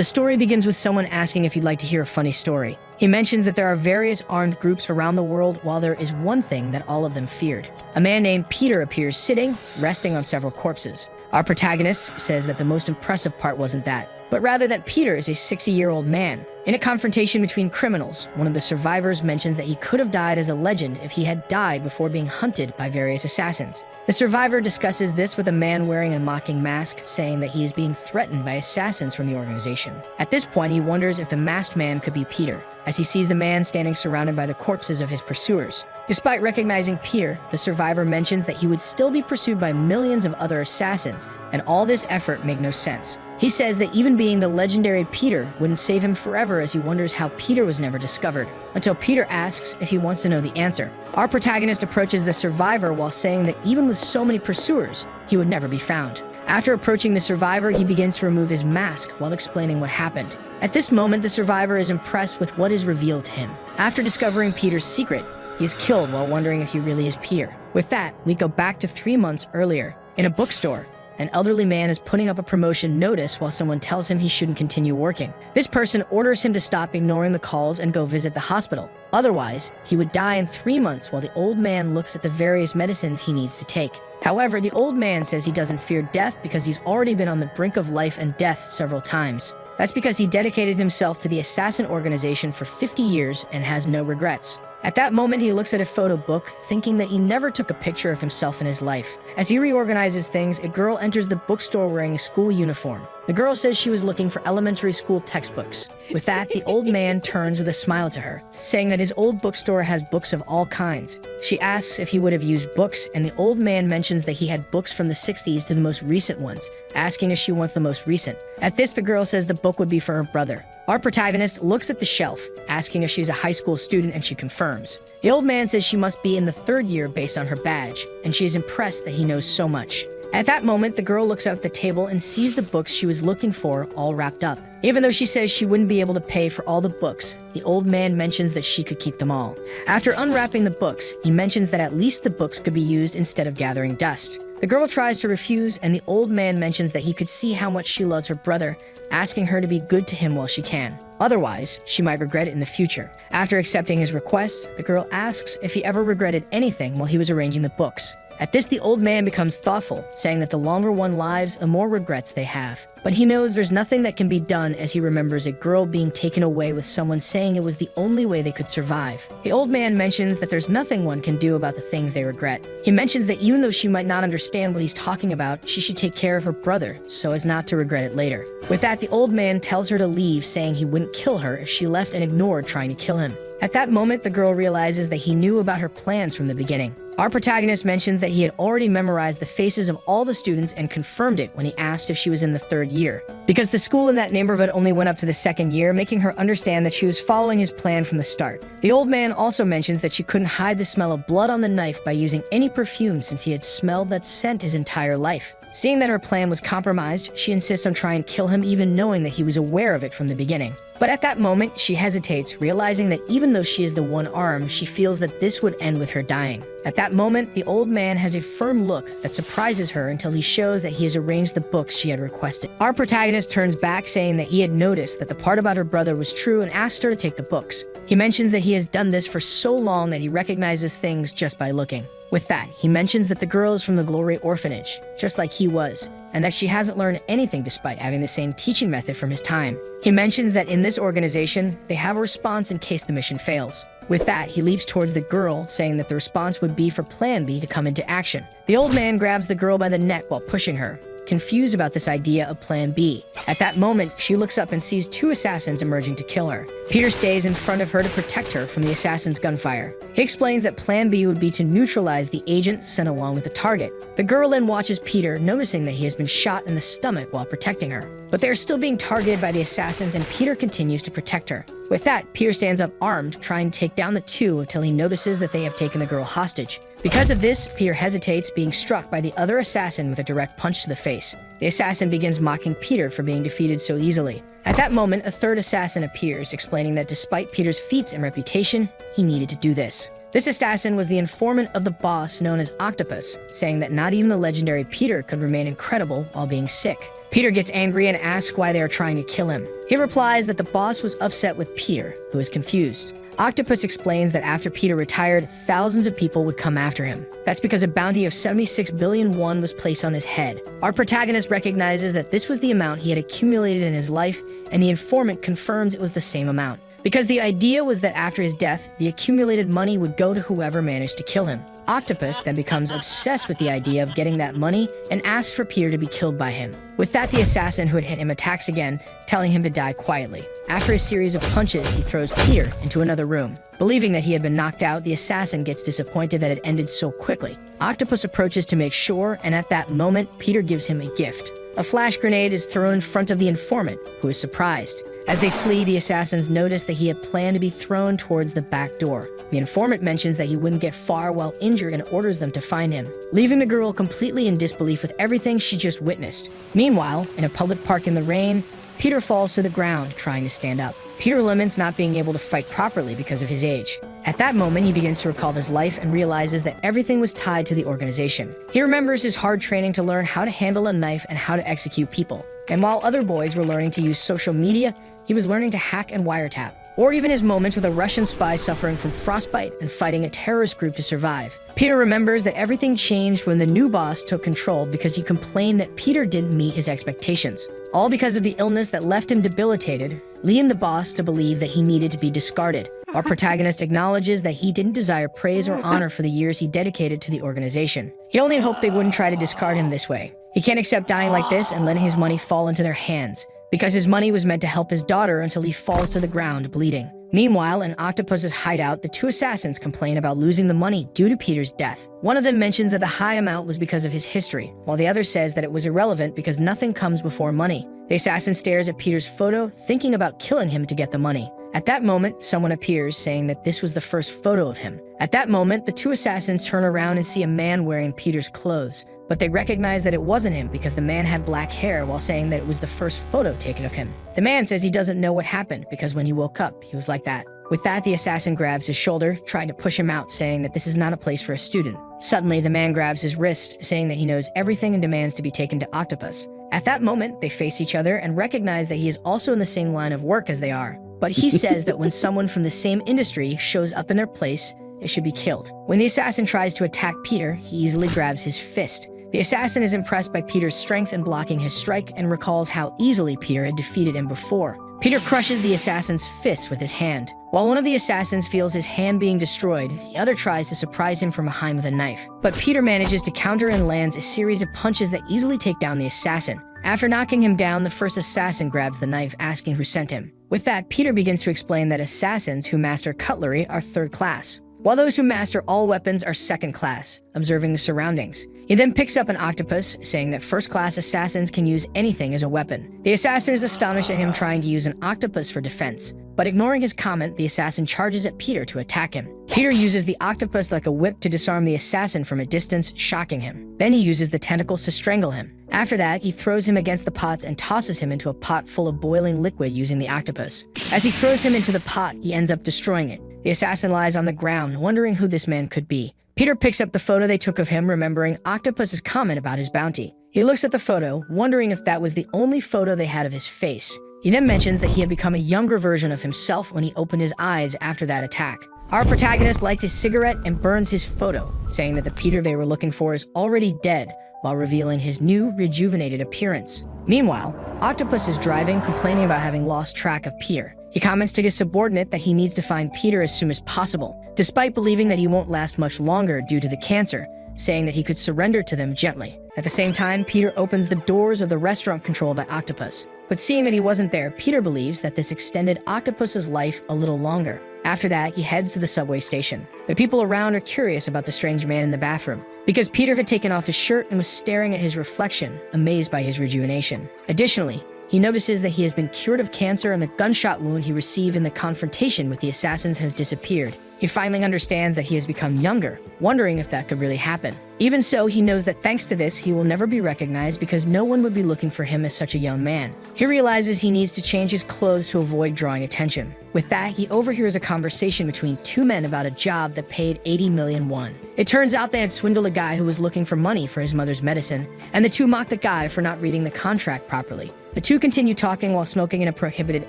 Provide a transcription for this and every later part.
The story begins with someone asking if he'd like to hear a funny story. He mentions that there are various armed groups around the world, while there is one thing that all of them feared. A man named Peter appears sitting, resting on several corpses. Our protagonist says that the most impressive part wasn't that, but rather that Peter is a 60-year-old man. In a confrontation between criminals, one of the survivors mentions that he could have died as a legend if he had died before being hunted by various assassins. The survivor discusses this with a man wearing a mocking mask, saying that he is being threatened by assassins from the organization. At this point, he wonders if the masked man could be Peter, as he sees the man standing surrounded by the corpses of his pursuers. Despite recognizing Peter, the survivor mentions that he would still be pursued by millions of other assassins, and all this effort made no sense. He says that even being the legendary Peter wouldn't save him forever, as he wonders how Peter was never discovered, until Peter asks if he wants to know the answer. Our protagonist approaches the survivor while saying that even with so many pursuers, he would never be found. After approaching the survivor, he begins to remove his mask while explaining what happened. At this moment, the survivor is impressed with what is revealed to him. After discovering Peter's secret, he is killed while wondering if he really is Peter. With that, we go back to 3 months earlier. In a bookstore, an elderly man is putting up a promotion notice while someone tells him he shouldn't continue working. This person orders him to stop ignoring the calls and go visit the hospital. Otherwise, he would die in 3 months while the old man looks at the various medicines he needs to take. However, the old man says he doesn't fear death because he's already been on the brink of life and death several times. That's because he dedicated himself to the assassin organization for 50 years and has no regrets. At that moment, he looks at a photo book, thinking that he never took a picture of himself in his life. As he reorganizes things, a girl enters the bookstore wearing a school uniform. The girl says she was looking for elementary school textbooks. With that, the old man turns with a smile to her, saying that his old bookstore has books of all kinds. She asks if he would have used books, and the old man mentions that he had books from the 60s to the most recent ones, asking if she wants the most recent. At this, the girl says the book would be for her brother. Our protagonist looks at the shelf, asking if she's a high school student, and she confirms. The old man says she must be in the 3rd year based on her badge, and she is impressed that he knows so much. At that moment, the girl looks out at the table and sees the books she was looking for all wrapped up. Even though she says she wouldn't be able to pay for all the books, the old man mentions that she could keep them all. After unwrapping the books, he mentions that at least the books could be used instead of gathering dust. The girl tries to refuse, and the old man mentions that he could see how much she loves her brother, asking her to be good to him while she can. Otherwise, she might regret it in the future. After accepting his request, the girl asks if he ever regretted anything while he was arranging the books. At this, the old man becomes thoughtful, saying that the longer one lives, the more regrets they have. But he knows there's nothing that can be done, as he remembers a girl being taken away with someone saying it was the only way they could survive. The old man mentions that there's nothing one can do about the things they regret. He mentions that even though she might not understand what he's talking about, she should take care of her brother so as not to regret it later. With that, the old man tells her to leave, saying he wouldn't kill her if she left and ignored trying to kill him. At that moment, the girl realizes that he knew about her plans from the beginning. Our protagonist mentions that he had already memorized the faces of all the students and confirmed it when he asked if she was in the 3rd year, because the school in that neighborhood only went up to the 2nd year, making her understand that she was following his plan from the start. The old man also mentions that she couldn't hide the smell of blood on the knife by using any perfume, since he had smelled that scent his entire life. Seeing that her plan was compromised, she insists on trying to kill him, even knowing that he was aware of it from the beginning. But at that moment, she hesitates, realizing that even though she is the one arm, she feels that this would end with her dying. At that moment, the old man has a firm look that surprises her until he shows that he has arranged the books she had requested. Our protagonist turns back, saying that he had noticed that the part about her brother was true, and asks her to take the books. He mentions that he has done this for so long that he recognizes things just by looking. With that, he mentions that the girl is from the Glory Orphanage, just like he was, and that she hasn't learned anything despite having the same teaching method from his time. He mentions that in this organization, they have a response in case the mission fails. With that, he leaps towards the girl, saying that the response would be for Plan B to come into action. The old man grabs the girl by the neck while pushing her, confused about this idea of Plan B. At that moment, she looks up and sees 2 assassins emerging to kill her. Peter stays in front of her to protect her from the assassin's gunfire. He explains that Plan B would be to neutralize the agent sent along with the target. The girl then watches Peter, noticing that he has been shot in the stomach while protecting her. But they are still being targeted by the assassins, and Peter continues to protect her. With that, Peter stands up armed, trying to take down the 2 until he notices that they have taken the girl hostage. Because of this, Peter hesitates, being struck by the other assassin with a direct punch to the face. The assassin begins mocking Peter for being defeated so easily. At that moment, a 3rd assassin appears, explaining that despite Peter's feats and reputation, he needed to do this. This assassin was the informant of the boss known as Octopus, saying that not even the legendary Peter could remain incredible while being sick. Peter gets angry and asks why they are trying to kill him. He replies that the boss was upset with Peter, who is confused. Octopus explains that after Peter retired, thousands of people would come after him. That's because a bounty of 76 billion won was placed on his head. Our protagonist recognizes that this was the amount he had accumulated in his life, and the informant confirms it was the same amount. Because the idea was that after his death, the accumulated money would go to whoever managed to kill him. Octopus then becomes obsessed with the idea of getting that money and asks for Peter to be killed by him. With that, the assassin who had hit him attacks again, telling him to die quietly. After a series of punches, he throws Peter into another room. Believing that he had been knocked out, the assassin gets disappointed that it ended so quickly. Octopus approaches to make sure, and at that moment, Peter gives him a gift. A flash grenade is thrown in front of the informant, who is surprised. As they flee, the assassins notice that he had planned to be thrown towards the back door. The informant mentions that he wouldn't get far while injured and orders them to find him, leaving the girl completely in disbelief with everything she just witnessed. Meanwhile, in a public park in the rain, Peter falls to the ground, trying to stand up. Peter laments not being able to fight properly because of his age. At that moment, he begins to recall his life and realizes that everything was tied to the organization. He remembers his hard training to learn how to handle a knife and how to execute people. And while other boys were learning to use social media, he was learning to hack and wiretap. Or even his moments with a Russian spy suffering from frostbite and fighting a terrorist group to survive. Peter remembers that everything changed when the new boss took control because he complained that Peter didn't meet his expectations. All because of the illness that left him debilitated, leading the boss to believe that he needed to be discarded. Our protagonist acknowledges that he didn't desire praise or honor for the years he dedicated to the organization. He only hoped they wouldn't try to discard him this way. He can't accept dying like this and letting his money fall into their hands, because his money was meant to help his daughter until he falls to the ground bleeding. Meanwhile, in Octopus's hideout, the two assassins complain about losing the money due to Peter's death. One of them mentions that the high amount was because of his history, while the other says that it was irrelevant because nothing comes before money. The assassin stares at Peter's photo, thinking about killing him to get the money. At that moment, someone appears, saying that this was the first photo of him. At that moment, the two assassins turn around and see a man wearing Peter's clothes, but they recognize that it wasn't him because the man had black hair, while saying that it was the first photo taken of him. The man says he doesn't know what happened because when he woke up, he was like that. With that, the assassin grabs his shoulder, trying to push him out, saying that this is not a place for a student. Suddenly, the man grabs his wrist, saying that he knows everything and demands to be taken to Octopus. At that moment, they face each other and recognize that he is also in the same line of work as they are. But he says that when someone from the same industry shows up in their place, it should be killed. When the assassin tries to attack Peter, he easily grabs his fist. The assassin is impressed by Peter's strength in blocking his strike and recalls how easily Peter had defeated him before. Peter crushes the assassin's fist with his hand. While one of the assassins feels his hand being destroyed, the other tries to surprise him from behind with a knife. But Peter manages to counter and lands a series of punches that easily take down the assassin. After knocking him down, the first assassin grabs the knife, asking who sent him. With that, Peter begins to explain that assassins who master cutlery are third class, while those who master all weapons are second class, observing the surroundings. He then picks up an octopus, saying that first-class assassins can use anything as a weapon. The assassin is astonished at him trying to use an octopus for defense, but ignoring his comment, the assassin charges at Peter to attack him. Peter uses the octopus like a whip to disarm the assassin from a distance, shocking him. Then he uses the tentacles to strangle him. After that, he throws him against the pots and tosses him into a pot full of boiling liquid using the octopus. As he throws him into the pot, he ends up destroying it. The assassin lies on the ground, wondering who this man could be. Peter picks up the photo they took of him, remembering Octopus's comment about his bounty. He looks at the photo, wondering if that was the only photo they had of his face. He then mentions that he had become a younger version of himself when he opened his eyes after that attack. Our protagonist lights his cigarette and burns his photo, saying that the Peter they were looking for is already dead, while revealing his new, rejuvenated appearance. Meanwhile, Octopus is driving, complaining about having lost track of Peter. He comments to his subordinate that he needs to find Peter as soon as possible, despite believing that he won't last much longer due to the cancer, saying that he could surrender to them gently. At the same time, Peter opens the doors of the restaurant controlled by Octopus. But seeing that he wasn't there, Peter believes that this extended Octopus's life a little longer. After that, he heads to the subway station. The people around are curious about the strange man in the bathroom, because Peter had taken off his shirt and was staring at his reflection, amazed by his rejuvenation. Additionally, he notices that he has been cured of cancer and the gunshot wound he received in the confrontation with the assassins has disappeared. He finally understands that he has become younger, wondering if that could really happen. Even so, he knows that thanks to this, he will never be recognized because no one would be looking for him as such a young man. He realizes he needs to change his clothes to avoid drawing attention. With that, he overhears a conversation between two men about a job that paid 80 million won. It turns out they had swindled a guy who was looking for money for his mother's medicine, and the two mock the guy for not reading the contract properly. The two continue talking while smoking in a prohibited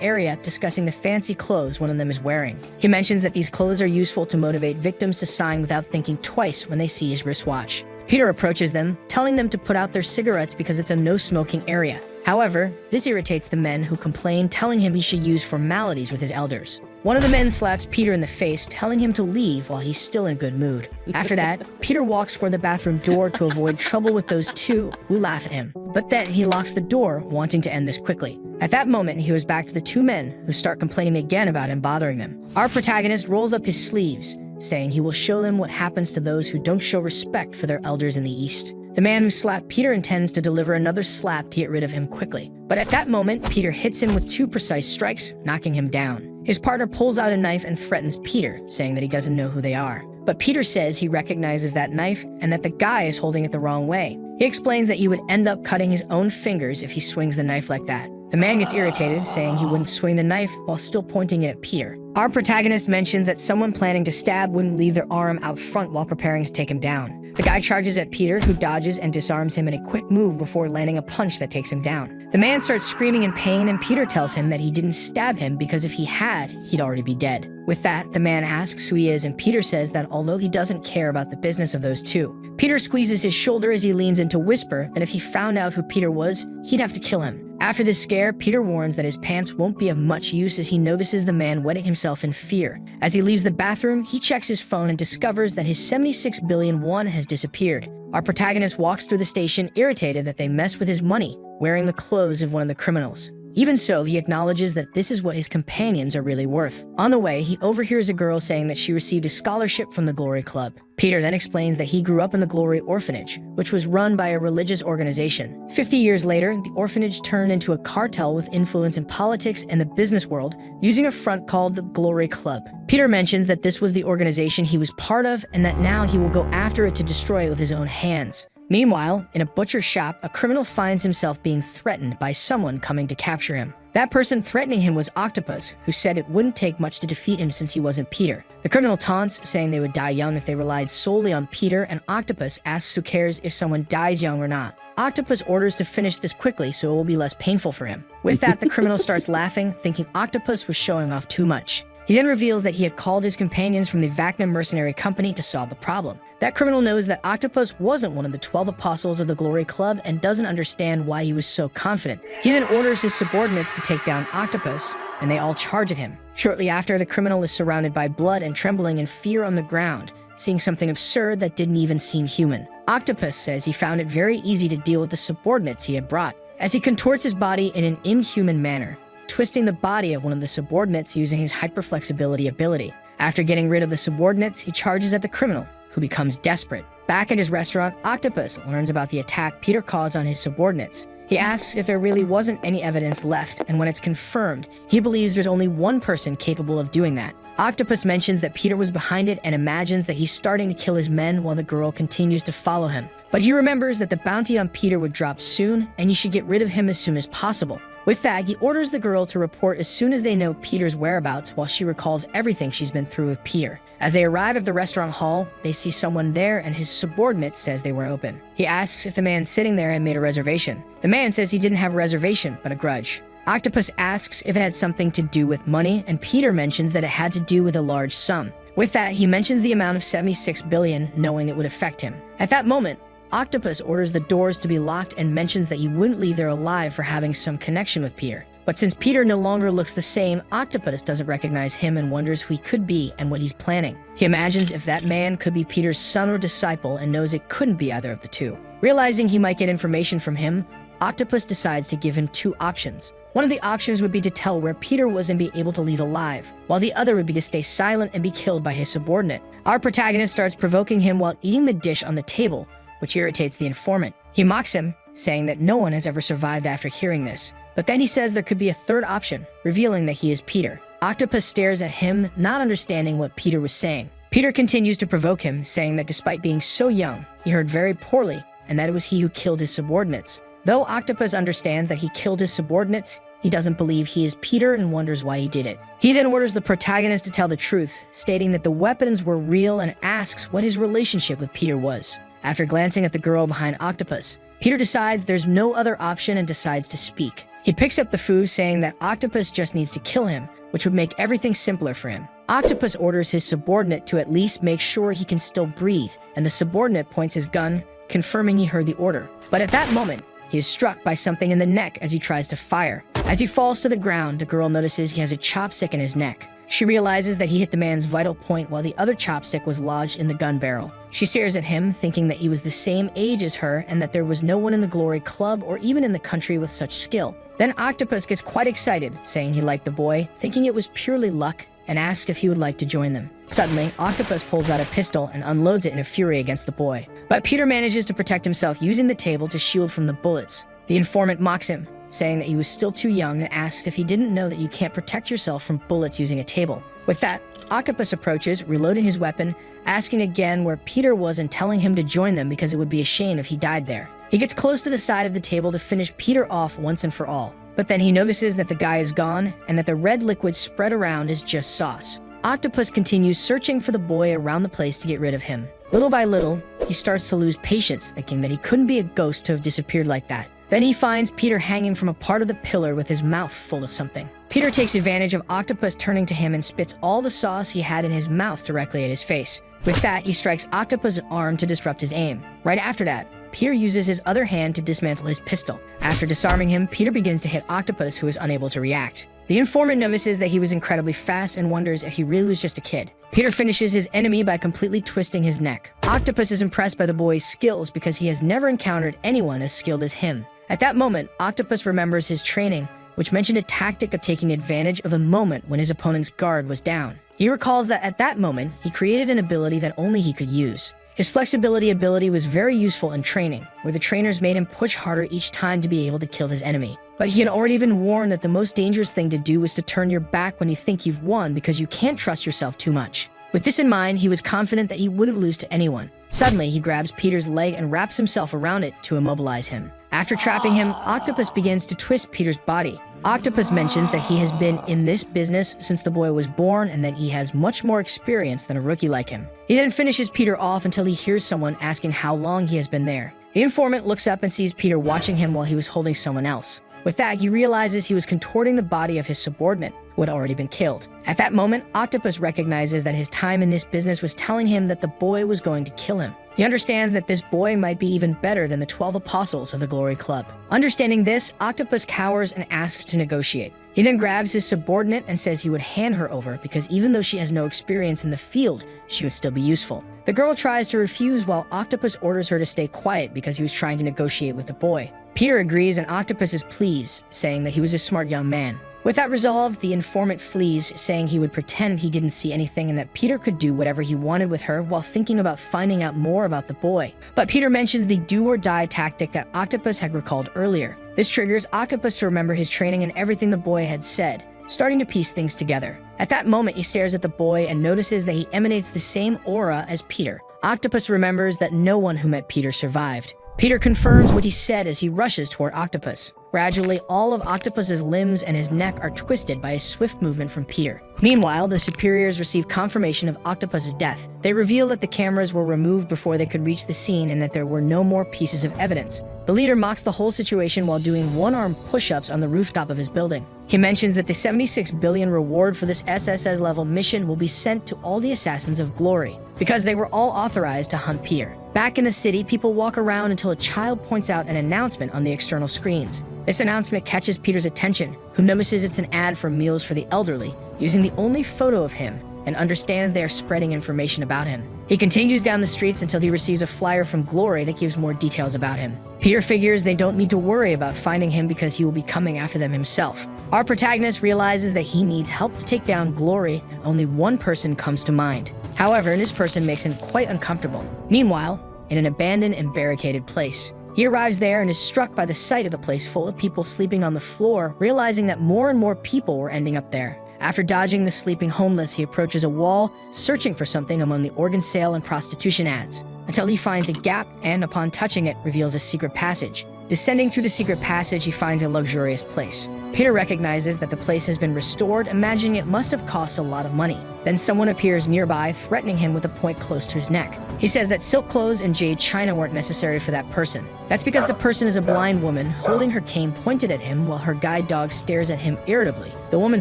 area, discussing the fancy clothes one of them is wearing. He mentions that these clothes are useful to motivate victims to sign without thinking twice when they see his wristwatch. Peter approaches them, telling them to put out their cigarettes because it's a no-smoking area. However, this irritates the men who complain, telling him he should use formalities with his elders. One of the men slaps Peter in the face, telling him to leave while he's still in good mood. After that, Peter walks toward the bathroom door to avoid trouble with those two who laugh at him. But then he locks the door, wanting to end this quickly. At that moment, he goes back to the two men, who start complaining again about him bothering them. Our protagonist rolls up his sleeves, saying he will show them what happens to those who don't show respect for their elders in the East. The man who slapped Peter intends to deliver another slap to get rid of him quickly. But at that moment, Peter hits him with two precise strikes, knocking him down. His partner pulls out a knife and threatens Peter, saying that he doesn't know who they are. But Peter says he recognizes that knife and that the guy is holding it the wrong way. He explains that he would end up cutting his own fingers if he swings the knife like that. The man gets irritated, saying he wouldn't swing the knife while still pointing it at Peter. Our protagonist mentions that someone planning to stab wouldn't leave their arm out front while preparing to take him down. The guy charges at Peter, who dodges and disarms him in a quick move before landing a punch that takes him down. The man starts screaming in pain, and Peter tells him that he didn't stab him because if he had, he'd already be dead. With that, the man asks who he is, and Peter says that although he doesn't care about the business of those two, Peter squeezes his shoulder as he leans in to whisper that if he found out who Peter was, he'd have to kill him. After this scare, Peter warns that his pants won't be of much use as he notices the man wetting himself in fear. As he leaves the bathroom, he checks his phone and discovers that his 76 billion won has disappeared. Our protagonist walks through the station, irritated that they messed with his money, wearing the clothes of one of the criminals. Even so, he acknowledges that this is what his companions are really worth. On the way, he overhears a girl saying that she received a scholarship from the Glory Club. Peter then explains that he grew up in the Glory Orphanage, which was run by a religious organization. 50 years later, the orphanage turned into a cartel with influence in politics and the business world, using a front called the Glory Club. Peter mentions that this was the organization he was part of and that now he will go after it to destroy it with his own hands. Meanwhile, in a butcher's shop, a criminal finds himself being threatened by someone coming to capture him. That person threatening him was Octopus, who said it wouldn't take much to defeat him since he wasn't Peter. The criminal taunts, saying they would die young if they relied solely on Peter, and Octopus asks who cares if someone dies young or not. Octopus orders to finish this quickly so it will be less painful for him. With that, the criminal starts laughing, thinking Octopus was showing off too much. He then reveals that he had called his companions from the Vacna mercenary company to solve the problem. That criminal knows that Octopus wasn't one of the 12 apostles of the Glory Club and doesn't understand why he was so confident. He then orders his subordinates to take down Octopus, and they all charge at him. Shortly after, the criminal is surrounded by blood and trembling in fear on the ground, seeing something absurd that didn't even seem human. Octopus says he found it very easy to deal with the subordinates he had brought, as he contorts his body in an inhuman manner, twisting the body of one of the subordinates using his hyperflexibility ability. After getting rid of the subordinates, he charges at the criminal, who becomes desperate. Back at his restaurant, Octopus learns about the attack Peter caused on his subordinates. He asks if there really wasn't any evidence left, and when it's confirmed, he believes there's only one person capable of doing that. Octopus mentions that Peter was behind it and imagines that he's starting to kill his men while the girl continues to follow him. But he remembers that the bounty on Peter would drop soon, and he should get rid of him as soon as possible. With that, he orders the girl to report as soon as they know Peter's whereabouts while she recalls everything she's been through with Peter. As they arrive at the restaurant hall, they see someone there and his subordinate says they were open. He asks if the man sitting there had made a reservation. The man says he didn't have a reservation, but a grudge. Octopus asks if it had something to do with money, and Peter mentions that it had to do with a large sum. With that, he mentions the amount of 76 billion, knowing it would affect him. At that moment, Octopus orders the doors to be locked and mentions that he wouldn't leave there alive for having some connection with Peter. But since Peter no longer looks the same, Octopus doesn't recognize him and wonders who he could be and what he's planning. He imagines if that man could be Peter's son or disciple and knows it couldn't be either of the two. Realizing he might get information from him, Octopus decides to give him two options. One of the options would be to tell where Peter was and be able to leave alive, while the other would be to stay silent and be killed by his subordinate. Our protagonist starts provoking him while eating the dish on the table, which irritates the informant. He mocks him, saying that no one has ever survived after hearing this. But then he says there could be a third option, revealing that he is Peter. Octopus stares at him, not understanding what Peter was saying. Peter continues to provoke him, saying that despite being so young, he heard very poorly, and that it was he who killed his subordinates. Though Octopus understands that he killed his subordinates, he doesn't believe he is Peter and wonders why he did it. He then orders the protagonist to tell the truth, stating that the weapons were real and asks what his relationship with Peter was. After glancing at the girl behind Octopus, Peter decides there's no other option and decides to speak. He picks up the food, saying that Octopus just needs to kill him, which would make everything simpler for him. Octopus orders his subordinate to at least make sure he can still breathe, and the subordinate points his gun, confirming he heard the order. But at that moment, he is struck by something in the neck as he tries to fire. As he falls to the ground, the girl notices he has a chopstick in his neck. She realizes that he hit the man's vital point while the other chopstick was lodged in the gun barrel. She stares at him, thinking that he was the same age as her and that there was no one in the Glory Club or even in the country with such skill. Then Octopus gets quite excited, saying he liked the boy, thinking it was purely luck, and asks if he would like to join them. Suddenly, Octopus pulls out a pistol and unloads it in a fury against the boy. But Peter manages to protect himself using the table to shield from the bullets. The informant mocks him, saying that he was still too young, and asks if he didn't know that you can't protect yourself from bullets using a table. With that, Octopus approaches, reloading his weapon, asking again where Peter was and telling him to join them because it would be a shame if he died there. He gets close to the side of the table to finish Peter off once and for all. But then he notices that the guy is gone and that the red liquid spread around is just sauce. Octopus continues searching for the boy around the place to get rid of him. Little by little, he starts to lose patience, thinking that he couldn't be a ghost to have disappeared like that. Then he finds Peter hanging from a part of the pillar with his mouth full of something. Peter takes advantage of Octopus turning to him and spits all the sauce he had in his mouth directly at his face. With that, he strikes Octopus' arm to disrupt his aim. Right after that, Peter uses his other hand to dismantle his pistol. After disarming him, Peter begins to hit Octopus, who is unable to react. The informant notices that he was incredibly fast and wonders if he really was just a kid. Peter finishes his enemy by completely twisting his neck. Octopus is impressed by the boy's skills because he has never encountered anyone as skilled as him. At that moment, Octopus remembers his training, which mentioned a tactic of taking advantage of a moment when his opponent's guard was down. He recalls that at that moment, he created an ability that only he could use. His flexibility ability was very useful in training, where the trainers made him push harder each time to be able to kill his enemy. But he had already been warned that the most dangerous thing to do was to turn your back when you think you've won because you can't trust yourself too much. With this in mind, he was confident that he wouldn't lose to anyone. Suddenly, he grabs Peter's leg and wraps himself around it to immobilize him. After trapping him, Octopus begins to twist Peter's body. Octopus mentions that he has been in this business since the boy was born and that he has much more experience than a rookie like him. He then finishes Peter off until he hears someone asking how long he has been there. The informant looks up and sees Peter watching him while he was holding someone else. With that, he realizes he was contorting the body of his subordinate, who had already been killed. At that moment, Octopus recognizes that his time in this business was telling him that the boy was going to kill him. He understands that this boy might be even better than the 12 apostles of the Glory Club. Understanding this, Octopus cowers and asks to negotiate. He then grabs his subordinate and says he would hand her over because even though she has no experience in the field, she would still be useful. The girl tries to refuse while Octopus orders her to stay quiet because he was trying to negotiate with the boy. Peter agrees and Octopus is pleased, saying that he was a smart young man. With that resolve, the informant flees, saying he would pretend he didn't see anything and that Peter could do whatever he wanted with her while thinking about finding out more about the boy. But Peter mentions the do-or-die tactic that Octopus had recalled earlier. This triggers Octopus to remember his training and everything the boy had said, starting to piece things together. At that moment, he stares at the boy and notices that he emanates the same aura as Peter. Octopus remembers that no one who met Peter survived. Peter confirms what he said as he rushes toward Octopus. Gradually, all of Octopus's limbs and his neck are twisted by a swift movement from Peter. Meanwhile, the superiors receive confirmation of Octopus's death. They reveal that the cameras were removed before they could reach the scene and that there were no more pieces of evidence. The leader mocks the whole situation while doing one-arm push-ups on the rooftop of his building. He mentions that the 76 billion reward for this SSS-level mission will be sent to all the assassins of glory, because they were all authorized to hunt Peter. Back in the city, people walk around until a child points out an announcement on the external screens. This announcement catches Peter's attention, who notices it's an ad for meals for the elderly, using the only photo of him, and understands they are spreading information about him. He continues down the streets until he receives a flyer from Glory that gives more details about him. Peter figures they don't need to worry about finding him because he will be coming after them himself. Our protagonist realizes that he needs help to take down Glory, and only one person comes to mind. However, this person makes him quite uncomfortable. Meanwhile, in an abandoned and barricaded place, he arrives there and is struck by the sight of the place full of people sleeping on the floor, realizing that more and more people were ending up there. After dodging the sleeping homeless, he approaches a wall, searching for something among the organ sale and prostitution ads, until he finds a gap and, upon touching it, reveals a secret passage. Descending through the secret passage, he finds a luxurious place. Peter recognizes that the place has been restored, imagining it must have cost a lot of money. Then someone appears nearby, threatening him with a point close to his neck. He says that silk clothes and jade china weren't necessary for that person. That's because the person is a blind woman, holding her cane pointed at him while her guide dog stares at him irritably. The woman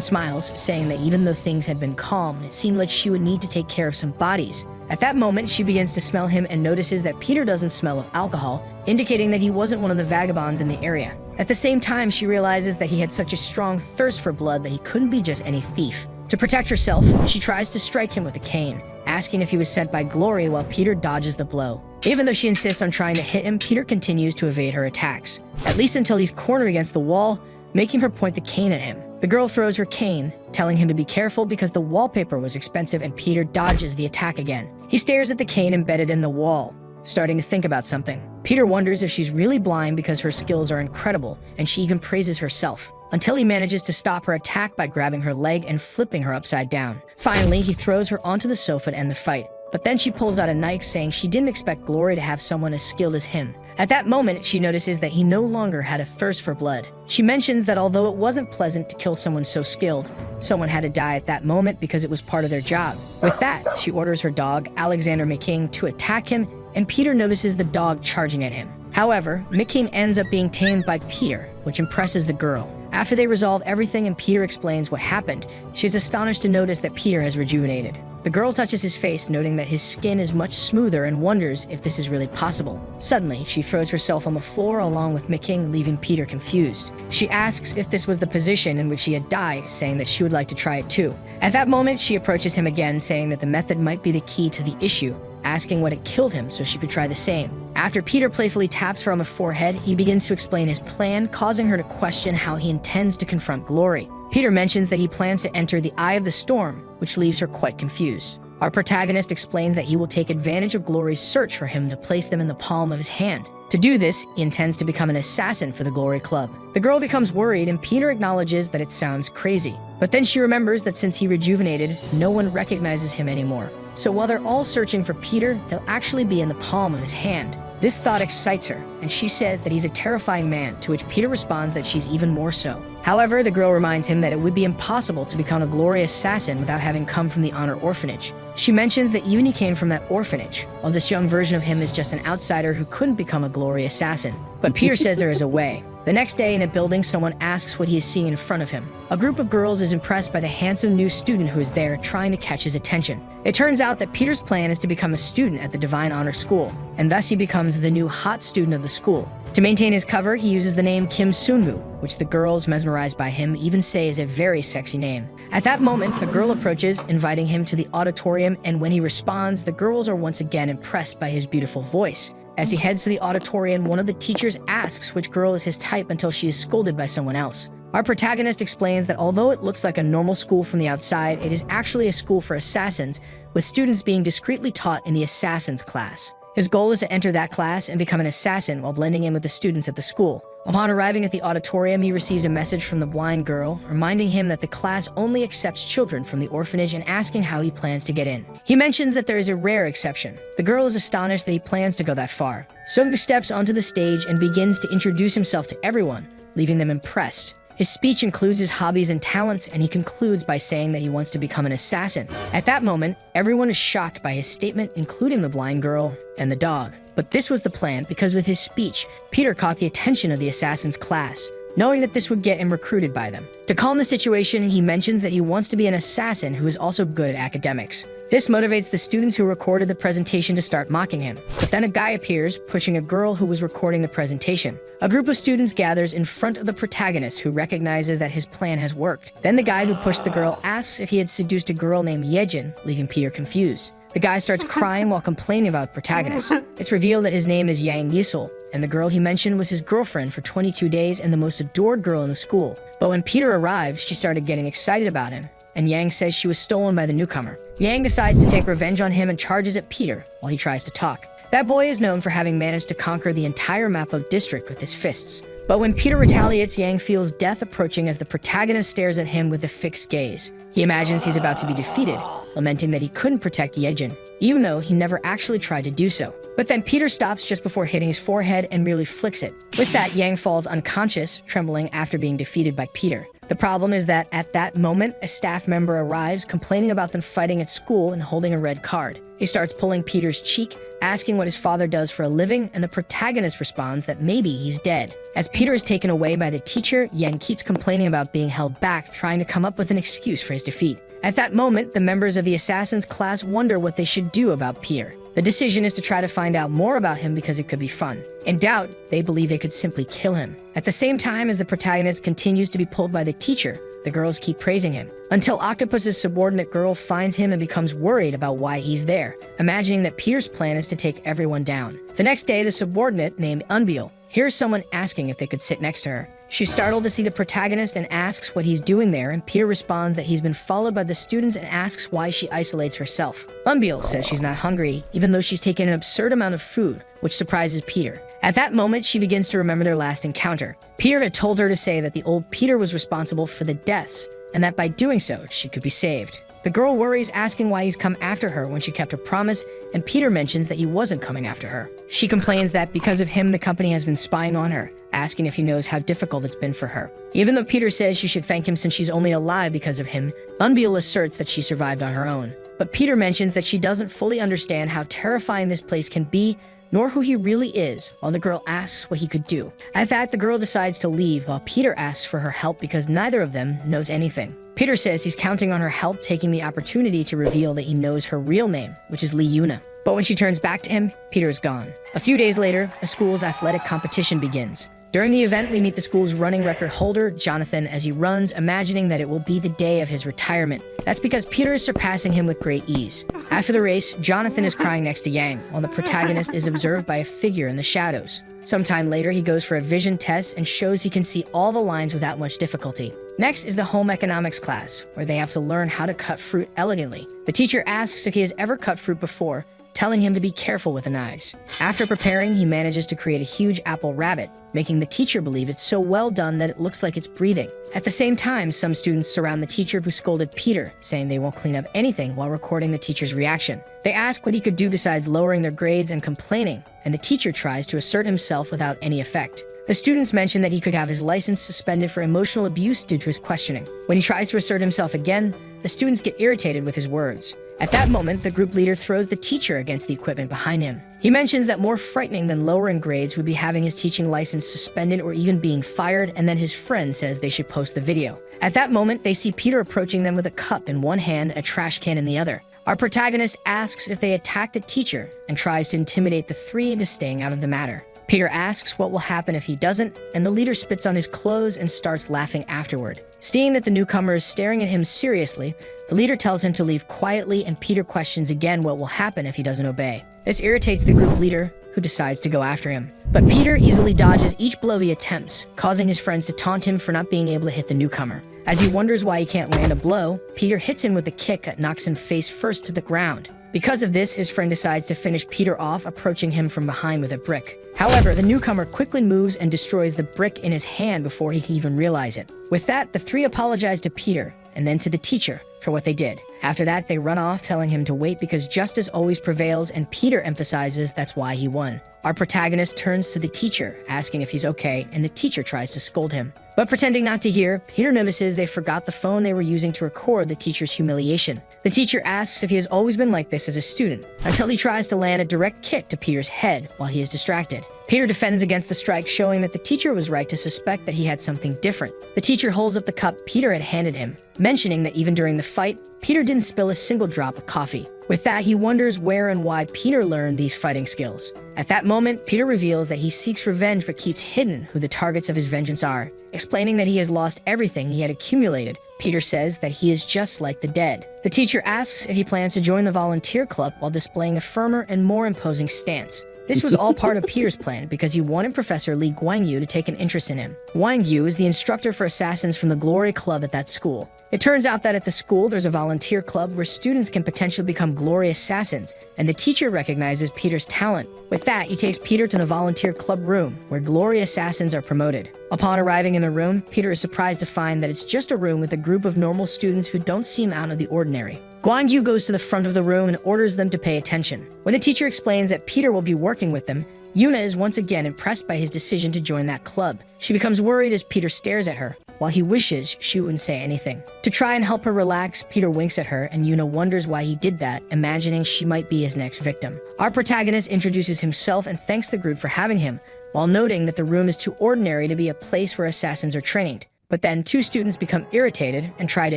smiles, saying that even though things had been calm, it seemed like she would need to take care of some bodies. At that moment, she begins to smell him and notices that Peter doesn't smell of alcohol, indicating that he wasn't one of the vagabonds in the area. At the same time, she realizes that he had such a strong thirst for blood that he couldn't be just any thief. To protect herself, she tries to strike him with a cane, asking if he was sent by Glory while Peter dodges the blow. Even though she insists on trying to hit him, Peter continues to evade her attacks, at least until he's cornered against the wall, making her point the cane at him. The girl throws her cane, telling him to be careful because the wallpaper was expensive, and Peter dodges the attack again. He stares at the cane embedded in the wall, starting to think about something. Peter wonders if she's really blind because her skills are incredible, and she even praises herself, until he manages to stop her attack by grabbing her leg and flipping her upside down. Finally, he throws her onto the sofa to end the fight, but then she pulls out a knife, saying she didn't expect Glory to have someone as skilled as him. At that moment, she notices that he no longer had a thirst for blood. She mentions that although it wasn't pleasant to kill someone so skilled, someone had to die at that moment because it was part of their job. With that, she orders her dog, Alexander McKing, to attack him, and Peter notices the dog charging at him. However, McKing ends up being tamed by Peter, which impresses the girl. After they resolve everything and Peter explains what happened, she is astonished to notice that Peter has rejuvenated. The girl touches his face, noting that his skin is much smoother, and wonders if this is really possible. Suddenly, she throws herself on the floor along with McKing, leaving Peter confused. She asks if this was the position in which he had died, saying that she would like to try it too. At that moment, she approaches him again, saying that the method might be the key to the issue, asking what had killed him so she could try the same. After Peter playfully taps her on the forehead, he begins to explain his plan, causing her to question how he intends to confront Glory. Peter mentions that he plans to enter the Eye of the Storm, which leaves her quite confused. Our protagonist explains that he will take advantage of Glory's search for him to place them in the palm of his hand. To do this, he intends to become an assassin for the Glory Club. The girl becomes worried, and Peter acknowledges that it sounds crazy. But then she remembers that since he rejuvenated, no one recognizes him anymore. So while they're all searching for Peter, they'll actually be in the palm of his hand. This thought excites her, and she says that he's a terrifying man, to which Peter responds that she's even more so. However, the girl reminds him that it would be impossible to become a Glory assassin without having come from the Honor Orphanage. She mentions that even he came from that orphanage, while this young version of him is just an outsider who couldn't become a Glory assassin. But Peter says there is a way. The next day in a building, someone asks what he is seeing in front of him. A group of girls is impressed by the handsome new student who is there, trying to catch his attention. It turns out that Peter's plan is to become a student at the Divine Honor School, and thus he becomes the new hot student of the school. To maintain his cover, he uses the name Kim Sunmu, which the girls, mesmerized by him, even say is a very sexy name. At that moment, a girl approaches, inviting him to the auditorium, and when he responds, the girls are once again impressed by his beautiful voice. As he heads to the auditorium, one of the teachers asks which girl is his type until she is scolded by someone else. Our protagonist explains that although it looks like a normal school from the outside, it is actually a school for assassins, with students being discreetly taught in the assassins class. His goal is to enter that class and become an assassin while blending in with the students at the school. Upon arriving at the auditorium, he receives a message from the blind girl, reminding him that the class only accepts children from the orphanage and asking how he plans to get in. He mentions that there is a rare exception. The girl is astonished that he plans to go that far. Sungu steps onto the stage and begins to introduce himself to everyone, leaving them impressed. His speech includes his hobbies and talents, and he concludes by saying that he wants to become an assassin. At that moment, everyone is shocked by his statement, including the blind girl and the dog. But this was the plan, because with his speech, Peter caught the attention of the assassins class, knowing that this would get him recruited by them. To calm the situation, he mentions that he wants to be an assassin who is also good at academics. This motivates the students who recorded the presentation to start mocking him. But then a guy appears, pushing a girl who was recording the presentation. A group of students gathers in front of the protagonist, who recognizes that his plan has worked. Then the guy who pushed the girl asks if he had seduced a girl named Yejin, leaving Peter confused. The guy starts crying while complaining about the protagonist. It's revealed that his name is Yang Yisul, and the girl he mentioned was his girlfriend for 22 days and the most adored girl in the school. But when Peter arrives, she started getting excited about him, and Yang says she was stolen by the newcomer. Yang decides to take revenge on him and charges at Peter while he tries to talk. That boy is known for having managed to conquer the entire Mapo district with his fists, But when Peter retaliates, Yang feels death approaching as the protagonist stares at him with a fixed gaze. He imagines he's about to be defeated, lamenting that he couldn't protect Yejin, even though he never actually tried to do so. But then Peter stops just before hitting his forehead and merely flicks it. With that, Yang falls unconscious, trembling after being defeated by Peter. The problem is that at that moment, a staff member arrives complaining about them fighting at school and holding a red card. He starts pulling Peter's cheek, asking what his father does for a living, and the protagonist responds that maybe he's dead. As Peter is taken away by the teacher, Yang keeps complaining about being held back, trying to come up with an excuse for his defeat. At that moment, the members of the Assassin's class wonder what they should do about Peter. The decision is to try to find out more about him because it could be fun. In doubt, they believe they could simply kill him. At the same time as the protagonist continues to be pulled by the teacher, the girls keep praising him, until Octopus's subordinate girl finds him and becomes worried about why he's there, imagining that Peter's plan is to take everyone down. The next day, the subordinate, named Unbeal, hears someone asking if they could sit next to her. She's startled to see the protagonist and asks what he's doing there, and Peter responds that he's been followed by the students and asks why she isolates herself. Unbeal says she's not hungry, even though she's taken an absurd amount of food, which surprises Peter. At that moment, she begins to remember their last encounter. Peter had told her to say that the old Peter was responsible for the deaths, and that by doing so, she could be saved. The girl worries, asking why he's come after her when she kept her promise, and Peter mentions that he wasn't coming after her. She complains that because of him, the company has been spying on her, asking if he knows how difficult it's been for her. Even though Peter says she should thank him since she's only alive because of him, Unbeal asserts that she survived on her own. But Peter mentions that she doesn't fully understand how terrifying this place can be, nor who he really is, while the girl asks what he could do. At that, the girl decides to leave while Peter asks for her help because neither of them knows anything. Peter says he's counting on her help, taking the opportunity to reveal that he knows her real name, which is Lee Yuna. But when she turns back to him, Peter is gone. A few days later, a school's athletic competition begins. During the event, we meet the school's running record holder, Jonathan, as he runs, imagining that it will be the day of his retirement. That's because Peter is surpassing him with great ease. After the race, Jonathan is crying next to Yang, while the protagonist is observed by a figure in the shadows. Sometime later, he goes for a vision test and shows he can see all the lines without much difficulty. Next is the home economics class, where they have to learn how to cut fruit elegantly. The teacher asks if he has ever cut fruit before, telling him to be careful with the knives. After preparing, he manages to create a huge apple rabbit, making the teacher believe it's so well done that it looks like it's breathing. At the same time, some students surround the teacher who scolded Peter, saying they won't clean up anything while recording the teacher's reaction. They ask what he could do besides lowering their grades and complaining, and the teacher tries to assert himself without any effect. The students mention that he could have his license suspended for emotional abuse due to his questioning. When he tries to assert himself again, the students get irritated with his words. At that moment, the group leader throws the teacher against the equipment behind him. He mentions that more frightening than lowering grades would be having his teaching license suspended or even being fired, and then his friend says they should post the video. At that moment, they see Peter approaching them with a cup in one hand, a trash can in the other. Our protagonist asks if they attack the teacher and tries to intimidate the three into staying out of the matter. Peter asks what will happen if he doesn't, and the leader spits on his clothes and starts laughing afterward. Seeing that the newcomer is staring at him seriously, the leader tells him to leave quietly, and Peter questions again what will happen if he doesn't obey. This irritates the group leader, who decides to go after him. But Peter easily dodges each blow he attempts, causing his friends to taunt him for not being able to hit the newcomer. As he wonders why he can't land a blow, Peter hits him with a kick that knocks him face first to the ground. Because of this, his friend decides to finish Peter off, approaching him from behind with a brick. However, the newcomer quickly moves and destroys the brick in his hand before he can even realize it. With that, the three apologize to Peter, and then to the teacher, for what they did. After that, they run off, telling him to wait because justice always prevails, and Peter emphasizes that's why he won. Our protagonist turns to the teacher, asking if he's okay, and the teacher tries to scold him. But pretending not to hear, Peter notices they forgot the phone they were using to record the teacher's humiliation. The teacher asks if he has always been like this as a student, until he tries to land a direct kick to Peter's head while he is distracted. Peter defends against the strike, showing that the teacher was right to suspect that he had something different. The teacher holds up the cup Peter had handed him, mentioning that even during the fight, Peter didn't spill a single drop of coffee. With that, he wonders where and why Peter learned these fighting skills. At that moment, Peter reveals that he seeks revenge but keeps hidden who the targets of his vengeance are. Explaining that he has lost everything he had accumulated, Peter says that he is just like the dead. The teacher asks if he plans to join the volunteer club while displaying a firmer and more imposing stance. This was all part of Peter's plan because he wanted Professor Lee Guangyu to take an interest in him. Guangyu is the instructor for assassins from the Glory Club at that school. It turns out that at the school, there's a volunteer club where students can potentially become glory assassins, and the teacher recognizes Peter's talent. With that, he takes Peter to the volunteer club room, where glory assassins are promoted. Upon arriving in the room, Peter is surprised to find that it's just a room with a group of normal students who don't seem out of the ordinary. Guan goes to the front of the room and orders them to pay attention. When the teacher explains that Peter will be working with them, Yuna is once again impressed by his decision to join that club. She becomes worried as Peter stares at her, while he wishes she wouldn't say anything. To try and help her relax, Peter winks at her, and Yuna wonders why he did that, imagining she might be his next victim. Our protagonist introduces himself and thanks the group for having him, while noting that the room is too ordinary to be a place where assassins are trained. But then two students become irritated and try to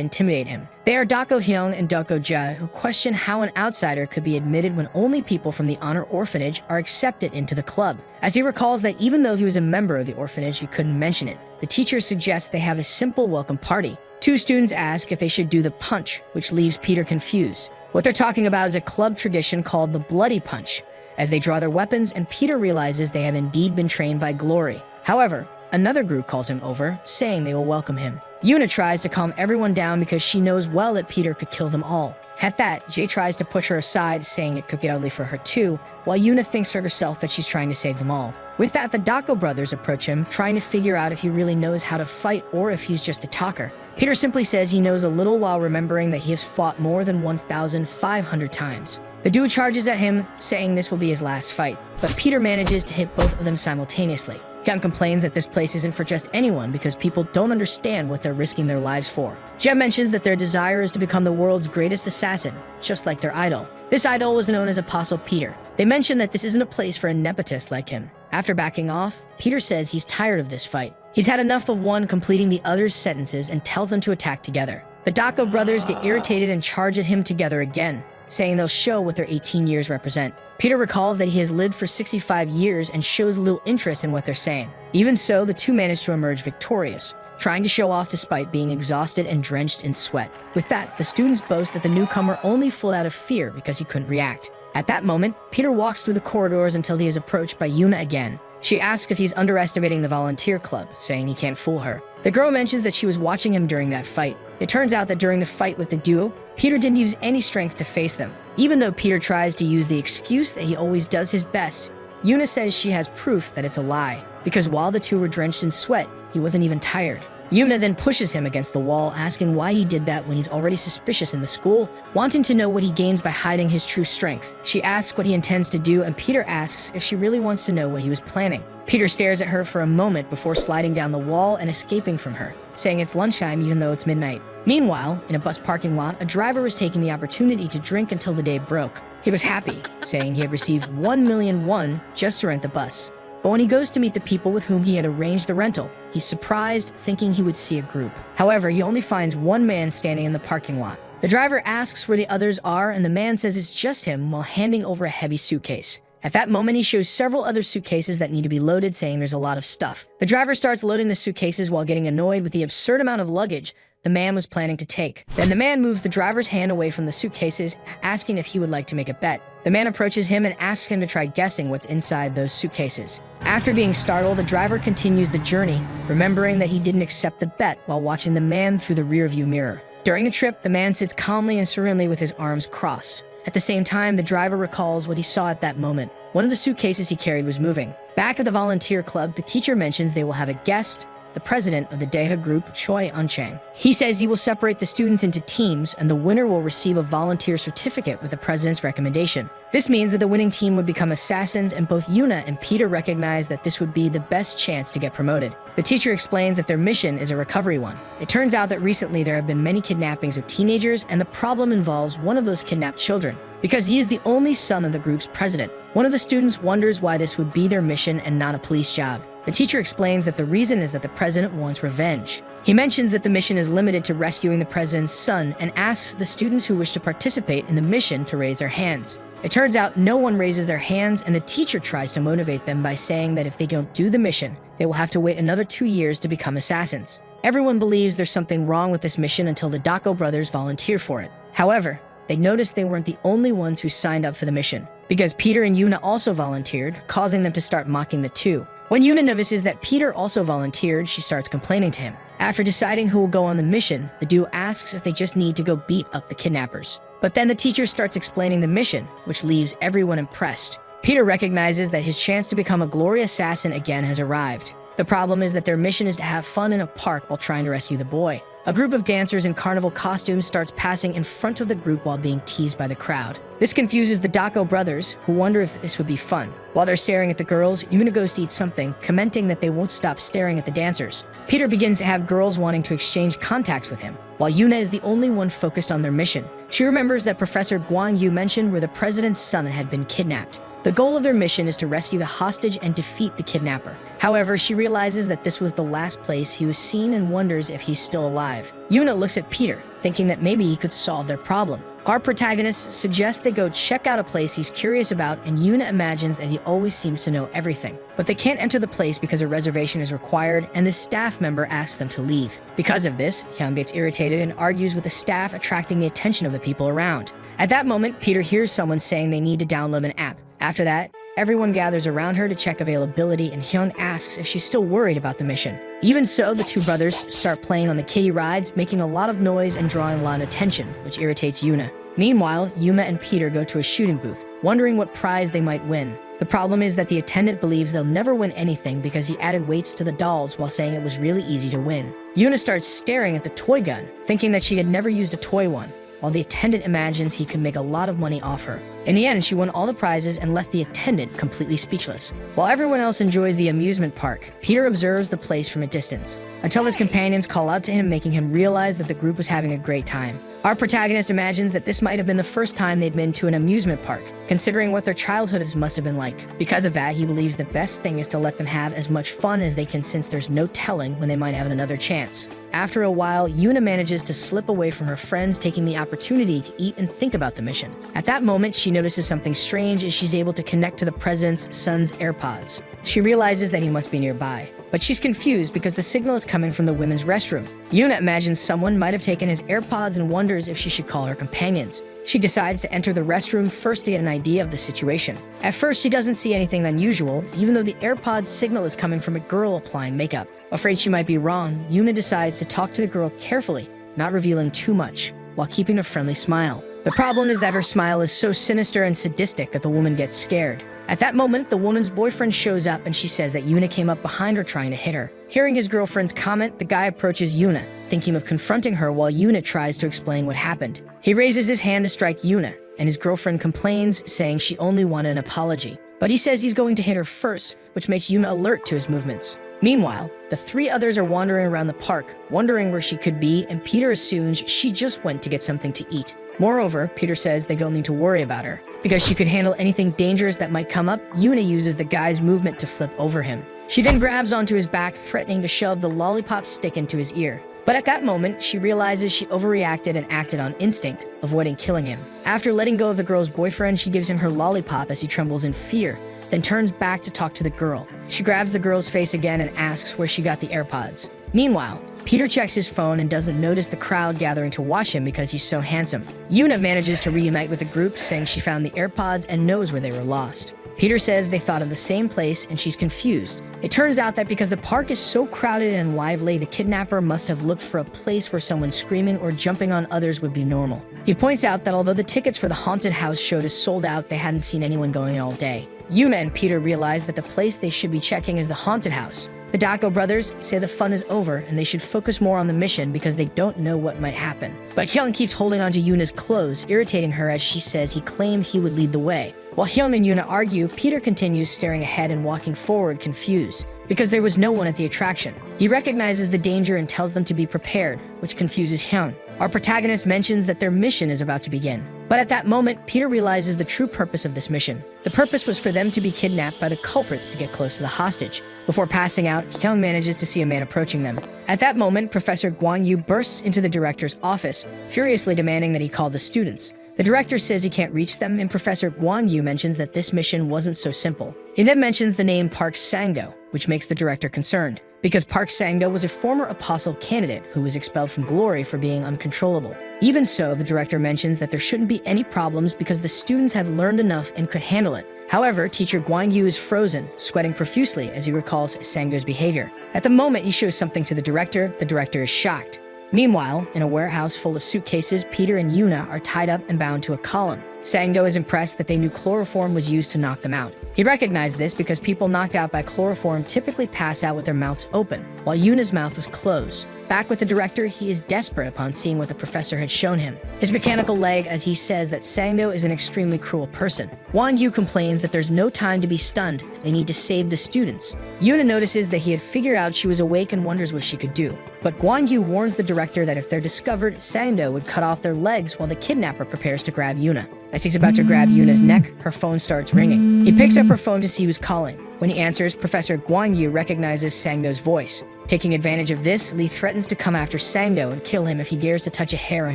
intimidate him. They are Dako Hyung and Dako Ja, who question how an outsider could be admitted when only people from the Honor Orphanage are accepted into the club. As he recalls that even though he was a member of the orphanage, he couldn't mention it. The teacher suggests they have a simple welcome party. Two students ask if they should do the punch, which leaves Peter confused. What they're talking about is a club tradition called the Bloody Punch, as they draw their weapons and Peter realizes they have indeed been trained by Glory. However, another group calls him over, saying they will welcome him. Yuna tries to calm everyone down because she knows well that Peter could kill them all. At that, Jay tries to push her aside, saying it could get ugly for her too, while Yuna thinks for herself that she's trying to save them all. With that, the Dako brothers approach him, trying to figure out if he really knows how to fight or if he's just a talker. Peter simply says he knows a little while remembering that he has fought more than 1,500 times. The dude charges at him, saying this will be his last fight, but Peter manages to hit both of them simultaneously. Jem complains that this place isn't for just anyone because people don't understand what they're risking their lives for. Jem mentions that their desire is to become the world's greatest assassin, just like their idol. This idol was known as Apostle Peter. They mention that this isn't a place for a nepotist like him. After backing off, Peter says he's tired of this fight. He's had enough of one completing the other's sentences and tells them to attack together. The Dako brothers get irritated and charge at him together again, saying they'll show what their 18 years represent. Peter recalls that he has lived for 65 years and shows little interest in what they're saying. Even so, the two manage to emerge victorious, trying to show off despite being exhausted and drenched in sweat. With that, the students boast that the newcomer only fled out of fear because he couldn't react. At that moment, Peter walks through the corridors until he is approached by Yuna again. She asks if he's underestimating the volunteer club, saying he can't fool her. The girl mentions that she was watching him during that fight. It turns out that during the fight with the duo, Peter didn't use any strength to face them. Even though Peter tries to use the excuse that he always does his best, Yuna says she has proof that it's a lie, because while the two were drenched in sweat, he wasn't even tired. Yuna then pushes him against the wall, asking why he did that when he's already suspicious in the school, wanting to know what he gains by hiding his true strength. She asks what he intends to do, and Peter asks if she really wants to know what he was planning. Peter stares at her for a moment before sliding down the wall and escaping from her, saying it's lunchtime even though it's midnight. Meanwhile, in a bus parking lot, a driver was taking the opportunity to drink until the day broke. He was happy, saying he had received 1 million won just to rent the bus. But when he goes to meet the people with whom he had arranged the rental, he's surprised, thinking he would see a group. However, he only finds one man standing in the parking lot. The driver asks where the others are, and the man says it's just him while handing over a heavy suitcase. At that moment, he shows several other suitcases that need to be loaded, saying there's a lot of stuff. The driver starts loading the suitcases while getting annoyed with the absurd amount of luggage the man was planning to take. Then the man moves the driver's hand away from the suitcases, asking if he would like to make a bet. The man approaches him and asks him to try guessing what's inside those suitcases. After being startled, the driver continues the journey, remembering that he didn't accept the bet while watching the man through the rearview mirror. During the trip, the man sits calmly and serenely with his arms crossed. At the same time, the driver recalls what he saw at that moment. One of the suitcases he carried was moving. Back at the volunteer club, the teacher mentions they will have a guest, the president of the Deha group, Choi Unchang. He says he will separate the students into teams and the winner will receive a volunteer certificate with the president's recommendation. This means that the winning team would become assassins, and both Yuna and Peter recognize that this would be the best chance to get promoted. The teacher explains that their mission is a recovery one. It turns out that recently there have been many kidnappings of teenagers, and the problem involves one of those kidnapped children, because he is the only son of the group's president. One of the students wonders why this would be their mission and not a police job. The teacher explains that the reason is that the president wants revenge. He mentions that the mission is limited to rescuing the president's son and asks the students who wish to participate in the mission to raise their hands. It turns out no one raises their hands, and the teacher tries to motivate them by saying that if they don't do the mission, they will have to wait another 2 years to become assassins. Everyone believes there's something wrong with this mission until the Dako brothers volunteer for it. However, they noticed they weren't the only ones who signed up for the mission, because Peter and Yuna also volunteered, causing them to start mocking the two. When Yuna notices that Peter also volunteered, she starts complaining to him. After deciding who will go on the mission, the duo asks if they just need to go beat up the kidnappers. But then the teacher starts explaining the mission, which leaves everyone impressed. Peter recognizes that his chance to become a glory assassin again has arrived. The problem is that their mission is to have fun in a park while trying to rescue the boy. A group of dancers in carnival costumes starts passing in front of the group while being teased by the crowd. This confuses the Dako brothers, who wonder if this would be fun. While they're staring at the girls, Yuna goes to eat something, commenting that they won't stop staring at the dancers. Peter begins to have girls wanting to exchange contacts with him, while Yuna is the only one focused on their mission. She remembers that Professor Guan Yu mentioned where the president's son had been kidnapped. The goal of their mission is to rescue the hostage and defeat the kidnapper. However, she realizes that this was the last place he was seen and wonders if he's still alive. Yuna looks at Peter, thinking that maybe he could solve their problem. Our protagonist suggests they go check out a place he's curious about, and Yuna imagines that he always seems to know everything. But they can't enter the place because a reservation is required, and the staff member asks them to leave. Because of this, Hyun gets irritated and argues with the staff, attracting the attention of the people around. At that moment, Peter hears someone saying they need to download an app. After that, everyone gathers around her to check availability, and Hyun asks if she's still worried about the mission. Even so, the two brothers start playing on the kiddie rides, making a lot of noise and drawing a lot of attention, which irritates Yuna. Meanwhile, Yuma and Peter go to a shooting booth, wondering what prize they might win. The problem is that the attendant believes they'll never win anything because he added weights to the dolls while saying it was really easy to win. Yuna starts staring at the toy gun, thinking that she had never used a toy one, while the attendant imagines he could make a lot of money off her. In the end, she won all the prizes and left the attendant completely speechless. While everyone else enjoys the amusement park, Peter observes the place from a distance, until his companions call out to him, making him realize that the group was having a great time. Our protagonist imagines that this might have been the first time they'd been to an amusement park, considering what their childhoods must have been like. Because of that, he believes the best thing is to let them have as much fun as they can, since there's no telling when they might have another chance. After a while, Yuna manages to slip away from her friends, taking the opportunity to eat and think about the mission. At that moment, she notices something strange as she's able to connect to the president's son's AirPods. She realizes that he must be nearby, but she's confused because the signal is coming from the women's restroom. Yuna imagines someone might have taken his AirPods and wonders if she should call her companions. She decides to enter the restroom first to get an idea of the situation. At first, she doesn't see anything unusual, even though the AirPods signal is coming from a girl applying makeup. Afraid she might be wrong, Yuna decides to talk to the girl carefully, not revealing too much, while keeping a friendly smile. The problem is that her smile is so sinister and sadistic that the woman gets scared. At that moment, the woman's boyfriend shows up and she says that Yuna came up behind her trying to hit her. Hearing his girlfriend's comment, the guy approaches Yuna, thinking of confronting her while Yuna tries to explain what happened. He raises his hand to strike Yuna, and his girlfriend complains, saying she only wanted an apology. But he says he's going to hit her first, which makes Yuna alert to his movements. Meanwhile, the three others are wandering around the park, wondering where she could be, and Peter assumes she just went to get something to eat. Moreover, Peter says they don't need to worry about her. Because she could handle anything dangerous that might come up, Yuna uses the guy's movement to flip over him. She then grabs onto his back, threatening to shove the lollipop stick into his ear. But at that moment, she realizes she overreacted and acted on instinct, avoiding killing him. After letting go of the girl's boyfriend, she gives him her lollipop as he trembles in fear, then turns back to talk to the girl. She grabs the girl's face again and asks where she got the AirPods. Meanwhile, Peter checks his phone and doesn't notice the crowd gathering to watch him because he's so handsome. Yuna manages to reunite with the group, saying she found the AirPods and knows where they were lost. Peter says they thought of the same place and she's confused. It turns out that because the park is so crowded and lively, the kidnapper must have looked for a place where someone screaming or jumping on others would be normal. He points out that although the tickets for the haunted house showed as sold out, they hadn't seen anyone going all day. Yuna and Peter realize that the place they should be checking is the haunted house. The Dako brothers say the fun is over and they should focus more on the mission because they don't know what might happen. But Hyun keeps holding onto Yuna's clothes, irritating her as she says he claimed he would lead the way. While Hyun and Yuna argue, Peter continues staring ahead and walking forward, confused, because there was no one at the attraction. He recognizes the danger and tells them to be prepared, which confuses Hyun. Our protagonist mentions that their mission is about to begin. But at that moment, Peter realizes the true purpose of this mission. The purpose was for them to be kidnapped by the culprits to get close to the hostage. Before passing out, Hyun manages to see a man approaching them. At that moment, Professor Guan Yu bursts into the director's office, furiously demanding that he call the students. The director says he can't reach them, and Professor Guan Yu mentions that this mission wasn't so simple. He then mentions the name Park Sango, which makes the director concerned, because Park Sang-do was a former apostle candidate who was expelled from Glory for being uncontrollable. Even so, the director mentions that there shouldn't be any problems because the students have learned enough and could handle it. However, teacher Guan Yu is frozen, sweating profusely as he recalls Sang-do's behavior. At the moment he shows something to the director is shocked. Meanwhile, in a warehouse full of suitcases, Peter and Yuna are tied up and bound to a column. Sang-do is impressed that they knew chloroform was used to knock them out. He recognized this because people knocked out by chloroform typically pass out with their mouths open, while Yuna's mouth was closed. Back with the director, he is desperate upon seeing what the professor had shown him. His mechanical leg, as he says that Sang-do is an extremely cruel person. Guan Yu complains that there's no time to be stunned, they need to save the students. Yuna notices that he had figured out she was awake and wonders what she could do. But Guan Yu warns the director that if they're discovered, Sang-do would cut off their legs while the kidnapper prepares to grab Yuna. As he's about to grab Yuna's neck, her phone starts ringing. He picks up her phone to see who's calling. When he answers, Professor Guan Yu recognizes Sang-do's voice. Taking advantage of this, Lee threatens to come after Sang-do and kill him if he dares to touch a hair on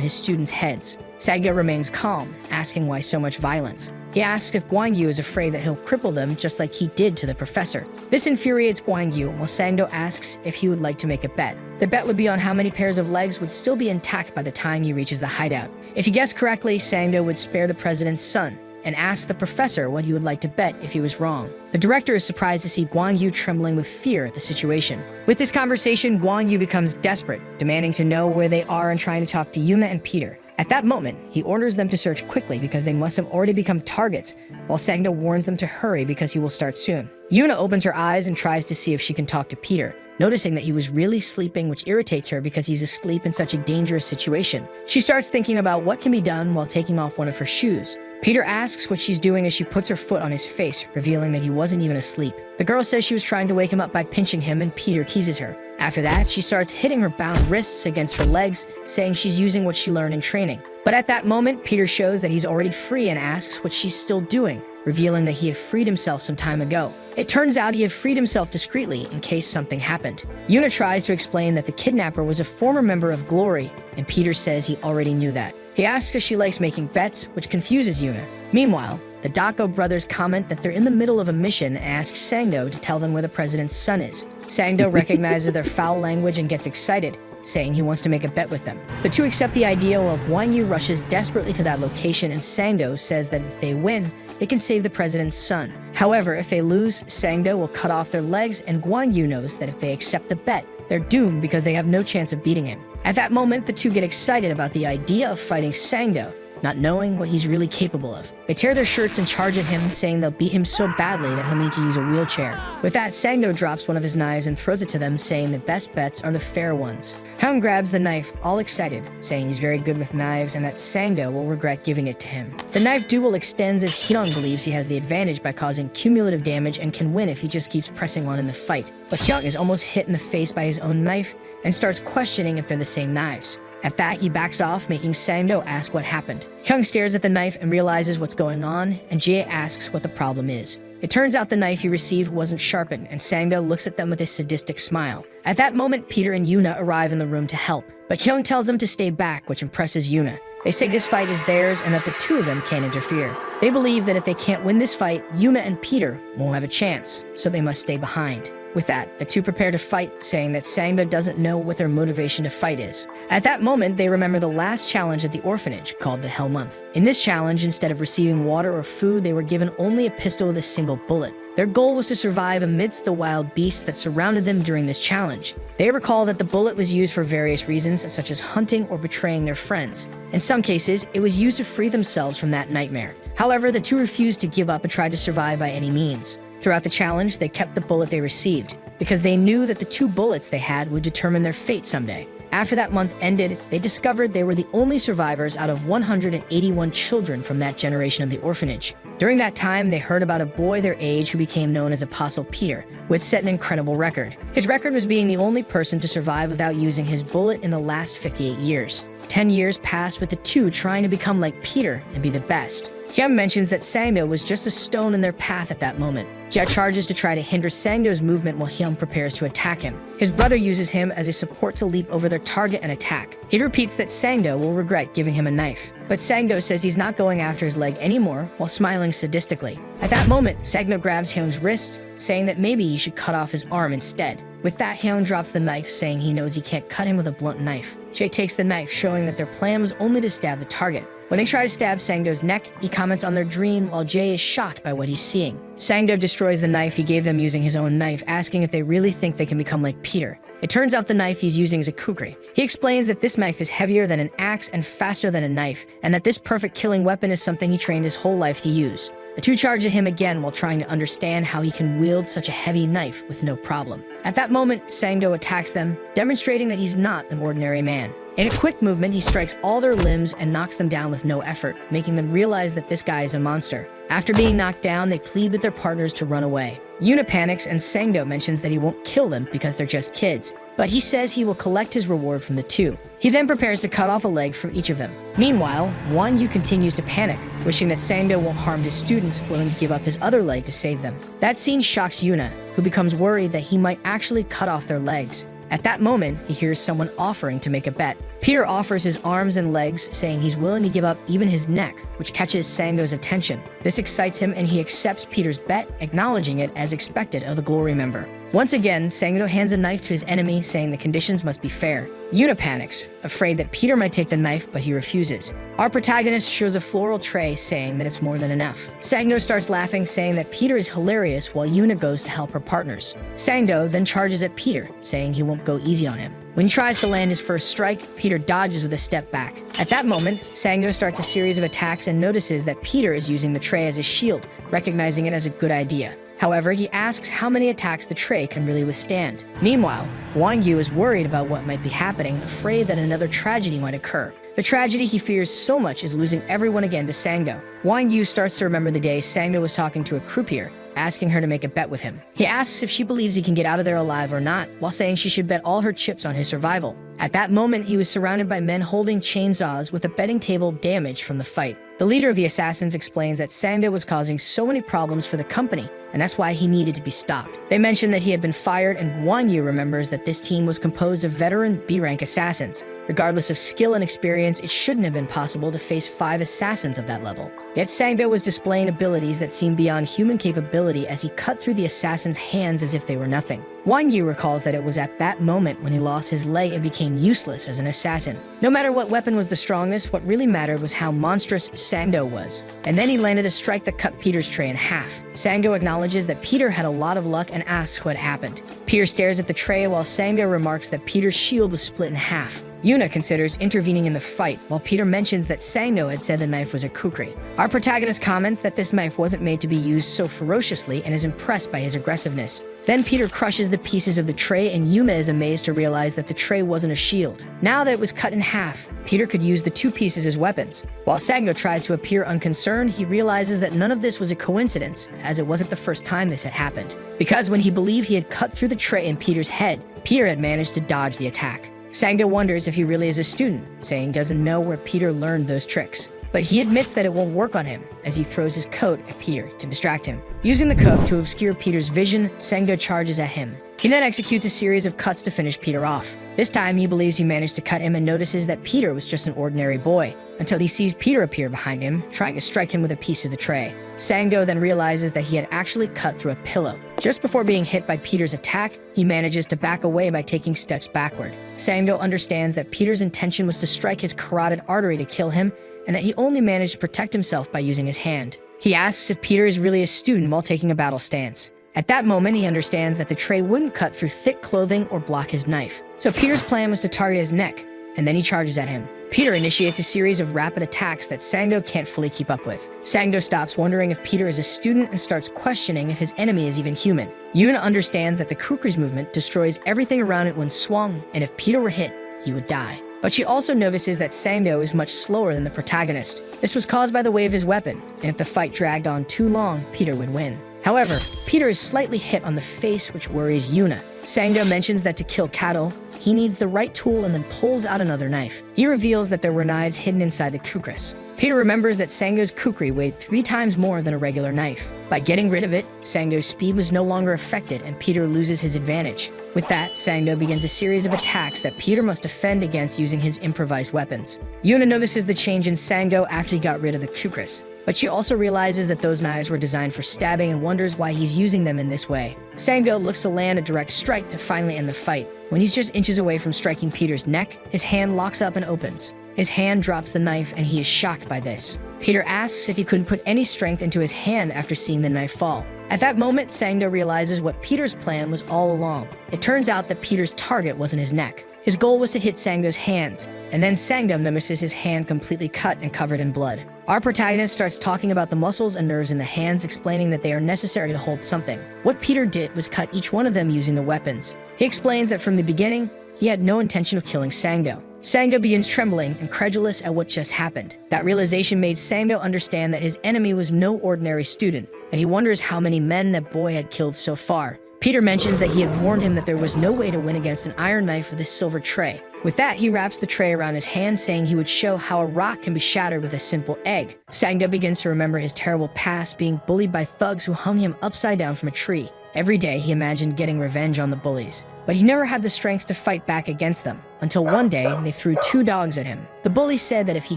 his students' heads. Sang-do remains calm, asking why so much violence. He asks if Guan Yu is afraid that he'll cripple them just like he did to the professor. This infuriates Guan Yu, while Sang-do asks if he would like to make a bet. The bet would be on how many pairs of legs would still be intact by the time he reaches the hideout. If he guessed correctly, Sang-do would spare the president's son, and ask the professor what he would like to bet if he was wrong. The director is surprised to see Guan Yu trembling with fear at the situation. With this conversation, Guan Yu becomes desperate, demanding to know where they are and trying to talk to Yuna and Peter. At that moment, he orders them to search quickly because they must have already become targets, while Sang-do warns them to hurry because he will start soon. Yuna opens her eyes and tries to see if she can talk to Peter, noticing that he was really sleeping, which irritates her because he's asleep in such a dangerous situation. She starts thinking about what can be done while taking off one of her shoes. Peter asks what she's doing as she puts her foot on his face, revealing that he wasn't even asleep. The girl says she was trying to wake him up by pinching him, and Peter teases her. After that, she starts hitting her bound wrists against her legs, saying she's using what she learned in training. But at that moment, Peter shows that he's already free and asks what she's still doing, revealing that he had freed himself some time ago. It turns out he had freed himself discreetly in case something happened. Yuna tries to explain that the kidnapper was a former member of Glory, and Peter says he already knew that. He asks if she likes making bets, which confuses Yuna. Meanwhile, the Dako brothers comment that they're in the middle of a mission and ask Sang-do to tell them where the president's son is. Sang-do recognizes their foul language and gets excited, saying he wants to make a bet with them. The two accept the idea while Guan Yu rushes desperately to that location, and Sang-do says that if they win, they can save the president's son. However, if they lose, Sang-do will cut off their legs, and Guan Yu knows that if they accept the bet, they're doomed because they have no chance of beating him. At that moment, the two get excited about the idea of fighting Sang-do, not knowing what he's really capable of. They tear their shirts and charge at him, saying they'll beat him so badly that he'll need to use a wheelchair. With that, Sang-do drops one of his knives and throws it to them, saying the best bets are the fair ones. Hyung grabs the knife, all excited, saying he's very good with knives and that Sang-do will regret giving it to him. The knife duel extends as Hyung believes he has the advantage by causing cumulative damage and can win if he just keeps pressing on in the fight. But Hyung is almost hit in the face by his own knife and starts questioning if they're the same knives. At that, he backs off, making Sang-do ask what happened. Hyung stares at the knife and realizes what's going on, and Jie asks what the problem is. It turns out the knife he received wasn't sharpened, and Sang-do looks at them with a sadistic smile. At that moment, Peter and Yuna arrive in the room to help, but Hyung tells them to stay back, which impresses Yuna. They say this fight is theirs and that the two of them can't interfere. They believe that if they can't win this fight, Yuna and Peter won't have a chance, so they must stay behind. With that, the two prepare to fight, saying that Sang-do doesn't know what their motivation to fight is. At that moment, they remember the last challenge at the orphanage, called the Hell Month. In this challenge, instead of receiving water or food, they were given only a pistol with a single bullet. Their goal was to survive amidst the wild beasts that surrounded them during this challenge. They recall that the bullet was used for various reasons, such as hunting or betraying their friends. In some cases, it was used to free themselves from that nightmare. However, the two refused to give up and tried to survive by any means. Throughout the challenge, they kept the bullet they received, because they knew that the two bullets they had would determine their fate someday. After that month ended, they discovered they were the only survivors out of 181 children from that generation of the orphanage. During that time, they heard about a boy their age who became known as Apostle Peter, who had set an incredible record. His record was being the only person to survive without using his bullet in the last 58 years. 10 years passed with the two trying to become like Peter and be the best. Hyun mentions that Sang-do was just a stone in their path at that moment. Jet charges to try to hinder Sangdo's movement while Hyung prepares to attack him. His brother uses him as a support to leap over their target and attack. He repeats that Sangdo will regret giving him a knife, but Sangdo says he's not going after his leg anymore while smiling sadistically. At that moment, Sangdo grabs Hyung's wrist, saying that maybe he should cut off his arm instead. With that, Hyung drops the knife, saying he knows he can't cut him with a blunt knife. Jae takes the knife, showing that their plan was only to stab the target. When they try to stab Sangdo's neck, he comments on their dream while Jae is shocked by what he's seeing. Sangdo destroys the knife he gave them using his own knife, asking if they really think they can become like Peter. It turns out the knife he's using is a kukri. He explains that this knife is heavier than an axe and faster than a knife, and that this perfect killing weapon is something he trained his whole life to use. The two charge at him again while trying to understand how he can wield such a heavy knife with no problem. At that moment, Sangdo attacks them, demonstrating that he's not an ordinary man. In a quick movement, he strikes all their limbs and knocks them down with no effort, making them realize that this guy is a monster. After being knocked down, they plead with their partners to run away. Yuna panics and Sangdo mentions that he won't kill them because they're just kids, but he says he will collect his reward from the two. He then prepares to cut off a leg from each of them. Meanwhile, Won-Yu continues to panic, wishing that Sangdo won't harm his students, willing to give up his other leg to save them. That scene shocks Yuna, who becomes worried that he might actually cut off their legs. At that moment, he hears someone offering to make a bet. Peter offers his arms and legs, saying he's willing to give up even his neck, which catches Sangdo's attention. This excites him and he accepts Peter's bet, acknowledging it as expected of the Glory member. Once again, Sangdo hands a knife to his enemy, saying the conditions must be fair. Yuna panics, afraid that Peter might take the knife, but he refuses. Our protagonist shows a floral tray, saying that it's more than enough. Sangdo starts laughing, saying that Peter is hilarious, while Yuna goes to help her partners. Sangdo then charges at Peter, saying he won't go easy on him. When he tries to land his first strike, Peter dodges with a step back. At that moment, Sangdo starts a series of attacks and notices that Peter is using the tray as a shield, recognizing it as a good idea. However, he asks how many attacks the tray can really withstand. Meanwhile, Won-Yu is worried about what might be happening, afraid that another tragedy might occur. The tragedy he fears so much is losing everyone again to Sangdo. Won-Yu starts to remember the day Sangdo was talking to a croupier, asking her to make a bet with him. He asks if she believes he can get out of there alive or not, while saying she should bet all her chips on his survival. At that moment, he was surrounded by men holding chainsaws with a betting table damaged from the fight. The leader of the assassins explains that Sangdo was causing so many problems for the company, and that's why he needed to be stopped. They mention that he had been fired, and Won-Yu remembers that this team was composed of veteran B-rank assassins. Regardless of skill and experience, it shouldn't have been possible to face 5 assassins of that level. Yet Sangdo was displaying abilities that seemed beyond human capability as he cut through the assassin's hands as if they were nothing. Won-Yu recalls that it was at that moment when he lost his leg and became useless as an assassin. No matter what weapon was the strongest, what really mattered was how monstrous Sangdo was. And then he landed a strike that cut Peter's tray in half. Sangdo acknowledges that Peter had a lot of luck and asks what happened. Peter stares at the tray while Sangdo remarks that Peter's shield was split in half. Yuna considers intervening in the fight, while Peter mentions that Sangdo had said the knife was a kukri. Our protagonist comments that this knife wasn't made to be used so ferociously and is impressed by his aggressiveness. Then Peter crushes the pieces of the tray, and Yuna is amazed to realize that the tray wasn't a shield. Now that it was cut in half, Peter could use the 2 pieces as weapons. While Sangdo tries to appear unconcerned, he realizes that none of this was a coincidence, as it wasn't the first time this had happened. Because when he believed he had cut through the tray in Peter's head, Peter had managed to dodge the attack. Sangdo wonders if he really is a student, saying he doesn't know where Peter learned those tricks. But he admits that it won't work on him, as he throws his coat at Peter to distract him. Using the coat to obscure Peter's vision, Sangdo charges at him. He then executes a series of cuts to finish Peter off. This time, he believes he managed to cut him and notices that Peter was just an ordinary boy, until he sees Peter appear behind him, trying to strike him with a piece of the tray. Sangdo then realizes that he had actually cut through a pillow. Just before being hit by Peter's attack, he manages to back away by taking steps backward. Sangdo understands that Peter's intention was to strike his carotid artery to kill him, and that he only managed to protect himself by using his hand. He asks if Peter is really a student while taking a battle stance. At that moment, he understands that the tray wouldn't cut through thick clothing or block his knife. So Peter's plan was to target his neck, and then he charges at him. Peter initiates a series of rapid attacks that Sangdo can't fully keep up with. Sangdo stops wondering if Peter is a student and starts questioning if his enemy is even human. Yuna understands that the kukri's movement destroys everything around it when swung, and if Peter were hit, he would die. But she also notices that Sangdo is much slower than the protagonist. This was caused by the weight of his weapon, and if the fight dragged on too long, Peter would win. However, Peter is slightly hit on the face, which worries Yuna. Sangdo mentions that to kill cattle, he needs the right tool and then pulls out another knife. He reveals that there were knives hidden inside the kukris. Peter remembers that Sangdo's kukri weighed 3 times more than a regular knife. By getting rid of it, Sangdo's speed was no longer affected and Peter loses his advantage. With that, Sangdo begins a series of attacks that Peter must defend against using his improvised weapons. Yuna notices the change in Sangdo after he got rid of the kukris, but she also realizes that those knives were designed for stabbing and wonders why he's using them in this way. Sangdo looks to land a direct strike to finally end the fight. When he's just inches away from striking Peter's neck, his hand locks up and opens. His hand drops the knife and he is shocked by this. Peter asks if he couldn't put any strength into his hand after seeing the knife fall. At that moment, Sangdo realizes what Peter's plan was all along. It turns out that Peter's target wasn't his neck. His goal was to hit Sangdo's hands, and then Sangdo notices his hand completely cut and covered in blood. Our protagonist starts talking about the muscles and nerves in the hands, explaining that they are necessary to hold something. What Peter did was cut each one of them using the weapons. He explains that from the beginning, he had no intention of killing Sangdo. Sangdo begins trembling, incredulous at what just happened. That realization made Sangdo understand that his enemy was no ordinary student, and he wonders how many men that boy had killed so far. Peter mentions that he had warned him that there was no way to win against an iron knife with a silver tray. With that, he wraps the tray around his hand, saying he would show how a rock can be shattered with a simple egg. Sangdo begins to remember his terrible past, being bullied by thugs who hung him upside down from a tree. Every day, he imagined getting revenge on the bullies, but he never had the strength to fight back against them, until one day, they threw 2 dogs at him. The bully said that if he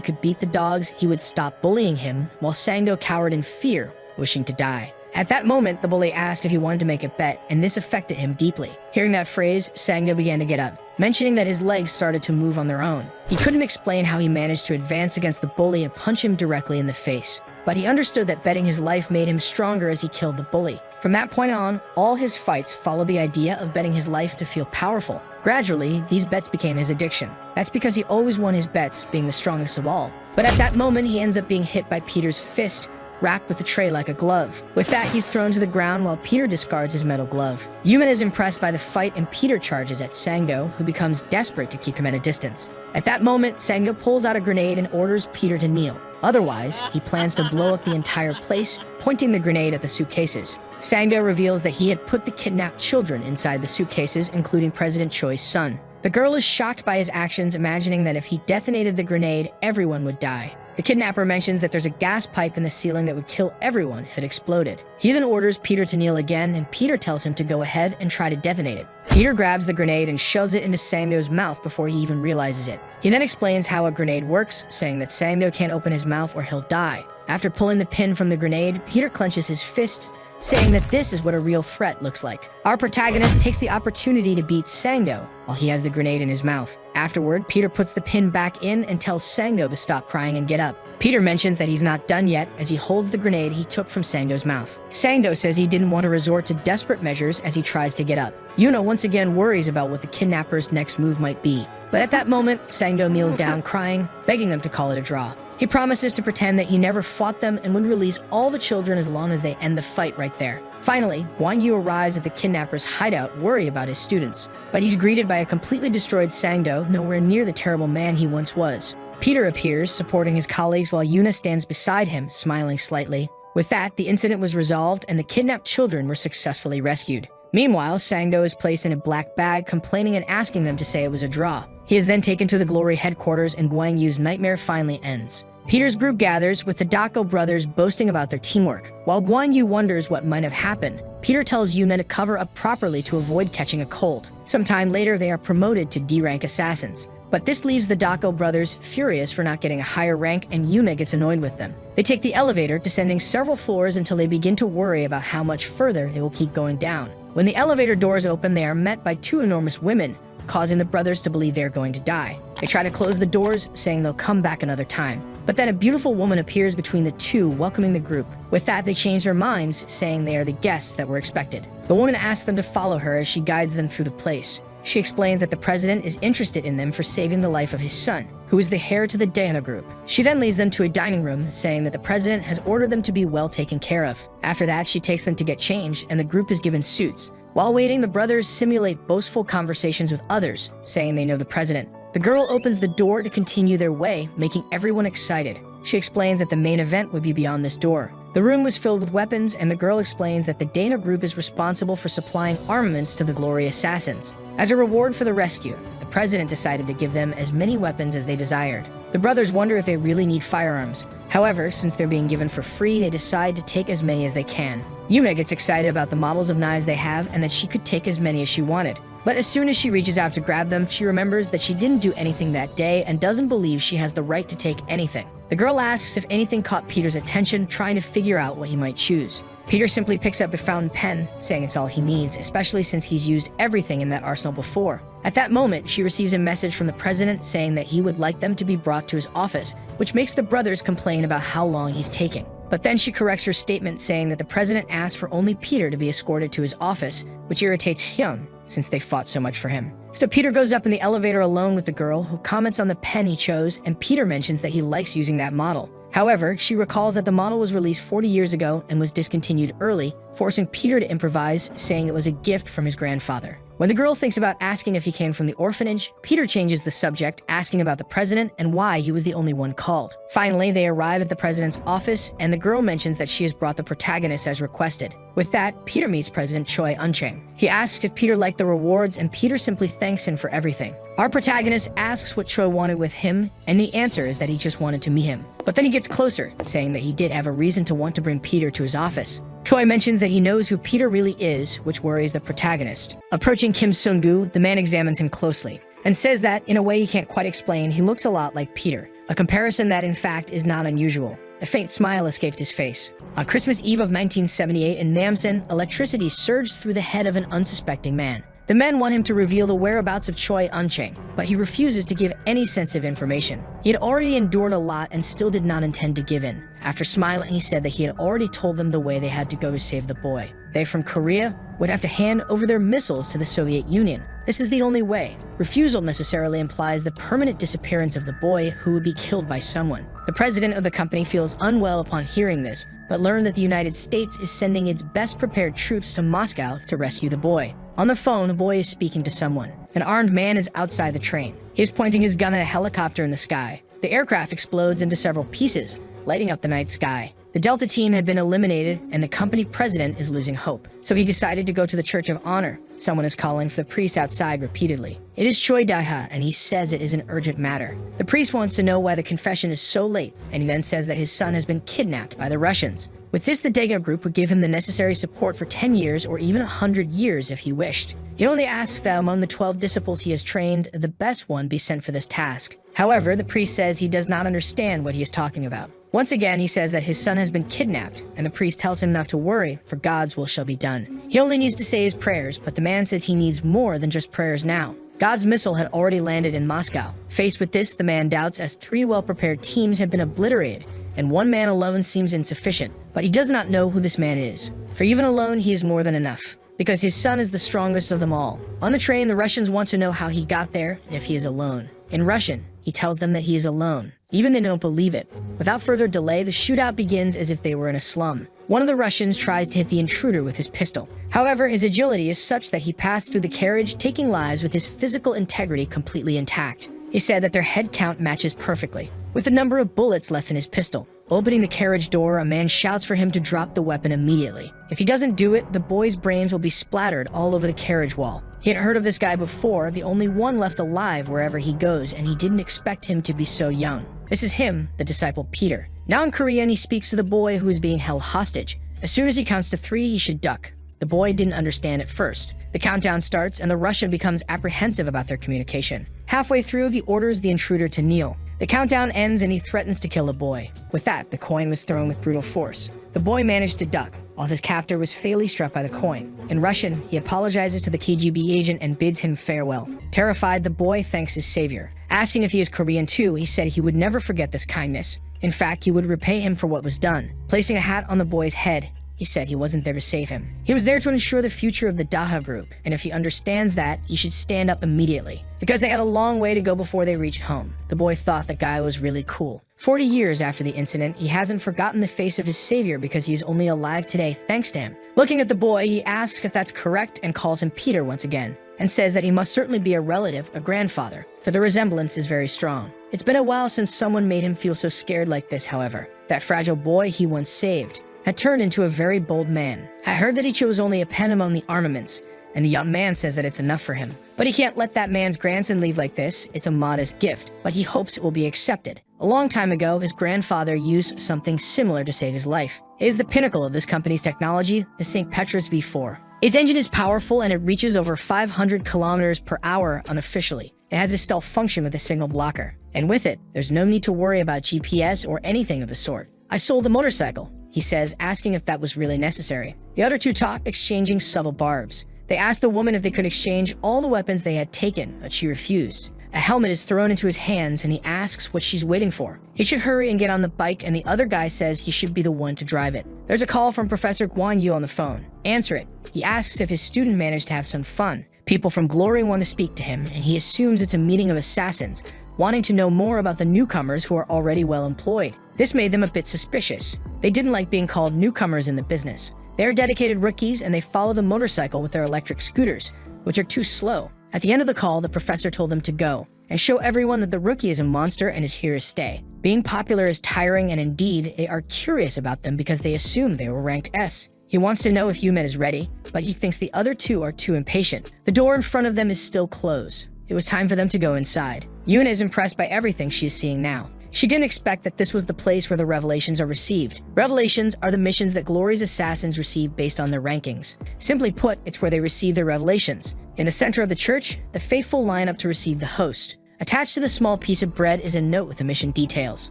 could beat the dogs, he would stop bullying him, while Sangdo cowered in fear, wishing to die. At that moment, the bully asked if he wanted to make a bet, and this affected him deeply. Hearing that phrase, Sangdo began to get up, mentioning that his legs started to move on their own. He couldn't explain how he managed to advance against the bully and punch him directly in the face, but he understood that betting his life made him stronger as he killed the bully. From that point on, all his fights followed the idea of betting his life to feel powerful. Gradually, these bets became his addiction. That's because he always won his bets, being the strongest of all. But at that moment, he ends up being hit by Peter's fist, wrapped with the tray like a glove. With that, he's thrown to the ground while Peter discards his metal glove. Yuma is impressed by the fight and Peter charges at Sangdo, who becomes desperate to keep him at a distance. At that moment, Sangdo pulls out a grenade and orders Peter to kneel. Otherwise, he plans to blow up the entire place, pointing the grenade at the suitcases. Sangdo reveals that he had put the kidnapped children inside the suitcases, including President Choi's son. The girl is shocked by his actions, imagining that if he detonated the grenade, everyone would die. The kidnapper mentions that there's a gas pipe in the ceiling that would kill everyone if it exploded. He then orders Peter to kneel again, and Peter tells him to go ahead and try to detonate it. Peter grabs the grenade and shoves it into Sangdo's mouth before he even realizes it. He then explains how a grenade works, saying that Sangdo can't open his mouth or he'll die. After pulling the pin from the grenade, Peter clenches his fists, saying that this is what a real threat looks like. Our protagonist takes the opportunity to beat Sangdo while he has the grenade in his mouth. Afterward, Peter puts the pin back in and tells Sangdo to stop crying and get up. Peter mentions that he's not done yet as he holds the grenade he took from Sangdo's mouth. Sangdo says he didn't want to resort to desperate measures as he tries to get up. Yuna once again worries about what the kidnapper's next move might be. But at that moment, Sangdo kneels down crying, begging them to call it a draw. He promises to pretend that he never fought them and would release all the children as long as they end the fight right there. Finally, Guan Yu arrives at the kidnapper's hideout, worried about his students. But he's greeted by a completely destroyed Sangdo, nowhere near the terrible man he once was. Peter appears, supporting his colleagues while Yuna stands beside him, smiling slightly. With that, the incident was resolved and the kidnapped children were successfully rescued. Meanwhile, Sangdo is placed in a black bag, complaining and asking them to say it was a draw. He is then taken to the Glory headquarters and Guan Yu's nightmare finally ends. Peter's group gathers, with the Dako brothers boasting about their teamwork. While Guan Yu wonders what might have happened, Peter tells Yuna to cover up properly to avoid catching a cold. Sometime later, they are promoted to D-rank assassins. But this leaves the Dako brothers furious for not getting a higher rank, and Yuna gets annoyed with them. They take the elevator, descending several floors until they begin to worry about how much further they will keep going down. When the elevator doors open, they are met by 2 enormous women, causing the brothers to believe they are going to die. They try to close the doors, saying they'll come back another time. But then a beautiful woman appears between the two, welcoming the group. With that, they change their minds, saying they are the guests that were expected. The woman asks them to follow her as she guides them through the place. She explains that the president is interested in them for saving the life of his son, who is the heir to the Dana group. She then leads them to a dining room, saying that the president has ordered them to be well taken care of. After that, she takes them to get changed, and the group is given suits. While waiting, the brothers simulate boastful conversations with others, saying they know the president. The girl opens the door to continue their way, making everyone excited. She explains that the main event would be beyond this door. The room was filled with weapons, and the girl explains that the Dana group is responsible for supplying armaments to the Glory Assassins. As a reward for the rescue, the president decided to give them as many weapons as they desired. The brothers wonder if they really need firearms. However, since they're being given for free, they decide to take as many as they can. Yuna gets excited about the models of knives they have and that she could take as many as she wanted. But as soon as she reaches out to grab them, she remembers that she didn't do anything that day and doesn't believe she has the right to take anything. The girl asks if anything caught Peter's attention, trying to figure out what he might choose. Peter simply picks up a fountain pen, saying it's all he needs, especially since he's used everything in that arsenal before. At that moment, she receives a message from the president saying that he would like them to be brought to his office, which makes the brothers complain about how long he's taking. But then she corrects her statement, saying that the president asked for only Peter to be escorted to his office, which irritates Hyun, since they fought so much for him. So Peter goes up in the elevator alone with the girl, who comments on the pen he chose, and Peter mentions that he likes using that model. However, she recalls that the model was released 40 years ago and was discontinued early, forcing Peter to improvise, saying it was a gift from his grandfather. When the girl thinks about asking if he came from the orphanage, Peter changes the subject, asking about the president and why he was the only one called. Finally, they arrive at the president's office, and the girl mentions that she has brought the protagonist as requested. With that, Peter meets President Choi Uncheng. He asks if Peter liked the rewards, and Peter simply thanks him for everything. Our protagonist asks what Choi wanted with him, and the answer is that he just wanted to meet him. But then he gets closer, saying that he did have a reason to want to bring Peter to his office. Choi mentions that he knows who Peter really is, which worries the protagonist. Approaching Kim Sung-gu, the man examines him closely and says that, in a way he can't quite explain, he looks a lot like Peter, a comparison that in fact is not unusual. A faint smile escaped his face. On Christmas Eve of 1978 in Namsan, electricity surged through the head of an unsuspecting man. The men want him to reveal the whereabouts of Choi Uncheng, but he refuses to give any sense of information. He had already endured a lot and still did not intend to give in. After smiling, he said that he had already told them the way they had to go to save the boy. They from Korea would have to hand over their missiles to the Soviet Union. This is the only way. Refusal necessarily implies the permanent disappearance of the boy, who would be killed by someone. The president of the company feels unwell upon hearing this, but learned that the United States is sending its best prepared troops to Moscow to rescue the boy. On the phone, a boy is speaking to someone. An armed man is outside the train. He is pointing his gun at a helicopter in the sky. The aircraft explodes into several pieces, lighting up the night sky. The Delta team had been eliminated, and the company president is losing hope. So he decided to go to the Church of Honor. Someone is calling for the priest outside repeatedly. It is Choi Dae-ha, and he says it is an urgent matter. The priest wants to know why the confession is so late, and he then says that his son has been kidnapped by the Russians. With this, the Daega group would give him the necessary support for 10 years or even 100 years if he wished. He only asks that among the 12 disciples he has trained, the best one be sent for this task. However, the priest says he does not understand what he is talking about. Once again, he says that his son has been kidnapped, and the priest tells him not to worry, for God's will shall be done. He only needs to say his prayers, but the man says he needs more than just prayers now. God's missile had already landed in Moscow. Faced with this, the man doubts, as 3 well-prepared teams have been obliterated, and 1 man alone seems insufficient. But he does not know who this man is. For even alone, he is more than enough, because his son is the strongest of them all. On the train, the Russians want to know how he got there and if he is alone. In Russian, he tells them that he is alone. Even they don't believe it. Without further delay, the shootout begins as if they were in a slum. One of the Russians tries to hit the intruder with his pistol. However, his agility is such that he passed through the carriage, taking lives with his physical integrity completely intact. He said that their head count matches perfectly, with the number of bullets left in his pistol. Opening the carriage door, a man shouts for him to drop the weapon immediately. If he doesn't do it, the boy's brains will be splattered all over the carriage wall. He had heard of this guy before, the only one left alive wherever he goes, and he didn't expect him to be so young. This is him, the disciple Peter. Now in Korean, he speaks to the boy who is being held hostage. As soon as he counts to 3, he should duck. The boy didn't understand at first. The countdown starts, and the Russian becomes apprehensive about their communication. Halfway through, he orders the intruder to kneel. The countdown ends, and he threatens to kill the boy. With that, the coin was thrown with brutal force. The boy managed to duck, while his captor was fatally struck by the coin. In Russian, he apologizes to the KGB agent and bids him farewell. Terrified, the boy thanks his savior. Asking if he is Korean too, he said he would never forget this kindness. In fact, he would repay him for what was done. Placing a hat on the boy's head, he said he wasn't there to save him. He was there to ensure the future of the Daha group, and if he understands that, he should stand up immediately. Because they had a long way to go before they reached home. The boy thought the guy was really cool. 40 years after the incident, he hasn't forgotten the face of his savior because he is only alive today thanks to him. Looking at the boy, he asks if that's correct and calls him Peter once again, and says that he must certainly be a relative, a grandfather, for the resemblance is very strong. It's been a while since someone made him feel so scared like this, however. That fragile boy he once saved had turned into a very bold man. I heard that he chose only a pen among the armaments, and the young man says that it's enough for him. But he can't let that man's grandson leave like this. It's a modest gift, but he hopes it will be accepted. A long time ago, his grandfather used something similar to save his life. It is the pinnacle of this company's technology, the St. Petrus V4. Its engine is powerful and it reaches over 500 kilometers per hour unofficially. It has a stealth function with a single blocker. And with it, there's no need to worry about GPS or anything of the sort. I sold the motorcycle, he says, asking if that was really necessary. The other two talk, exchanging subtle barbs. They asked the woman if they could exchange all the weapons they had taken, but she refused. A helmet is thrown into his hands and he asks what she's waiting for. He should hurry and get on the bike, and the other guy says he should be the one to drive it. There's a call from Professor Guan Yu on the phone. Answer it. He asks if his student managed to have some fun. People from Glory want to speak to him, and he assumes it's a meeting of assassins, wanting to know more about the newcomers who are already well employed. This made them a bit suspicious. They didn't like being called newcomers in the business. They are dedicated rookies, and they follow the motorcycle with their electric scooters, which are too slow. At the end of the call, the professor told them to go and show everyone that the rookie is a monster and is here to stay. Being popular is tiring, and indeed, they are curious about them because they assume they were ranked S. He wants to know if Yumet is ready, but he thinks the other two are too impatient. The door in front of them is still closed. It was time for them to go inside. Yuna is impressed by everything she is seeing now. She didn't expect that this was the place where the revelations are received. Revelations are the missions that Glory's assassins receive based on their rankings. Simply put, it's where they receive their revelations. In the center of the church, the faithful line up to receive the host. Attached to the small piece of bread is a note with the mission details.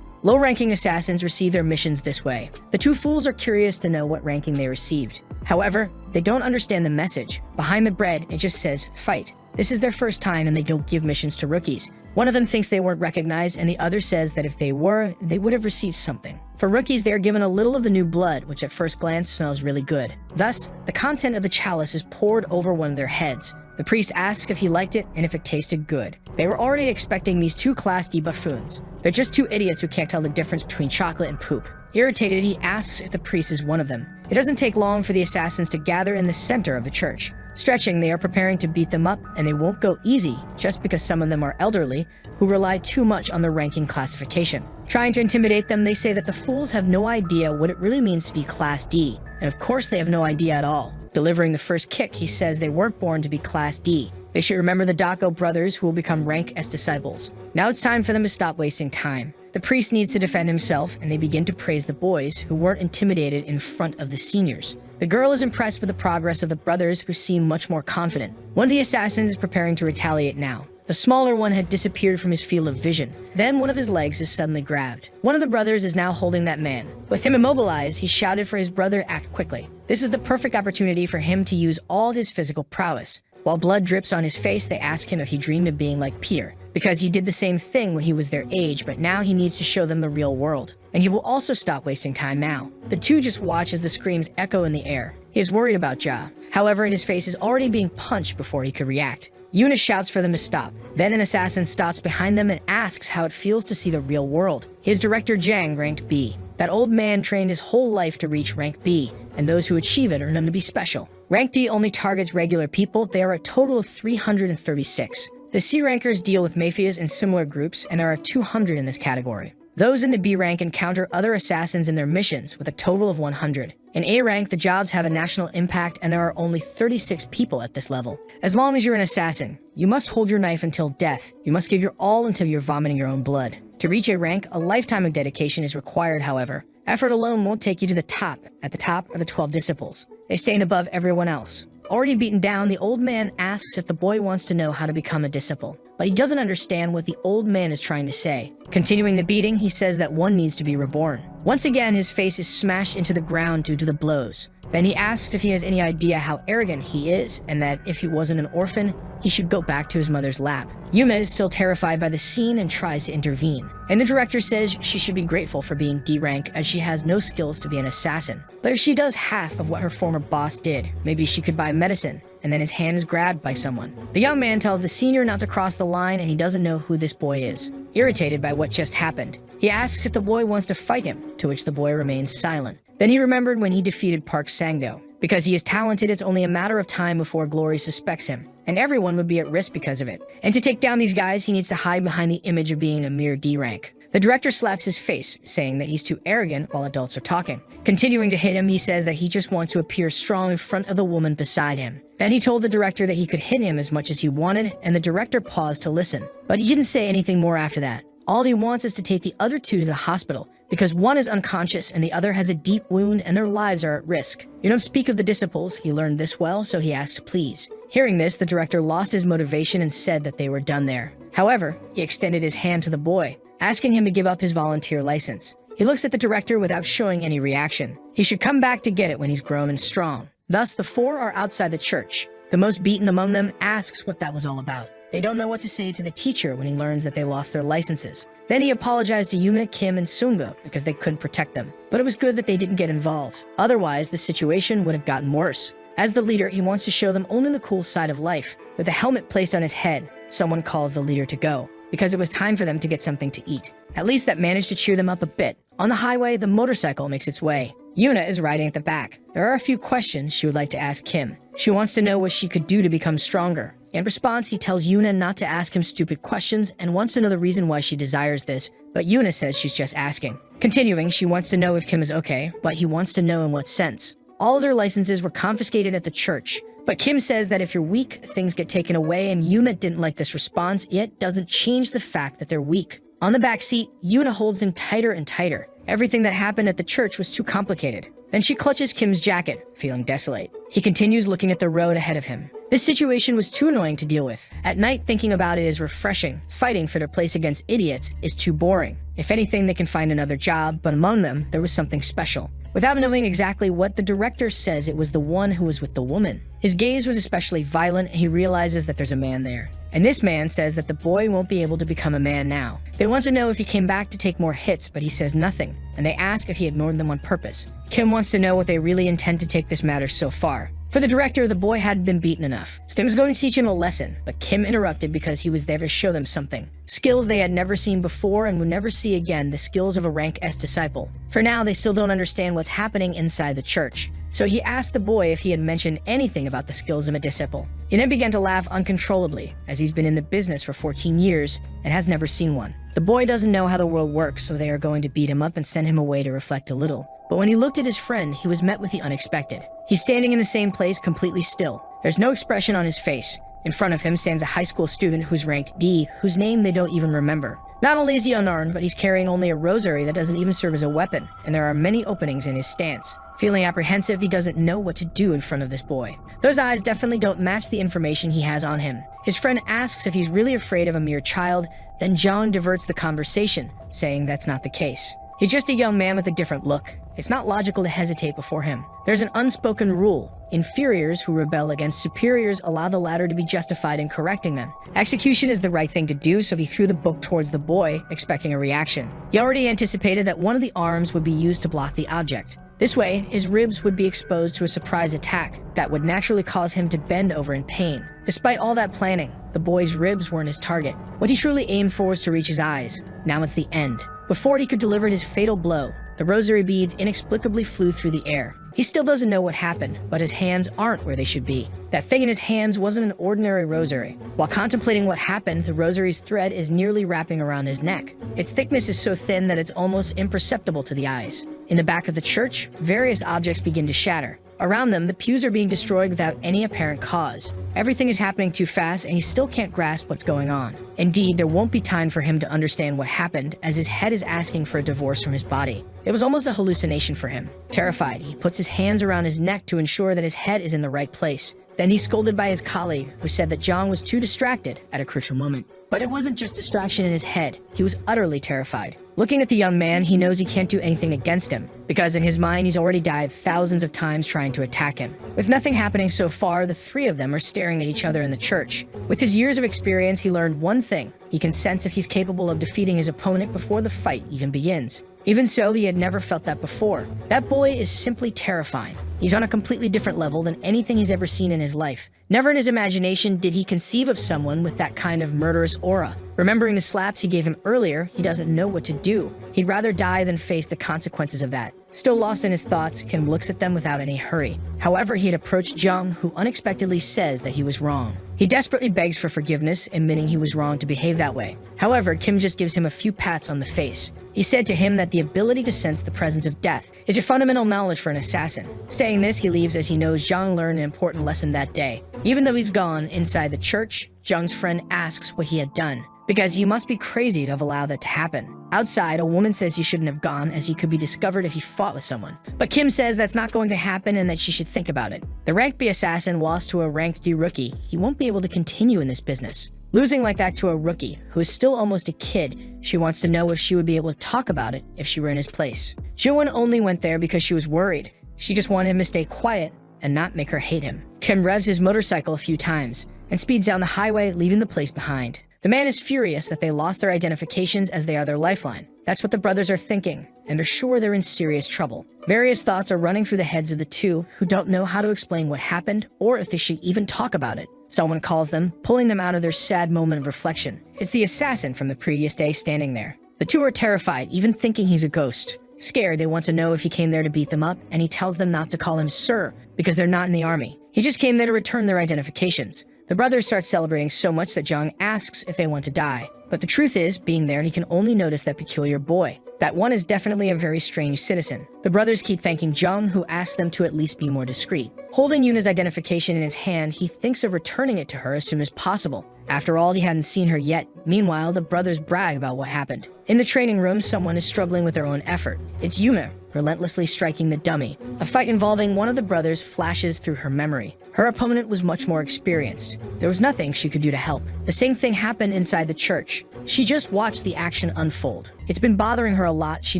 Low-ranking assassins receive their missions this way. The two fools are curious to know what ranking they received. However, they don't understand the message. Behind the bread, it just says, fight. This is their first time and they don't give missions to rookies. One of them thinks they weren't recognized, and the other says that if they were, they would have received something. For rookies, they are given a little of the new blood, which at first glance smells really good. Thus, the content of the chalice is poured over one of their heads. The priest asks if he liked it and if it tasted good. They were already expecting these two Class D buffoons. They're just two idiots who can't tell the difference between chocolate and poop. Irritated, he asks if the priest is one of them. It doesn't take long for the assassins to gather in the center of the church. Stretching, they are preparing to beat them up, and they won't go easy just because some of them are elderly who rely too much on the ranking classification. Trying to intimidate them, they say that the fools have no idea what it really means to be Class D, and of course they have no idea at all. Delivering the first kick, he says they weren't born to be Class D. They should remember the Dako brothers who will become rank S disciples. Now it's time for them to stop wasting time. The priest needs to defend himself, and they begin to praise the boys who weren't intimidated in front of the seniors. The girl is impressed with the progress of the brothers who seem much more confident. One of the assassins is preparing to retaliate now. The smaller one had disappeared from his field of vision. Then one of his legs is suddenly grabbed. One of the brothers is now holding that man. With him immobilized, he shouted for his brother to act quickly. This is the perfect opportunity for him to use all his physical prowess. While blood drips on his face, they ask him if he dreamed of being like Peter, because he did the same thing when he was their age, but now he needs to show them the real world. And he will also stop wasting time now. The two just watch as the screams echo in the air. He is worried about Ja. However, his face is already being punched before he could react. Yuna shouts for them to stop. Then an assassin stops behind them and asks how it feels to see the real world. His director Jang ranked B. That old man trained his whole life to reach rank B, and those who achieve it are known to be special. Rank D only targets regular people. There are a total of 336. The C rankers deal with mafias and similar groups, and there are 200 in this category. Those in the B rank encounter other assassins in their missions, with a total of 100. In A rank, the jobs have a national impact, and there are only 36 people at this level. As long as you're an assassin, you must hold your knife until death. You must give your all until you're vomiting your own blood. To reach A rank, a lifetime of dedication is required, however. Effort alone won't take you to the top. At the top are the 12 disciples. They stand above everyone else. Already beaten down, the old man asks if the boy wants to know how to become a disciple, but he doesn't understand what the old man is trying to say. Continuing the beating, he says that one needs to be reborn. Once again, his face is smashed into the ground due to the blows. Then he asks if he has any idea how arrogant he is, and that if he wasn't an orphan, he should go back to his mother's lap. Yume is still terrified by the scene and tries to intervene. And the director says she should be grateful for being D rank as she has no skills to be an assassin. But if she does half of what her former boss did, maybe she could buy medicine, and then his hand is grabbed by someone. The young man tells the senior not to cross the line, and he doesn't know who this boy is. Irritated by what just happened, he asks if the boy wants to fight him, to which the boy remains silent. Then he remembered when he defeated Park Sangdo. Because he is talented, it's only a matter of time before Glory suspects him. and everyone would be at risk because of it. And to take down these guys, he needs to hide behind the image of being a mere D rank. The director slaps his face, saying that he's too arrogant while adults are talking. Continuing to hit him, he says that he just wants to appear strong in front of the woman beside him. Then he told the director that he could hit him as much as he wanted, and the director paused to listen. But he didn't say anything more after that. All he wants is to take the other two to the hospital, because one is unconscious and the other has a deep wound and their lives are at risk. You don't speak of the disciples, he learned this well, so he asked please. Hearing this, the director lost his motivation and said that they were done there. However, he extended his hand to the boy, asking him to give up his volunteer license. He looks at the director without showing any reaction. He should come back to get it when he's grown and strong. Thus, the four are outside the church. The most beaten among them asks what that was all about. They don't know what to say to the teacher when he learns that they lost their licenses. Then he apologized to Yuna, Kim, and Sunga because they couldn't protect them. But it was good that they didn't get involved. Otherwise, the situation would have gotten worse. As the leader, he wants to show them only the cool side of life. With a helmet placed on his head, someone calls the leader to go, because it was time for them to get something to eat. At least that managed to cheer them up a bit. On the highway, the motorcycle makes its way. Yuna is riding at the back. There are a few questions she would like to ask Kim. She wants to know what she could do to become stronger. In response, he tells Yuna not to ask him stupid questions and wants to know the reason why she desires this, but Yuna says she's just asking. Continuing, she wants to know if Kim is okay, but he wants to know in what sense. All of their licenses were confiscated at the church, but Kim says that if you're weak, things get taken away, and Yuna didn't like this response, yet doesn't change the fact that they're weak. On the back seat, Yuna holds him tighter and tighter. Everything that happened at the church was too complicated. Then she clutches Kim's jacket, feeling desolate. He continues looking at the road ahead of him. This situation was too annoying to deal with. At night, thinking about it is refreshing. Fighting for their place against idiots is too boring. If anything, they can find another job, but among them, there was something special. Without knowing exactly what, the director says it was the one who was with the woman. His gaze was especially violent, and he realizes that there's a man there. And this man says that the boy won't be able to become a man now. They want to know if he came back to take more hits, but he says nothing, and they ask if he ignored them on purpose. Kim wants to know what they really intend to take this matter so far. For the director, the boy hadn't been beaten enough. So he was going to teach him a lesson, but Kim interrupted because he was there to show them something. Skills they had never seen before and would never see again, the skills of a rank S disciple. For now, they still don't understand what's happening inside the church. So he asked the boy if he had mentioned anything about the skills of a disciple. He then began to laugh uncontrollably, as he's been in the business for 14 years and has never seen one. The boy doesn't know how the world works, so they are going to beat him up and send him away to reflect a little. But when he looked at his friend, he was met with the unexpected. He's standing in the same place, completely still. There's no expression on his face. In front of him stands a high school student who's ranked D, whose name they don't even remember. Not only is he unarmed, but he's carrying only a rosary that doesn't even serve as a weapon, and there are many openings in his stance. Feeling apprehensive, he doesn't know what to do in front of this boy. Those eyes definitely don't match the information he has on him. His friend asks if he's really afraid of a mere child, then Jong diverts the conversation, saying that's not the case. He's just a young man with a different look. It's not logical to hesitate before him. There's an unspoken rule. Inferiors who rebel against superiors allow the latter to be justified in correcting them. Execution is the right thing to do, so he threw the book towards the boy, expecting a reaction. He already anticipated that one of the arms would be used to block the object. This way, his ribs would be exposed to a surprise attack that would naturally cause him to bend over in pain. Despite all that planning, the boy's ribs weren't his target. What he truly aimed for was to reach his eyes. Now it's the end. Before he could deliver his fatal blow, the rosary beads inexplicably flew through the air. He still doesn't know what happened, but his hands aren't where they should be. That thing in his hands wasn't an ordinary rosary. While contemplating what happened, the rosary's thread is nearly wrapping around his neck. Its thickness is so thin that it's almost imperceptible to the eyes. In the back of the church, various objects begin to shatter. Around them, the pews are being destroyed without any apparent cause. Everything is happening too fast, and he still can't grasp what's going on. Indeed, there won't be time for him to understand what happened, as his head is asking for a divorce from his body. It was almost a hallucination for him. Terrified, he puts his hands around his neck to ensure that his head is in the right place. Then he's scolded by his colleague, who said that Jong was too distracted at a crucial moment. But it wasn't just distraction in his head. He was utterly terrified. Looking at the young man, he knows he can't do anything against him, because in his mind he's already died thousands of times trying to attack him. With nothing happening so far, the three of them are staring at each other in the church. With his years of experience, he learned one thing. He can sense if he's capable of defeating his opponent before the fight even begins. Even so, he had never felt that before. That boy is simply terrifying. He's on a completely different level than anything he's ever seen in his life. Never in his imagination did he conceive of someone with that kind of murderous aura. Remembering the slaps he gave him earlier, he doesn't know what to do. He'd rather die than face the consequences of that. Still lost in his thoughts, Kim looks at them without any hurry. However, he had approached Jung, who unexpectedly says that he was wrong. He desperately begs for forgiveness, admitting he was wrong to behave that way. However, Kim just gives him a few pats on the face. He said to him that the ability to sense the presence of death is a fundamental knowledge for an assassin. Saying this, he leaves as he knows Zhang learned an important lesson that day. Even though he's gone, inside the church, Zhang's friend asks what he had done, because you must be crazy to have allowed that to happen. Outside, a woman says he shouldn't have gone as he could be discovered if he fought with someone. But Kim says that's not going to happen and that she should think about it. The rank B assassin lost to a rank D rookie. He won't be able to continue in this business. Losing like that to a rookie, who is still almost a kid, she wants to know if she would be able to talk about it if she were in his place. Jiwon only went there because she was worried. She just wanted him to stay quiet and not make her hate him. Kim revs his motorcycle a few times and speeds down the highway, leaving the place behind. The man is furious that they lost their identifications as they are their lifeline. That's what the brothers are thinking, and are sure they're in serious trouble. Various thoughts are running through the heads of the two, who don't know how to explain what happened or if they should even talk about it. Someone calls them, pulling them out of their sad moment of reflection. It's the assassin from the previous day standing there. The two are terrified, even thinking he's a ghost. Scared, they want to know if he came there to beat them up, and he tells them not to call him sir, because they're not in the army. He just came there to return their identifications. The brothers start celebrating so much that Zhang asks if they want to die. But the truth is, being there, he can only notice that peculiar boy. That one is definitely a very strange citizen. The brothers keep thanking Zhang, who asks them to at least be more discreet. Holding Yuna's identification in his hand, he thinks of returning it to her as soon as possible. After all, he hadn't seen her yet. Meanwhile, the brothers brag about what happened. In the training room, someone is struggling with their own effort. It's Yuna, relentlessly striking the dummy. A fight involving one of the brothers flashes through her memory. Her opponent was much more experienced. There was nothing she could do to help. The same thing happened inside the church. She just watched the action unfold. It's been bothering her a lot. She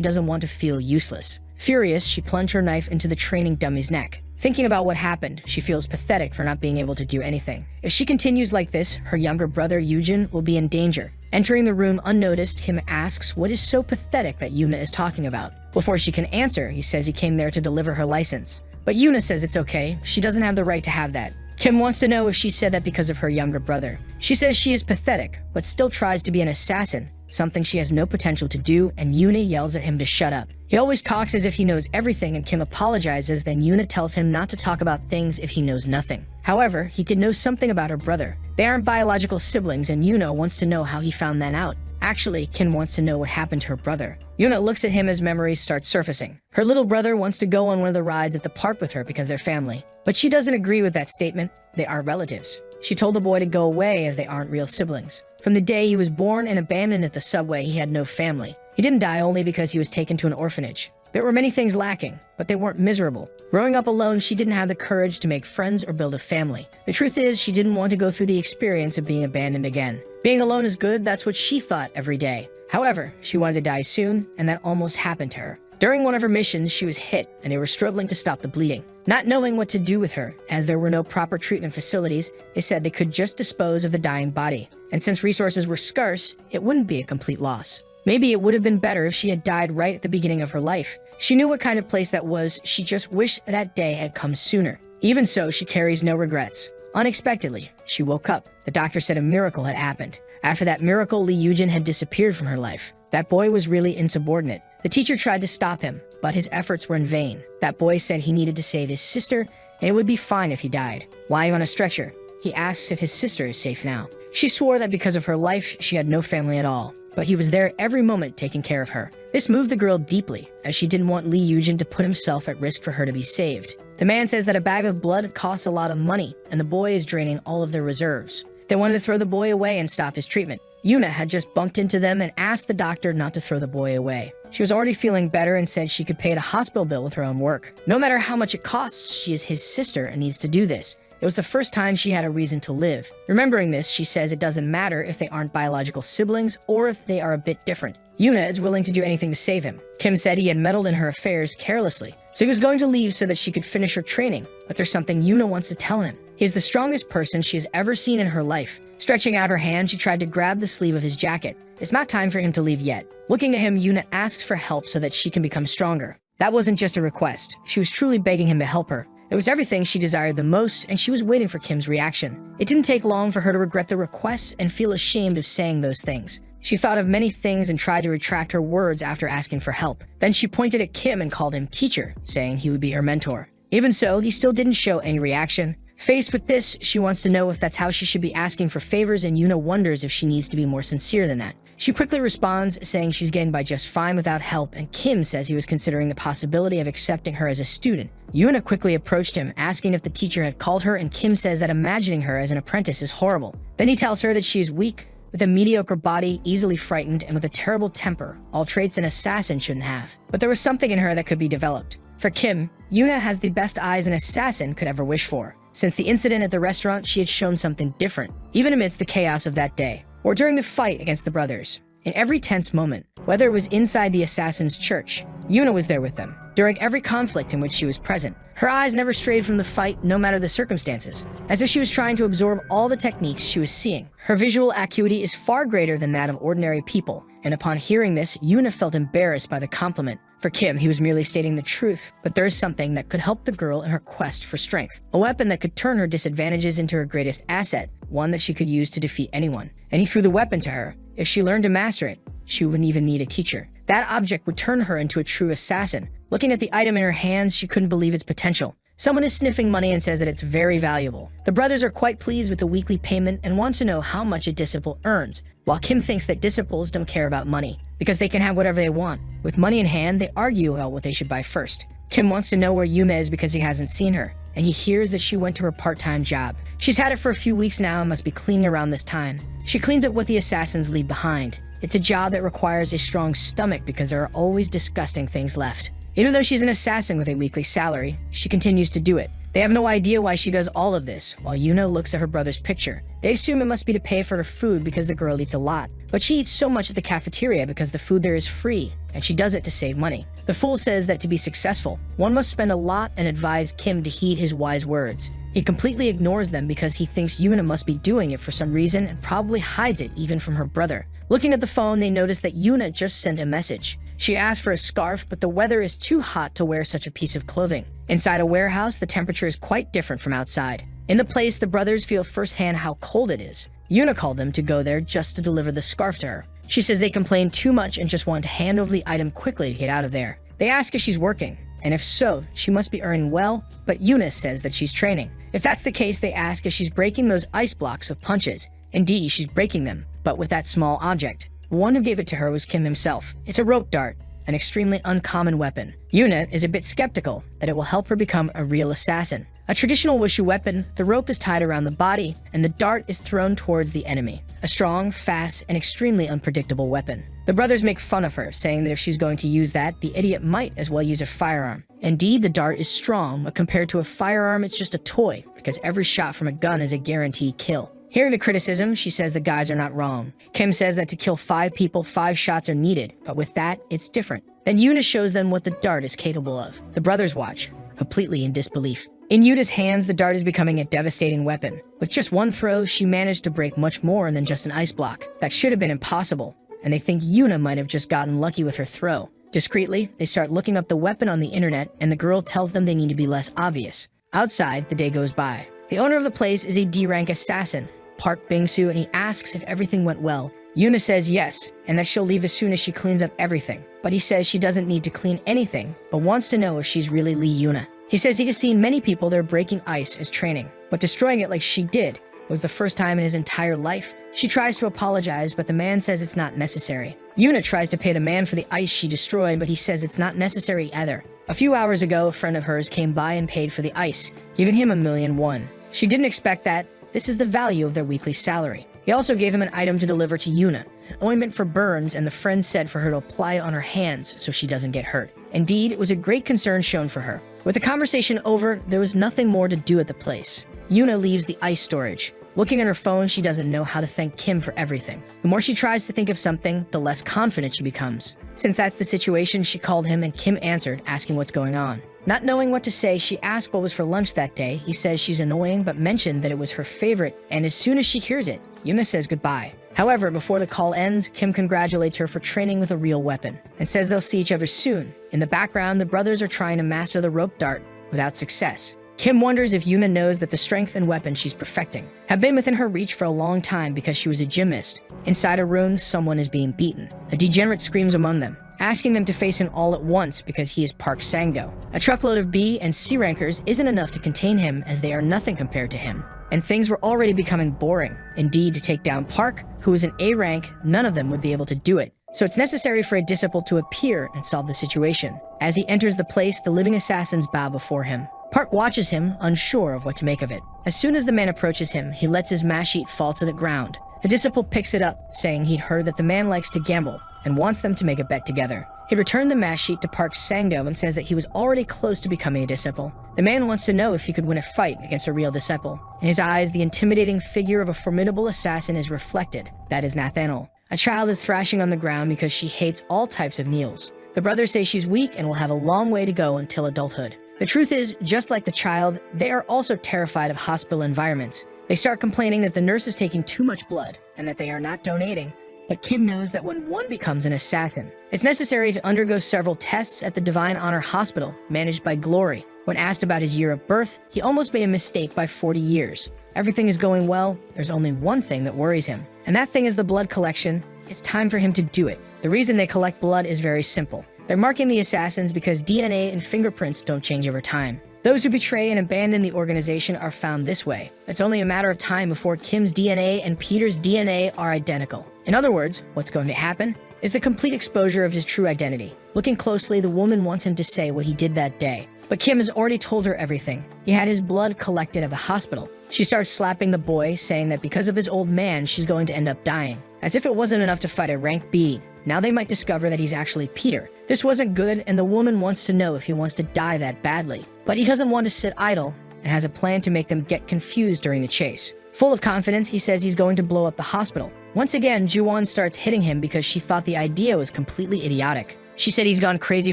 doesn't want to feel useless. Furious, she plunged her knife into the training dummy's neck. Thinking about what happened, she feels pathetic for not being able to do anything. If she continues like this, her younger brother Yujin will be in danger. Entering the room unnoticed, Kim asks what is so pathetic that Yuna is talking about. Before she can answer, he says he came there to deliver her license. But Yuna says it's okay, she doesn't have the right to have that. Kim wants to know if she said that because of her younger brother. She says she is pathetic, but still tries to be an assassin, something she has no potential to do, and Yuna yells at him to shut up. He always talks as if he knows everything, and Kim apologizes, then Yuna tells him not to talk about things if he knows nothing. However, he did know something about her brother. They aren't biological siblings, and Yuna wants to know how he found that out. Actually, Kim wants to know what happened to her brother. Yuna looks at him as memories start surfacing. Her little brother wants to go on one of the rides at the park with her because they're family. But she doesn't agree with that statement. They are relatives. She told the boy to go away as they aren't real siblings. From the day he was born and abandoned at the subway, he had no family. He didn't die only because he was taken to an orphanage. There were many things lacking, but they weren't miserable. Growing up alone, she didn't have the courage to make friends or build a family. The truth is, she didn't want to go through the experience of being abandoned again. Being alone is good, that's what she thought every day. However, she wanted to die soon, and that almost happened to her. During one of her missions, she was hit, and they were struggling to stop the bleeding. Not knowing what to do with her, as there were no proper treatment facilities, they said they could just dispose of the dying body. And since resources were scarce, it wouldn't be a complete loss. Maybe it would have been better if she had died right at the beginning of her life. She knew what kind of place that was, she just wished that day had come sooner. Even so, she carries no regrets. Unexpectedly, she woke up. The doctor said a miracle had happened. After that miracle, Lee Yujin had disappeared from her life. That boy was really insubordinate. The teacher tried to stop him, but his efforts were in vain. That boy said he needed to save his sister, and it would be fine if he died. Lying on a stretcher, he asks if his sister is safe now. She swore that because of her life, she had no family at all. But he was there every moment taking care of her. This moved the girl deeply, as she didn't want Lee Yujin to put himself at risk for her to be saved. The man says that a bag of blood costs a lot of money, and the boy is draining all of their reserves. They wanted to throw the boy away and stop his treatment. Yuna had just bumped into them and asked the doctor not to throw the boy away. She was already feeling better and said she could pay the hospital bill with her own work. No matter how much it costs, she is his sister and needs to do this. It was the first time she had a reason to live. Remembering this, she says it doesn't matter if they aren't biological siblings or if they are a bit different. Yuna is willing to do anything to save him. Kim said he had meddled in her affairs carelessly, so he was going to leave so that she could finish her training, but there's something Yuna wants to tell him. He is the strongest person she has ever seen in her life. Stretching out her hand, she tried to grab the sleeve of his jacket. It's not time for him to leave yet. Looking at him, Yuna asks for help so that she can become stronger. That wasn't just a request. She was truly begging him to help her. It was everything she desired the most, and she was waiting for Kim's reaction. It didn't take long for her to regret the request and feel ashamed of saying those things. She thought of many things and tried to retract her words after asking for help. Then she pointed at Kim and called him teacher, saying he would be her mentor. Even so, he still didn't show any reaction. Faced with this, she wants to know if that's how she should be asking for favors, and Yuna wonders if she needs to be more sincere than that. She quickly responds, saying she's getting by just fine without help, and Kim says he was considering the possibility of accepting her as a student. Yuna quickly approached him, asking if the teacher had called her, and Kim says that imagining her as an apprentice is horrible. Then he tells her that she is weak, with a mediocre body, easily frightened, and with a terrible temper, all traits an assassin shouldn't have. But there was something in her that could be developed. For Kim, Yuna has the best eyes an assassin could ever wish for. Since the incident at the restaurant, she had shown something different, even amidst the chaos of that day, or during the fight against the brothers. In every tense moment, whether it was inside the assassin's church, Yuna was there with them. During every conflict in which she was present, her eyes never strayed from the fight, no matter the circumstances, as if she was trying to absorb all the techniques she was seeing. Her visual acuity is far greater than that of ordinary people, and upon hearing this, Yuna felt embarrassed by the compliment. For Kim, he was merely stating the truth, but there is something that could help the girl in her quest for strength. A weapon that could turn her disadvantages into her greatest asset, one that she could use to defeat anyone. And he threw the weapon to her. If she learned to master it, she wouldn't even need a teacher. That object would turn her into a true assassin. Looking at the item in her hands, she couldn't believe its potential. Someone is sniffing money and says that it's very valuable. The brothers are quite pleased with the weekly payment and want to know how much a disciple earns, while Kim thinks that disciples don't care about money, because they can have whatever they want. With money in hand, they argue about what they should buy first. Kim wants to know where Yuna is because he hasn't seen her, and he hears that she went to her part-time job. She's had it for a few weeks now and must be cleaning around this time. She cleans up what the assassins leave behind. It's a job that requires a strong stomach because there are always disgusting things left. Even though she's an assassin with a weekly salary, she continues to do it. They have no idea why she does all of this, while Yuna looks at her brother's picture. They assume it must be to pay for her food because the girl eats a lot. But she eats so much at the cafeteria because the food there is free, and she does it to save money. The fool says that to be successful, one must spend a lot and advise Kim to heed his wise words. He completely ignores them because he thinks Yuna must be doing it for some reason and probably hides it even from her brother. Looking at the phone, they notice that Yuna just sent a message. She asked for a scarf, but the weather is too hot to wear such a piece of clothing. Inside a warehouse, the temperature is quite different from outside. In the place, the brothers feel firsthand how cold it is. Yuna called them to go there just to deliver the scarf to her. She says they complain too much and just want to hand over the item quickly to get out of there. They ask if she's working, and if so, she must be earning well, but Yuna says that she's training. If that's the case, they ask if she's breaking those ice blocks with punches. Indeed, she's breaking them, but with that small object. The one who gave it to her was Kim himself. It's a rope dart, an extremely uncommon weapon. Yuna is a bit skeptical that it will help her become a real assassin. A traditional wushu weapon, the rope is tied around the body, and the dart is thrown towards the enemy. A strong, fast, and extremely unpredictable weapon. The brothers make fun of her, saying that if she's going to use that, the idiot might as well use a firearm. Indeed, the dart is strong, but compared to a firearm, it's just a toy, because every shot from a gun is a guaranteed kill. Hearing the criticism, she says the guys are not wrong. Kim says that to kill 5 people, 5 shots are needed, but with that, it's different. Then Yuna shows them what the dart is capable of. The brothers watch, completely in disbelief. In Yuna's hands, the dart is becoming a devastating weapon. With just one throw, she managed to break much more than just an ice block. That should have been impossible, and they think Yuna might have just gotten lucky with her throw. Discreetly, they start looking up the weapon on the internet, and the girl tells them they need to be less obvious. Outside, the day goes by. The owner of the place is a D-rank assassin, Park Bingsu, and he asks if everything went well. Yuna says yes, and that she'll leave as soon as she cleans up everything. But he says she doesn't need to clean anything, but wants to know if she's really Lee Yuna. He says he has seen many people there breaking ice as training, but destroying it like she did was the first time in his entire life. She tries to apologize, but the man says it's not necessary. Yuna tries to pay the man for the ice she destroyed, but he says it's not necessary either. A few hours ago, a friend of hers came by and paid for the ice, giving him 1,000,001. She didn't expect that. This is the value of their weekly salary. He also gave him an item to deliver to Yuna, an ointment for burns, and the friend said for her to apply it on her hands so she doesn't get hurt. Indeed, it was a great concern shown for her. With the conversation over, there was nothing more to do at the place. Yuna leaves the ice storage. Looking at her phone, she doesn't know how to thank Kim for everything. The more she tries to think of something, the less confident she becomes. Since that's the situation, she called him and Kim answered, asking what's going on. Not knowing what to say, she asked what was for lunch that day. He says she's annoying, but mentioned that it was her favorite, and as soon as she hears it, Yuna says goodbye. However, before the call ends, Kim congratulates her for training with a real weapon, and says they'll see each other soon. In the background, the brothers are trying to master the rope dart without success. Kim wonders if Yuna knows that the strength and weapon she's perfecting have been within her reach for a long time because she was a gymnast. Inside a room, someone is being beaten. A degenerate screams among them. asking them to face him all at once because he is Park Sang-do. A truckload of B and C rankers isn't enough to contain him, as they are nothing compared to him. And things were already becoming boring. Indeed, to take down Park, who is an A rank, none of them would be able to do it. So it's necessary for a disciple to appear and solve the situation. As he enters the place, the living assassins bow before him. Park watches him, unsure of what to make of it. As soon as the man approaches him, he lets his mash sheet fall to the ground. The disciple picks it up, saying he'd heard that the man likes to gamble and wants them to make a bet together. He returned the mash sheet to Park Sang-do and says that he was already close to becoming a disciple. The man wants to know if he could win a fight against a real disciple. In his eyes, the intimidating figure of a formidable assassin is reflected. That is Nathaniel. A child is thrashing on the ground because she hates all types of kneels. The brothers say she's weak and will have a long way to go until adulthood. The truth is, just like the child, they are also terrified of hospital environments. They start complaining that the nurse is taking too much blood and that they are not donating. But Kim knows that when one becomes an assassin, it's necessary to undergo several tests at the Divine Honor Hospital, managed by Glory. When asked about his year of birth, he almost made a mistake by 40 years. Everything is going well, there's only one thing that worries him. And that thing is the blood collection. It's time for him to do it. The reason they collect blood is very simple. They're marking the assassins because DNA and fingerprints don't change over time. Those who betray and abandon the organization are found this way. It's only a matter of time before Kim's DNA and Peter's DNA are identical. In other words, what's going to happen is the complete exposure of his true identity. Looking closely, the woman wants him to say what he did that day. But Kim has already told her everything. He had his blood collected at the hospital. She starts slapping the boy, saying that because of his old man, she's going to end up dying. As if it wasn't enough to fight a rank B, now they might discover that he's actually Peter. This wasn't good, and the woman wants to know if he wants to die that badly. But he doesn't want to sit idle, and has a plan to make them get confused during the chase. Full of confidence, he says he's going to blow up the hospital. Once again, Ju-won starts hitting him because she thought the idea was completely idiotic. She said he's gone crazy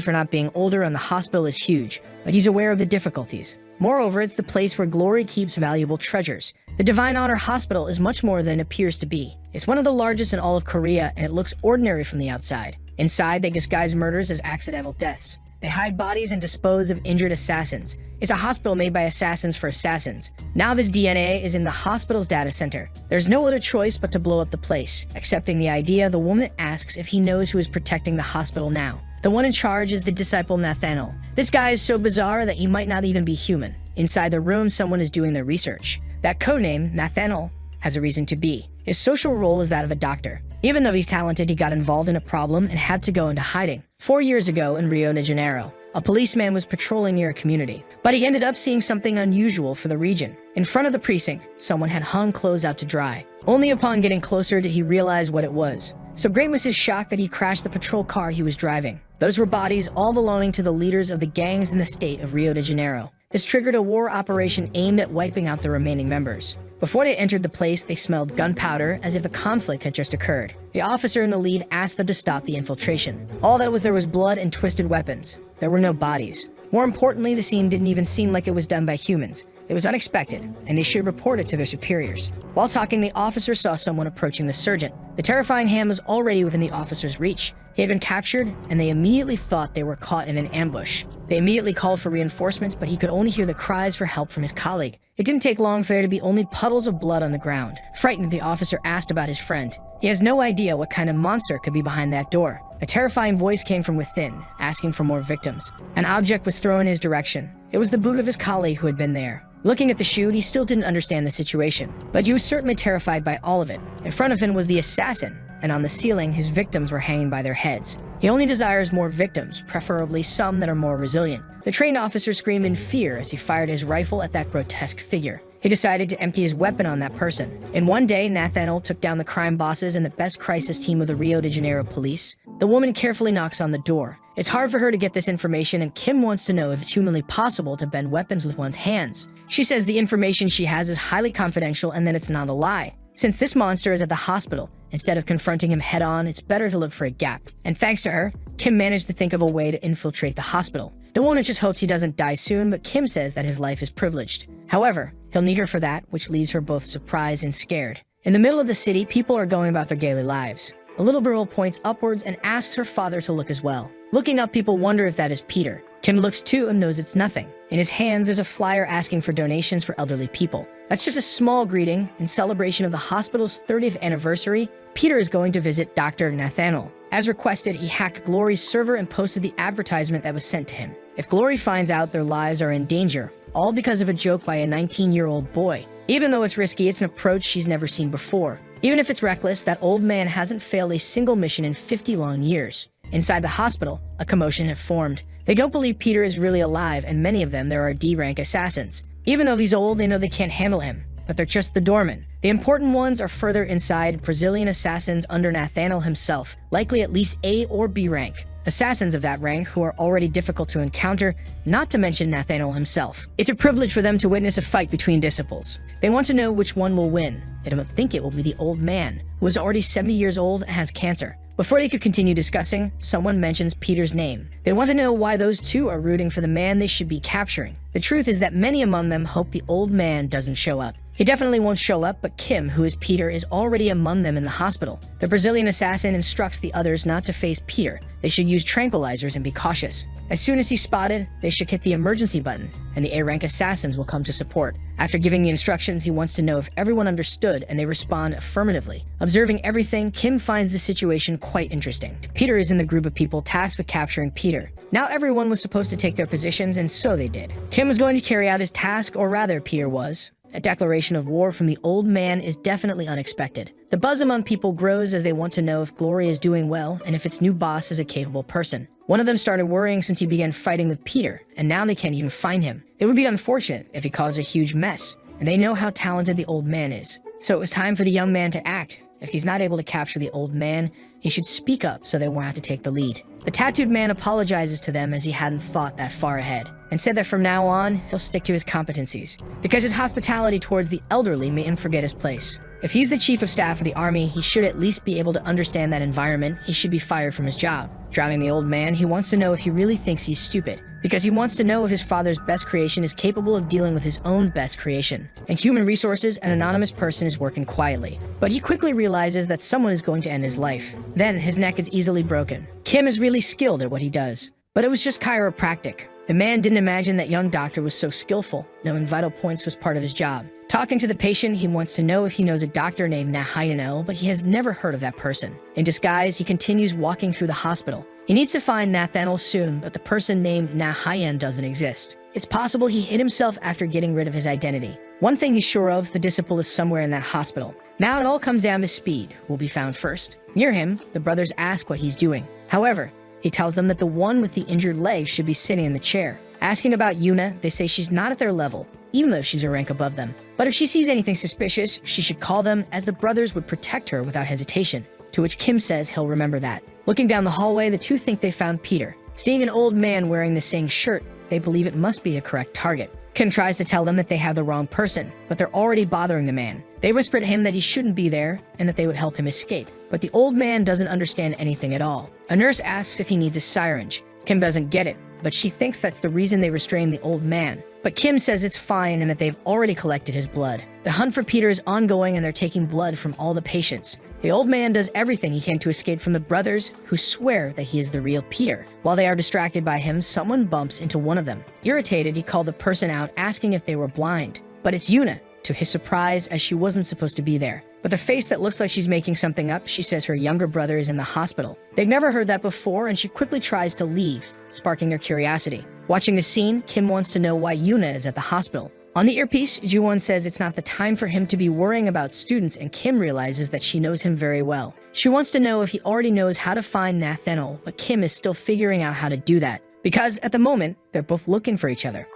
for not being older and the hospital is huge, but he's aware of the difficulties. Moreover, it's the place where Glory keeps valuable treasures. The Divine Honor Hospital is much more than it appears to be. It's one of the largest in all of Korea, and it looks ordinary from the outside. Inside, they disguise murders as accidental deaths. They hide bodies and dispose of injured assassins. It's a hospital made by assassins for assassins. Now this DNA is in the hospital's data center. There's no other choice but to blow up the place. Accepting the idea, the woman asks if he knows who is protecting the hospital now. The one in charge is the disciple Nathaniel. This guy is so bizarre that he might not even be human. Inside the room, someone is doing their research. That codename, Nathaniel, has a reason to be. His social role is that of a doctor. Even though he's talented, he got involved in a problem and had to go into hiding. 4 years ago in Rio de Janeiro, a policeman was patrolling near a community, but he ended up seeing something unusual for the region. In front of the precinct, someone had hung clothes out to dry. Only upon getting closer did he realize what it was. So great was his shock that he crashed the patrol car he was driving. Those were bodies all belonging to the leaders of the gangs in the state of Rio de Janeiro. This triggered a war operation aimed at wiping out the remaining members. Before they entered the place, they smelled gunpowder as if a conflict had just occurred. The officer in the lead asked them to stop the infiltration. All that was there was blood and twisted weapons. There were no bodies. More importantly, the scene didn't even seem like it was done by humans. It was unexpected, and they should report it to their superiors. While talking, the officer saw someone approaching the surgeon. The terrifying hand was already within the officer's reach. He had been captured, and they immediately thought they were caught in an ambush. They immediately called for reinforcements, but he could only hear the cries for help from his colleague. It didn't take long for there to be only puddles of blood on the ground. Frightened, the officer asked about his friend. He has no idea what kind of monster could be behind that door. A terrifying voice came from within, asking for more victims. An object was thrown in his direction. It was the boot of his colleague who had been there. Looking at the shoe, he still didn't understand the situation, but he was certainly terrified by all of it. In front of him was the assassin, and on the ceiling, his victims were hanging by their heads. He only desires more victims, preferably some that are more resilient. The trained officer screamed in fear as he fired his rifle at that grotesque figure. He decided to empty his weapon on that person. In one day, Nathaniel took down the crime bosses and the best crisis team of the Rio de Janeiro police. The woman carefully knocks on the door. It's hard for her to get this information, and Kim wants to know if it's humanly possible to bend weapons with one's hands. She says the information she has is highly confidential and that it's not a lie. Since this monster is at the hospital, instead of confronting him head-on, it's better to look for a gap. And thanks to her, Kim managed to think of a way to infiltrate the hospital. The woman just hopes he doesn't die soon, but Kim says that his life is privileged. However, he'll need her for that, which leaves her both surprised and scared. In the middle of the city, people are going about their daily lives. A little girl points upwards and asks her father to look as well. Looking up, people wonder if that is Peter. Kim looks too and knows it's nothing. In his hands, there's a flyer asking for donations for elderly people. That's just a small greeting. In celebration of the hospital's 30th anniversary, Peter is going to visit Dr. Nathaniel. As requested, he hacked Glory's server and posted the advertisement that was sent to him. If Glory finds out their lives are in danger, all because of a joke by a 19-year-old boy. Even though it's risky, it's an approach she's never seen before. Even if it's reckless, that old man hasn't failed a single mission in 50 long years. Inside the hospital, a commotion had formed. They don't believe Peter is really alive, and many of them there are D-rank assassins. Even though he's old, they know they can't handle him. But they're just the doormen. The important ones are further inside, Brazilian assassins under Nathaniel himself, likely at least A or B rank. Assassins of that rank who are already difficult to encounter, not to mention Nathaniel himself. It's a privilege for them to witness a fight between disciples. They want to know which one will win. They don't think it will be the old man, who is already 70 years old and has cancer. Before they could continue discussing, someone mentions Peter's name. They want to know why those two are rooting for the man they should be capturing. The truth is that many among them hope the old man doesn't show up. He definitely won't show up, but Kim, who is Peter, is already among them in the hospital. The Brazilian assassin instructs the others not to face Peter. They should use tranquilizers and be cautious. As soon as he's spotted, they should hit the emergency button, and the A-rank assassins will come to support. After giving the instructions, he wants to know if everyone understood, and they respond affirmatively. Observing everything, Kim finds the situation quite interesting. Peter is in the group of people tasked with capturing Peter. Now everyone was supposed to take their positions, and so they did. Kim was going to carry out his task, or rather, Peter was. A declaration of war from the old man is definitely unexpected. The buzz among people grows as they want to know if Glory is doing well and if its new boss is a capable person. One of them started worrying since he began fighting with Peter, and now they can't even find him. It would be unfortunate if he caused a huge mess, and they know how talented the old man is. So it was time for the young man to act. If he's not able to capture the old man, he should speak up so they won't have to take the lead. The tattooed man apologizes to them as he hadn't thought that far ahead, and said that from now on, he'll stick to his competencies, because his hospitality towards the elderly made him forget his place. If he's the chief of staff of the army, he should at least be able to understand that environment. He should be fired from his job. Drowning the old man, he wants to know if he really thinks he's stupid, because he wants to know if his father's best creation is capable of dealing with his own best creation. In human resources, an anonymous person is working quietly, but he quickly realizes that someone is going to end his life. Then his neck is easily broken. Kim is really skilled at what he does, but it was just chiropractic. The man didn't imagine that young doctor was so skillful, knowing vital points was part of his job. Talking to the patient, he wants to know if he knows a doctor named Nathaniel, but he has never heard of that person. In disguise, he continues walking through the hospital. He needs to find Nathaniel soon, but the person named Nathaniel doesn't exist. It's possible he hid himself after getting rid of his identity. One thing he's sure of, the disciple is somewhere in that hospital. Now it all comes down to speed, who will be found first. Near him, the brothers ask what he's doing. However, he tells them that the one with the injured leg should be sitting in the chair. Asking about Yuna, they say she's not at their level, even though she's a rank above them. But if she sees anything suspicious, she should call them, as the brothers would protect her without hesitation. To which Kim says he'll remember that. Looking down the hallway, the two think they found Peter. Seeing an old man wearing the same shirt, they believe it must be the correct target. Kim tries to tell them that they have the wrong person, but they're already bothering the man. They whisper to him that he shouldn't be there and that they would help him escape. But the old man doesn't understand anything at all. A nurse asks if he needs a syringe. Kim doesn't get it, but she thinks that's the reason they restrained the old man. But Kim says it's fine and that they've already collected his blood. The hunt for Peter is ongoing and they're taking blood from all the patients. The old man does everything he can to escape from the brothers, who swear that he is the real Peter. While they are distracted by him, someone bumps into one of them. Irritated, he called the person out, asking if they were blind. But it's Yuna, to his surprise, as she wasn't supposed to be there. With a face that looks like she's making something up, she says her younger brother is in the hospital. They've never heard that before, and she quickly tries to leave, sparking her curiosity. Watching the scene, Kim wants to know why Yuna is at the hospital. On the earpiece, Ju-won says it's not the time for him to be worrying about students, and Kim realizes that she knows him very well. She wants to know if he already knows how to find Nathaniel, but Kim is still figuring out how to do that, because at the moment, they're both looking for each other.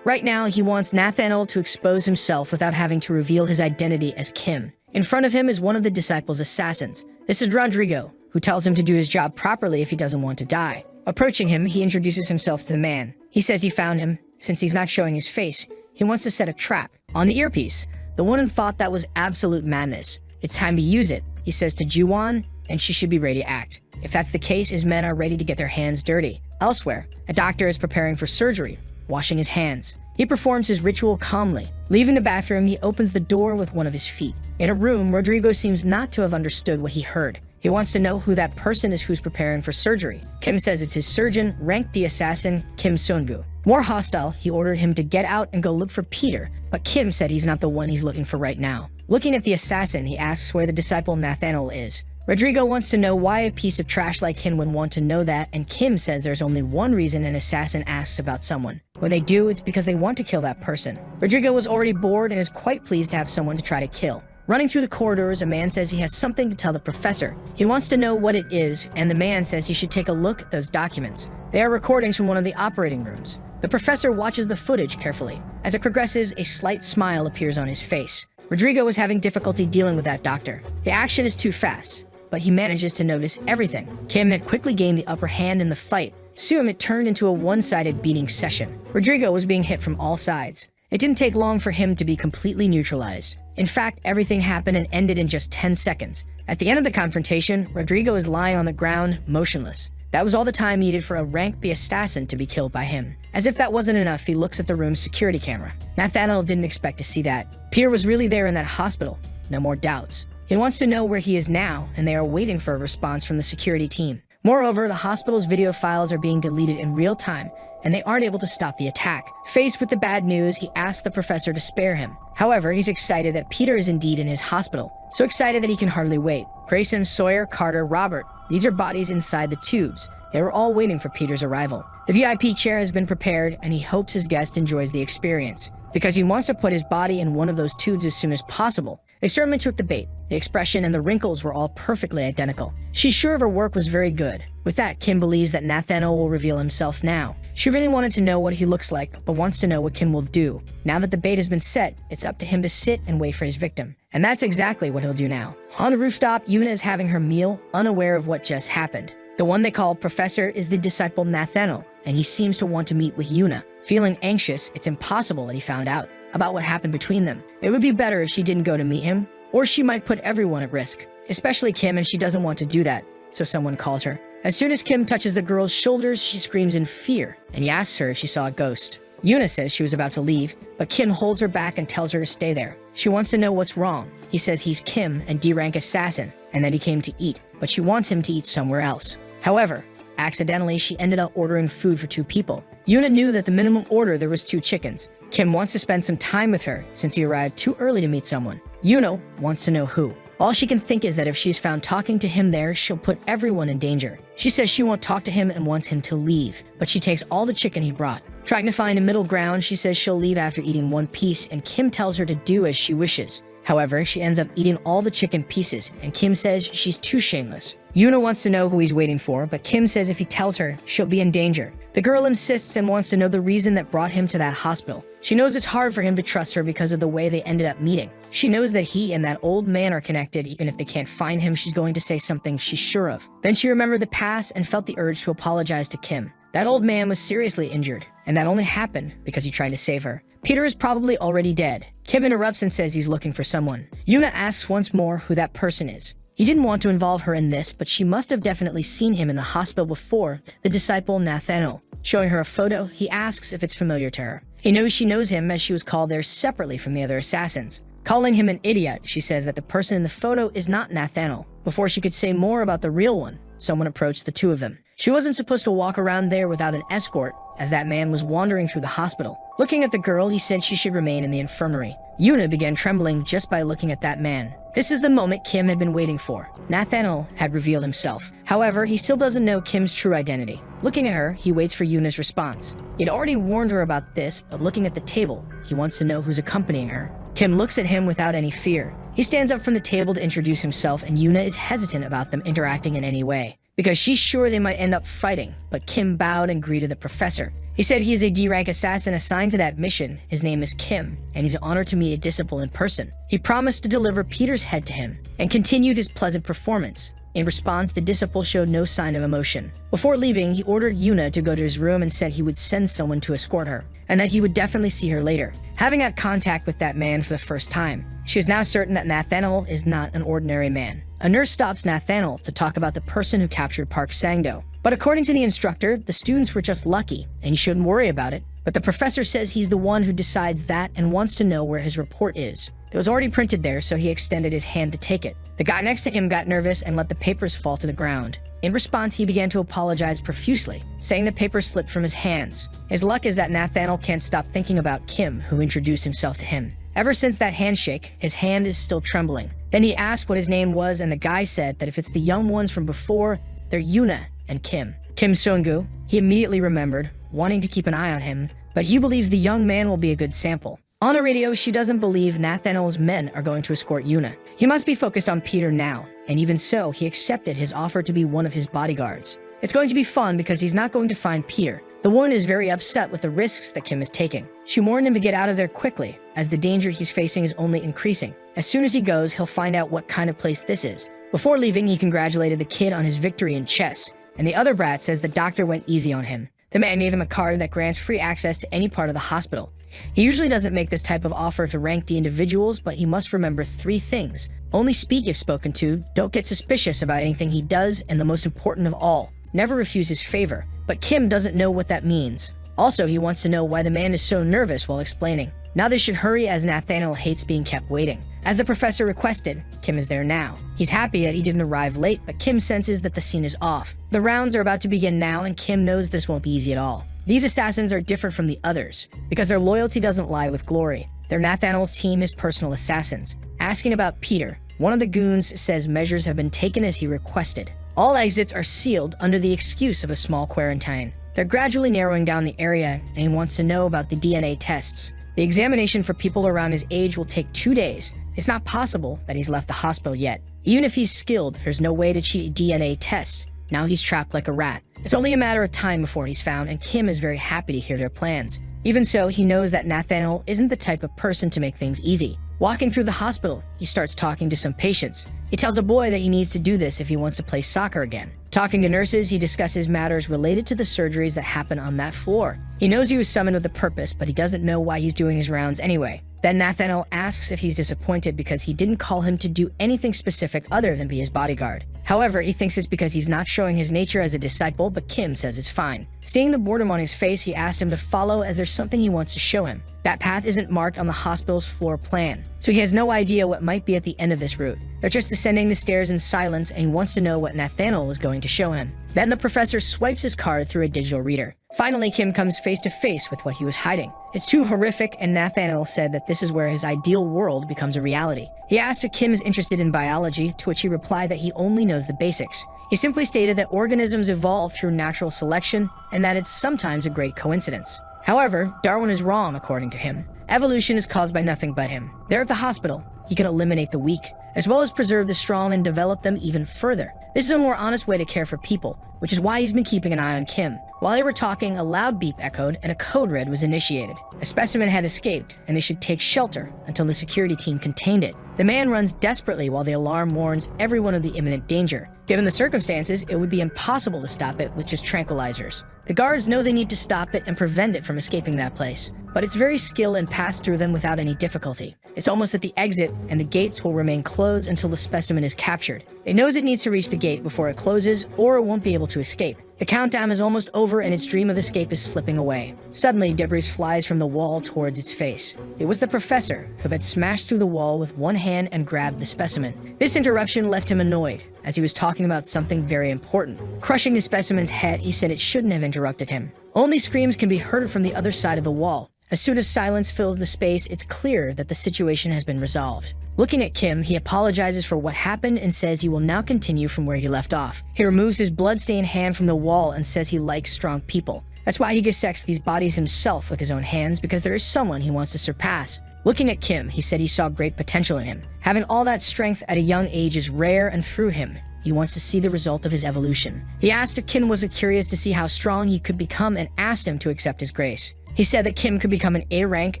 Right now, he wants Nathaniel to expose himself without having to reveal his identity as Kim. In front of him is one of the disciples' assassins. This is Rodrigo, who tells him to do his job properly if he doesn't want to die. Approaching him, he introduces himself to the man. He says he found him. Since he's not showing his face, he wants to set a trap. On the earpiece, the woman thought that was absolute madness. It's time to use it, he says to Ju-won, and she should be ready to act. If that's the case, his men are ready to get their hands dirty. Elsewhere, a doctor is preparing for surgery, washing his hands. He performs his ritual calmly. Leaving the bathroom, he opens the door with one of his feet. In a room, Rodrigo seems not to have understood what he heard. He wants to know who that person is who's preparing for surgery. Kim says it's his surgeon, rank D assassin, Kim Seon-gu. More hostile, he ordered him to get out and go look for Peter, but Kim said he's not the one he's looking for right now. Looking at the assassin, he asks where the disciple Nathaniel is. Rodrigo wants to know why a piece of trash like him would want to know that, and Kim says there's only one reason an assassin asks about someone. When they do, it's because they want to kill that person. Rodrigo was already bored and is quite pleased to have someone to try to kill. Running through the corridors, a man says he has something to tell the professor. He wants to know what it is, and the man says he should take a look at those documents. They are recordings from one of the operating rooms. The professor watches the footage carefully. As it progresses, a slight smile appears on his face. Rodrigo is having difficulty dealing with that doctor. The action is too fast, but he manages to notice everything. Kim had quickly gained the upper hand in the fight. Soon it turned into a one-sided beating session. Rodrigo was being hit from all sides. It didn't take long for him to be completely neutralized. In fact, everything happened and ended in just 10 seconds. At the end of the confrontation, Rodrigo is lying on the ground, motionless. That was all the time needed for a rank B assassin to be killed by him. As if that wasn't enough, he looks at the room's security camera. Nathaniel didn't expect to see that. Peter was really there in that hospital. No more doubts. He wants to know where he is now, and they are waiting for a response from the security team. Moreover, the hospital's video files are being deleted in real time, and they aren't able to stop the attack. Faced with the bad news, he asks the professor to spare him. However, he's excited that Peter is indeed in his hospital. So excited that he can hardly wait. Grayson, Sawyer, Carter, Robert. These are bodies inside the tubes. They were all waiting for Peter's arrival. The VIP chair has been prepared, and he hopes his guest enjoys the experience. Because he wants to put his body in one of those tubes as soon as possible. They certainly took the bait. The expression and the wrinkles were all perfectly identical. She's sure of her work was very good. With that, Kim believes that Nathaniel will reveal himself now. She really wanted to know what he looks like, but wants to know what Kim will do. Now that the bait has been set, it's up to him to sit and wait for his victim. And that's exactly what he'll do now. On the rooftop, Yuna is having her meal, unaware of what just happened. The one they call Professor is the disciple Nathaniel, and he seems to want to meet with Yuna. Feeling anxious, it's impossible that he found out about what happened between them. It would be better if she didn't go to meet him, or she might put everyone at risk, especially Kim, and she doesn't want to do that, so someone calls her. As soon as Kim touches the girl's shoulders, she screams in fear, and he asks her if she saw a ghost. Yuna says she was about to leave, but Kim holds her back and tells her to stay there. She wants to know what's wrong. He says he's Kim, a D-rank assassin, and that he came to eat, but she wants him to eat somewhere else. However, accidentally, she ended up ordering food for 2 people. Yuna knew that the minimum order there was 2 chickens. Kim wants to spend some time with her since he arrived too early to meet someone. Yuna wants to know who. All she can think is that if she's found talking to him there, she'll put everyone in danger. She says she won't talk to him and wants him to leave, but she takes all the chicken he brought. Trying to find a middle ground, she says she'll leave after eating 1 piece, and Kim tells her to do as she wishes. However, she ends up eating all the chicken pieces, and Kim says she's too shameless. Yuna wants to know who he's waiting for, but Kim says if he tells her, she'll be in danger. The girl insists and wants to know the reason that brought him to that hospital. She knows it's hard for him to trust her because of the way they ended up meeting. She knows that he and that old man are connected. Even if they can't find him, she's going to say something she's sure of. Then she remembered the past and felt the urge to apologize to Kim. That old man was seriously injured, and that only happened because he tried to save her. Peter is probably already dead. Kim interrupts and says he's looking for someone. Yuna asks once more who that person is. He didn't want to involve her in this, but she must have definitely seen him in the hospital before, the disciple Nathaniel. Showing her a photo, he asks if it's familiar to her. He knows she knows him as she was called there separately from the other assassins. Calling him an idiot, she says that the person in the photo is not Nathaniel. Before she could say more about the real one, someone approached the 2 of them. She wasn't supposed to walk around there without an escort, as that man was wandering through the hospital. Looking at the girl, he said she should remain in the infirmary. Yuna began trembling just by looking at that man. This is the moment Kim had been waiting for. Nathaniel had revealed himself. However, he still doesn't know Kim's true identity. Looking at her, he waits for Yuna's response. He'd already warned her about this, but looking at the table, he wants to know who's accompanying her. Kim looks at him without any fear. He stands up from the table to introduce himself, and Yuna is hesitant about them interacting in any way, because she's sure they might end up fighting, but Kim bowed and greeted the professor. He said he is a D-rank assassin assigned to that mission. His name is Kim, and he's honored to meet a disciple in person. He promised to deliver Peter's head to him, and continued his pleasant performance. In response, the disciple showed no sign of emotion. Before leaving, he ordered Yuna to go to his room and said he would send someone to escort her, and that he would definitely see her later. Having had contact with that man for the first time, she is now certain that Nathaniel is not an ordinary man. A nurse stops Nathaniel to talk about the person who captured Park Sang-do. But according to the instructor, the students were just lucky, and he shouldn't worry about it. But the professor says he's the one who decides that and wants to know where his report is. It was already printed there, so he extended his hand to take it. The guy next to him got nervous and let the papers fall to the ground. In response, he began to apologize profusely, saying the papers slipped from his hands. His luck is that Nathaniel can't stop thinking about Kim, who introduced himself to him. Ever since that handshake, his hand is still trembling. Then he asked what his name was, and the guy said that if it's the young ones from before, they're Yuna and Kim. Kim Sung-gu, he immediately remembered, wanting to keep an eye on him, but he believes the young man will be a good sample. On the radio, she doesn't believe Nathaniel's men are going to escort Yuna. He must be focused on Peter now, and even so, he accepted his offer to be one of his bodyguards. It's going to be fun because he's not going to find Peter. The woman is very upset with the risks that Kim is taking. She warned him to get out of there quickly, as the danger he's facing is only increasing. As soon as he goes, he'll find out what kind of place this is. Before leaving, he congratulated the kid on his victory in chess, and the other brat says the doctor went easy on him. The man gave him a card that grants free access to any part of the hospital. He usually doesn't make this type of offer to rank D individuals, but he must remember 3 things. Only speak if spoken to, don't get suspicious about anything he does, and the most important of all, never refuse his favor. But Kim doesn't know what that means. Also, he wants to know why the man is so nervous while explaining. Now they should hurry as Nathaniel hates being kept waiting. As the professor requested, Kim is there now. He's happy that he didn't arrive late, but Kim senses that the scene is off. The rounds are about to begin now, and Kim knows this won't be easy at all. These assassins are different from the others, because their loyalty doesn't lie with glory. They're Nathaniel's team as personal assassins. Asking about Peter, one of the goons says measures have been taken as he requested. All exits are sealed under the excuse of a small quarantine. They're gradually narrowing down the area, and he wants to know about the DNA tests. The examination for people around his age will take 2 days. It's not possible that he's left the hospital yet. Even if he's skilled, there's no way to cheat DNA tests. Now he's trapped like a rat. It's only a matter of time before he's found, and Kim is very happy to hear their plans. Even so, he knows that Nathaniel isn't the type of person to make things easy. Walking through the hospital, he starts talking to some patients. He tells a boy that he needs to do this if he wants to play soccer again. Talking to nurses, he discusses matters related to the surgeries that happen on that floor. He knows he was summoned with a purpose, but he doesn't know why he's doing his rounds anyway. Then Nathaniel asks if he's disappointed because he didn't call him to do anything specific other than be his bodyguard. However, he thinks it's because he's not showing his nature as a disciple, but Kim says it's fine. Seeing the boredom on his face, he asked him to follow as there's something he wants to show him. That path isn't marked on the hospital's floor plan, so he has no idea what might be at the end of this route. They're just descending the stairs in silence, and he wants to know what Nathaniel is going to show him. Then the professor swipes his card through a digital reader. Finally, Kim comes face to face with what he was hiding. It's too horrific, and Nathaniel said that this is where his ideal world becomes a reality. He asked if Kim is interested in biology, to which he replied that he only knows the basics. He simply stated that organisms evolve through natural selection, and that it's sometimes a great coincidence. However, Darwin is wrong according to him. Evolution is caused by nothing but him. There at the hospital, he can eliminate the weak, as well as preserve the strong and develop them even further. This is a more honest way to care for people, which is why he's been keeping an eye on Kim. While they were talking, a loud beep echoed and a code red was initiated. A specimen had escaped, and they should take shelter until the security team contained it. The man runs desperately while the alarm warns everyone of the imminent danger. Given the circumstances, it would be impossible to stop it with just tranquilizers. The guards know they need to stop it and prevent it from escaping that place, but it's very skilled and passed through them without any difficulty. It's almost at the exit, and the gates will remain closed until the specimen is captured. It knows it needs to reach the gate before it closes, or it won't be able to escape. The countdown is almost over, and its dream of escape is slipping away. Suddenly, debris flies from the wall towards its face. It was the professor, who had smashed through the wall with one hand and grabbed the specimen. This interruption left him annoyed, as he was talking about something very important. Crushing the specimen's head, he said it shouldn't have interrupted him. Only screams can be heard from the other side of the wall. As soon as silence fills the space, it's clear that the situation has been resolved. Looking at Kim, he apologizes for what happened and says he will now continue from where he left off. He removes his bloodstained hand from the wall and says he likes strong people. That's why he dissects these bodies himself with his own hands, because there is someone he wants to surpass. Looking at Kim, he said he saw great potential in him. Having all that strength at a young age is rare, and through him, he wants to see the result of his evolution. He asked if Kim was curious to see how strong he could become and asked him to accept his grace. He said that Kim could become an A rank,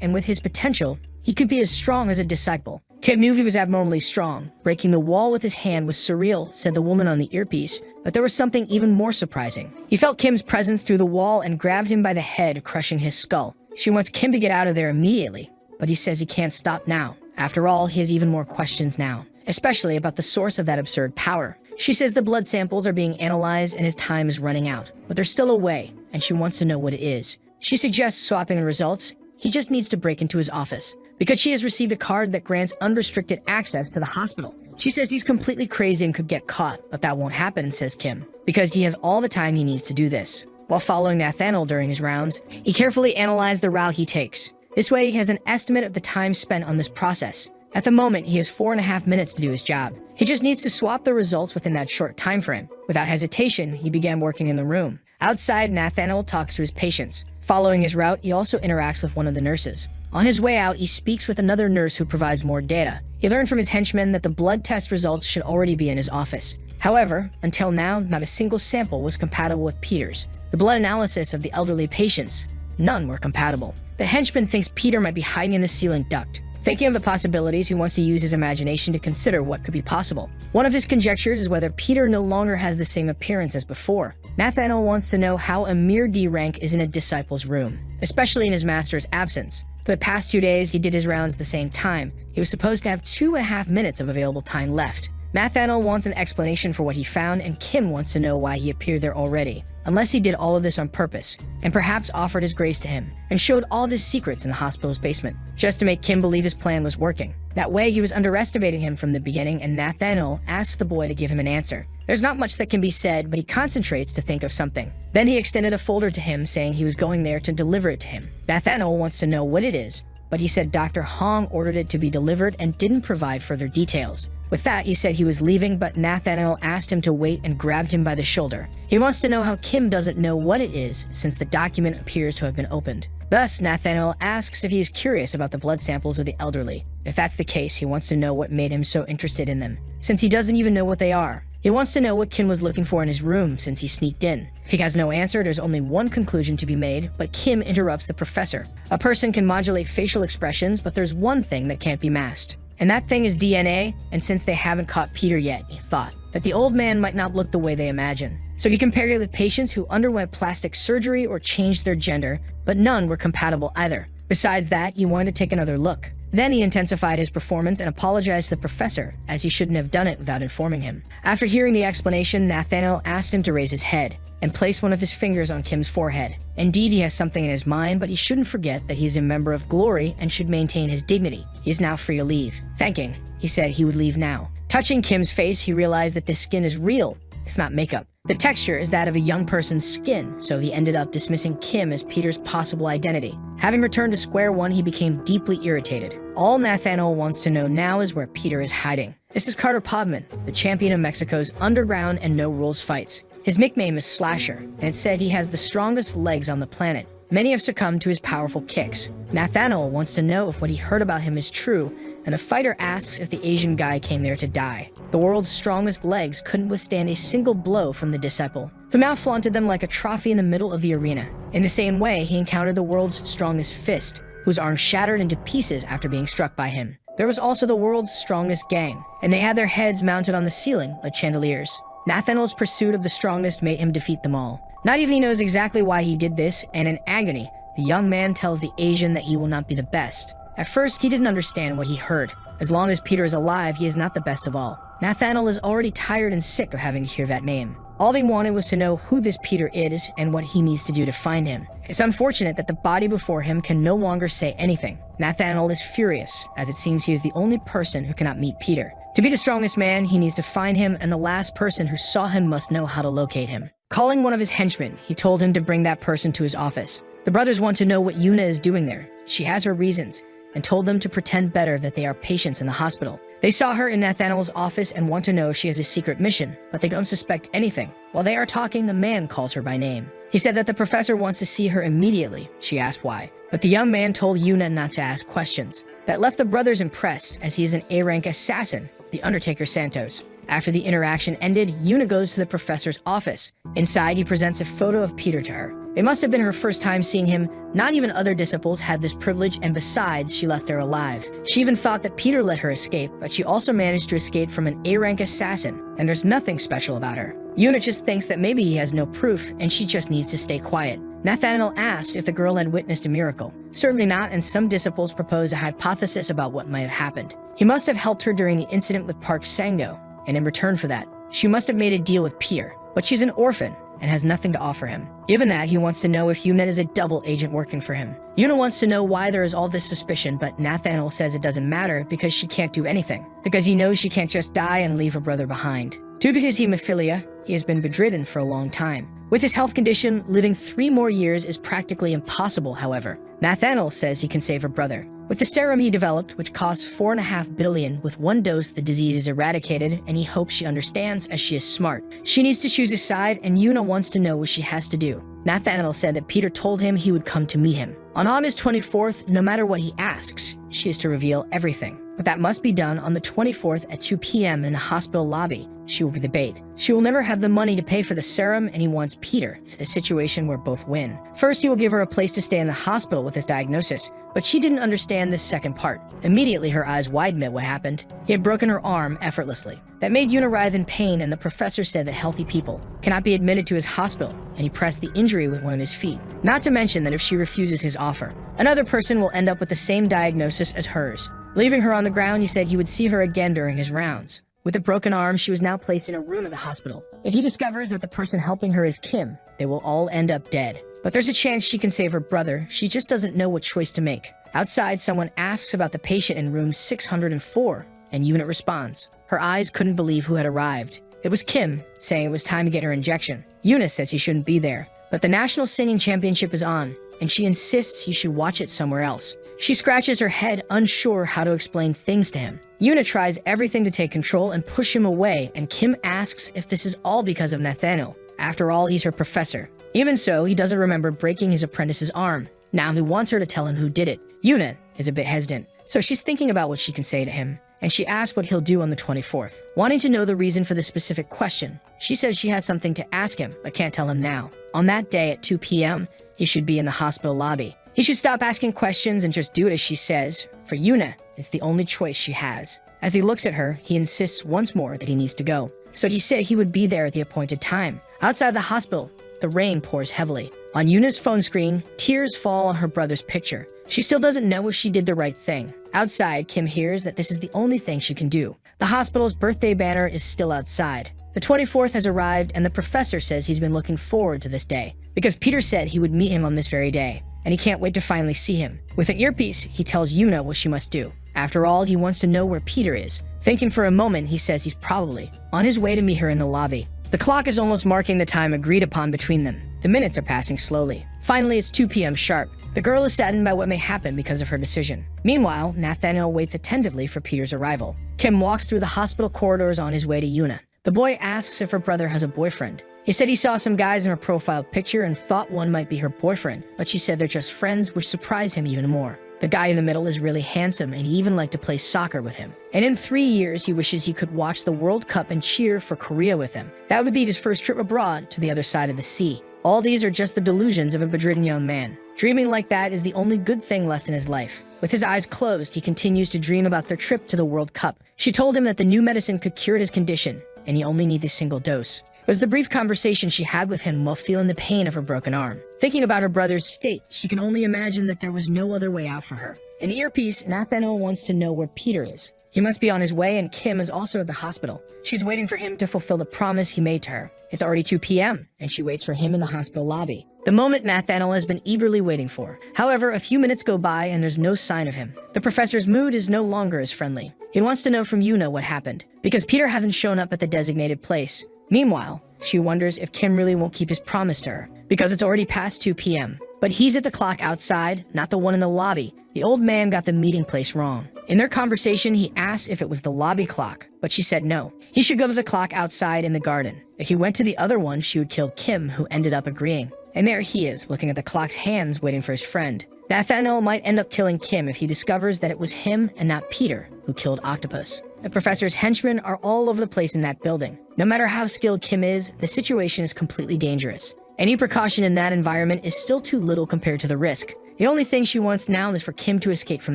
and with his potential, he could be as strong as a disciple. Kim knew he was abnormally strong. Breaking the wall with his hand was surreal, said the woman on the earpiece, but there was something even more surprising. He felt Kim's presence through the wall and grabbed him by the head, crushing his skull. She wants Kim to get out of there immediately, but he says he can't stop now. After all, he has even more questions now, especially about the source of that absurd power. She says the blood samples are being analyzed and his time is running out, but there's still a way, and she wants to know what it is. She suggests swapping the results. He just needs to break into his office, because she has received a card that grants unrestricted access to the hospital. She says he's completely crazy and could get caught, but that won't happen, says Kim, because he has all the time he needs to do this. While following Nathaniel during his rounds, he carefully analyzed the route he takes. This way, he has an estimate of the time spent on this process. At the moment, he has 4.5 minutes to do his job. He just needs to swap the results within that short time frame. Without hesitation, he began working in the room. Outside, Nathaniel talks to his patients. Following his route, he also interacts with one of the nurses. On his way out, he speaks with another nurse who provides more data. He learned from his henchman that the blood test results should already be in his office. However, until now, not a single sample was compatible with Peter's. The blood analysis of the elderly patients, none were compatible. The henchman thinks Peter might be hiding in the ceiling duct. Thinking of the possibilities, he wants to use his imagination to consider what could be possible. One of his conjectures is whether Peter no longer has the same appearance as before. Nathaniel wants to know how a mere D rank is in a disciple's room, especially in his master's absence. For the past 2 days, he did his rounds at the same time. He was supposed to have 2.5 minutes of available time left. Nathaniel wants an explanation for what he found, and Kim wants to know why he appeared there already, unless he did all of this on purpose, and perhaps offered his grace to him, and showed all of his secrets in the hospital's basement, just to make Kim believe his plan was working. That way, he was underestimating him from the beginning, and Nathaniel asks the boy to give him an answer. There's not much that can be said, but he concentrates to think of something. Then he extended a folder to him, saying he was going there to deliver it to him. Nathaniel wants to know what it is, but he said Dr. Hong ordered it to be delivered and didn't provide further details. With that, he said he was leaving, but Nathaniel asked him to wait and grabbed him by the shoulder. He wants to know how Kim doesn't know what it is, since the document appears to have been opened. Thus, Nathaniel asks if he is curious about the blood samples of the elderly. If that's the case, he wants to know what made him so interested in them, since he doesn't even know what they are. He wants to know what Kim was looking for in his room since he sneaked in. If he has no answer, there's only one conclusion to be made, but Kim interrupts the professor. A person can modulate facial expressions, but there's one thing that can't be masked. And that thing is DNA, and since they haven't caught Peter yet, he thought that the old man might not look the way they imagine. So he compared it with patients who underwent plastic surgery or changed their gender, but none were compatible either. Besides that, he wanted to take another look. Then he intensified his performance and apologized to the professor, as he shouldn't have done it without informing him. After hearing the explanation, Nathaniel asked him to raise his head and place one of his fingers on Kim's forehead. Indeed, he has something in his mind, but he shouldn't forget that he is a member of Glory and should maintain his dignity. He is now free to leave. Thanking, he said he would leave now. Touching Kim's face, he realized that this skin is real. It's not makeup. The texture is that of a young person's skin, so he ended up dismissing Kim as Peter's possible identity. Having returned to square one, he became deeply irritated. All Nathaniel wants to know now is where Peter is hiding. This is Carter Podman, the champion of Mexico's underground and no-rules fights. His nickname is Slasher, and it's said he has the strongest legs on the planet. Many have succumbed to his powerful kicks. Nathaniel wants to know if what he heard about him is true, and the fighter asks if the Asian guy came there to die. The world's strongest legs couldn't withstand a single blow from the disciple, who now flaunted them like a trophy in the middle of the arena. In the same way, he encountered the world's strongest fist, whose arm shattered into pieces after being struck by him. There was also the world's strongest gang, and they had their heads mounted on the ceiling like chandeliers. Nathaniel's pursuit of the strongest made him defeat them all. Not even he knows exactly why he did this, and in agony, the young man tells the Asian that he will not be the best. At first, he didn't understand what he heard. As long as Peter is alive, he is not the best of all. Nathaniel is already tired and sick of having to hear that name. All they wanted was to know who this Peter is and what he needs to do to find him. It's unfortunate that the body before him can no longer say anything. Nathaniel is furious, as it seems he is the only person who cannot meet Peter. To be the strongest man, he needs to find him, and the last person who saw him must know how to locate him. Calling one of his henchmen, he told him to bring that person to his office. The brothers want to know what Yuna is doing there. She has her reasons, and told them to pretend better that they are patients in the hospital. They saw her in Nathaniel's office and want to know if she has a secret mission, but they don't suspect anything. While they are talking, the man calls her by name. He said that the professor wants to see her immediately. She asked why, but the young man told Yuna not to ask questions. That left the brothers impressed, as he is an A-rank assassin, the Undertaker Santos. After the interaction ended, Yuna goes to the professor's office. Inside, he presents a photo of Peter to her. It must have been her first time seeing him. Not even other disciples had this privilege, and besides, she left there alive. She even thought that Peter let her escape, but she also managed to escape from an A-rank assassin, and there's nothing special about her. Yuna just thinks that maybe he has no proof, and she just needs to stay quiet. Nathaniel asked if the girl had witnessed a miracle. Certainly not, and some disciples propose a hypothesis about what might have happened. He must have helped her during the incident with Park Sang-do, and in return for that, she must have made a deal with Peter. But she's an orphan and has nothing to offer him. Given that, he wants to know if Yuna is a double agent working for him. Yuna wants to know why there is all this suspicion, but Nathaniel says it doesn't matter because she can't do anything. Because he knows she can't just die and leave her brother behind. Due to his hemophilia, he has been bedridden for a long time. With his health condition, living 3 more years is practically impossible, however. Nathaniel says he can save her brother. With the serum he developed, which costs $4.5 billion, with 1 dose the disease is eradicated, and he hopes she understands as she is smart. She needs to choose his side, and Yuna wants to know what she has to do. Nathaniel said that Peter told him he would come to meet him. On August 24th, no matter what he asks, she is to reveal everything. But that must be done on the 24th at 2 p.m. in the hospital lobby. She will be the bait. She will never have the money to pay for the serum, and he wants Peter, a situation where both win. First, he will give her a place to stay in the hospital with his diagnosis, but she didn't understand this second part. Immediately, her eyes widened at what happened. He had broken her arm effortlessly. That made Yuna writhe in pain, and the professor said that healthy people cannot be admitted to his hospital, and he pressed the injury with one of his feet. Not to mention that if she refuses his offer, another person will end up with the same diagnosis as hers. Leaving her on the ground, he said he would see her again during his rounds. With a broken arm, she was now placed in a room at the hospital. If he discovers that the person helping her is Kim, they will all end up dead. But there's a chance she can save her brother. She just doesn't know what choice to make. Outside, someone asks about the patient in room 604, and Yuna responds. Her eyes couldn't believe who had arrived. It was Kim, saying it was time to get her injection. Yuna says he shouldn't be there, but the National Singing Championship is on, and she insists he should watch it somewhere else. She scratches her head, unsure how to explain things to him. Yuna tries everything to take control and push him away, and Kim asks if this is all because of Nathaniel. After all, he's her professor. Even so, he doesn't remember breaking his apprentice's arm. Now he wants her to tell him who did it. Yuna is a bit hesitant, so she's thinking about what she can say to him, and she asks what he'll do on the 24th. Wanting to know the reason for the specific question, she says she has something to ask him, but can't tell him now. On that day at 2 p.m., he should be in the hospital lobby. He should stop asking questions and just do it as she says. For Yuna, it's the only choice she has. As he looks at her, he insists once more that he needs to go. So he said he would be there at the appointed time. Outside the hospital, the rain pours heavily. On Yuna's phone screen, tears fall on her brother's picture. She still doesn't know if she did the right thing. Outside, Kim hears that this is the only thing she can do. The hospital's birthday banner is still outside. The 24th has arrived, and the professor says he's been looking forward to this day, because Peter said he would meet him on this very day, and he can't wait to finally see him. With an earpiece, he tells Yuna what she must do. After all, he wants to know where Peter is. Thinking for a moment, he says he's probably on his way to meet her in the lobby. The clock is almost marking the time agreed upon between them. The minutes are passing slowly. Finally, it's 2 p.m. sharp. The girl is saddened by what may happen because of her decision. Meanwhile, Nathaniel waits attentively for Peter's arrival. Kim walks through the hospital corridors on his way to Yuna. The boy asks if her brother has a boyfriend. He said he saw some guys in her profile picture and thought one might be her boyfriend, but she said they're just friends, which surprised him even more. The guy in the middle is really handsome, and he even liked to play soccer with him. And in 3 years, he wishes he could watch the World Cup and cheer for Korea with him. That would be his first trip abroad to the other side of the sea. All these are just the delusions of a bedridden young man. Dreaming like that is the only good thing left in his life. With his eyes closed, he continues to dream about their trip to the World Cup. She told him that the new medicine could cure his condition, and he only needs a single dose. It was the brief conversation she had with him while feeling the pain of her broken arm. Thinking about her brother's state, she can only imagine that there was no other way out for her. In the earpiece, Nathaniel wants to know where Peter is. He must be on his way, and Kim is also at the hospital. She's waiting for him to fulfill the promise he made to her. It's already 2 p.m., and she waits for him in the hospital lobby. The moment Nathaniel has been eagerly waiting for. However, a few minutes go by and there's no sign of him. The professor's mood is no longer as friendly. He wants to know from Yuna what happened, because Peter hasn't shown up at the designated place. Meanwhile, she wonders if Kim really won't keep his promise to her, because it's already past 2 p.m. But he's at the clock outside, not the one in the lobby. The old man got the meeting place wrong. In their conversation, he asked if it was the lobby clock, but she said no. He should go to the clock outside in the garden. If he went to the other one, she would kill Kim, who ended up agreeing. And there he is, looking at the clock's hands, waiting for his friend. Nathaniel might end up killing Kim if he discovers that it was him and not Peter who killed Octopus. The professor's henchmen are all over the place in that building. No matter how skilled Kim is, the situation is completely dangerous. Any precaution in that environment is still too little compared to the risk. The only thing she wants now is for Kim to escape from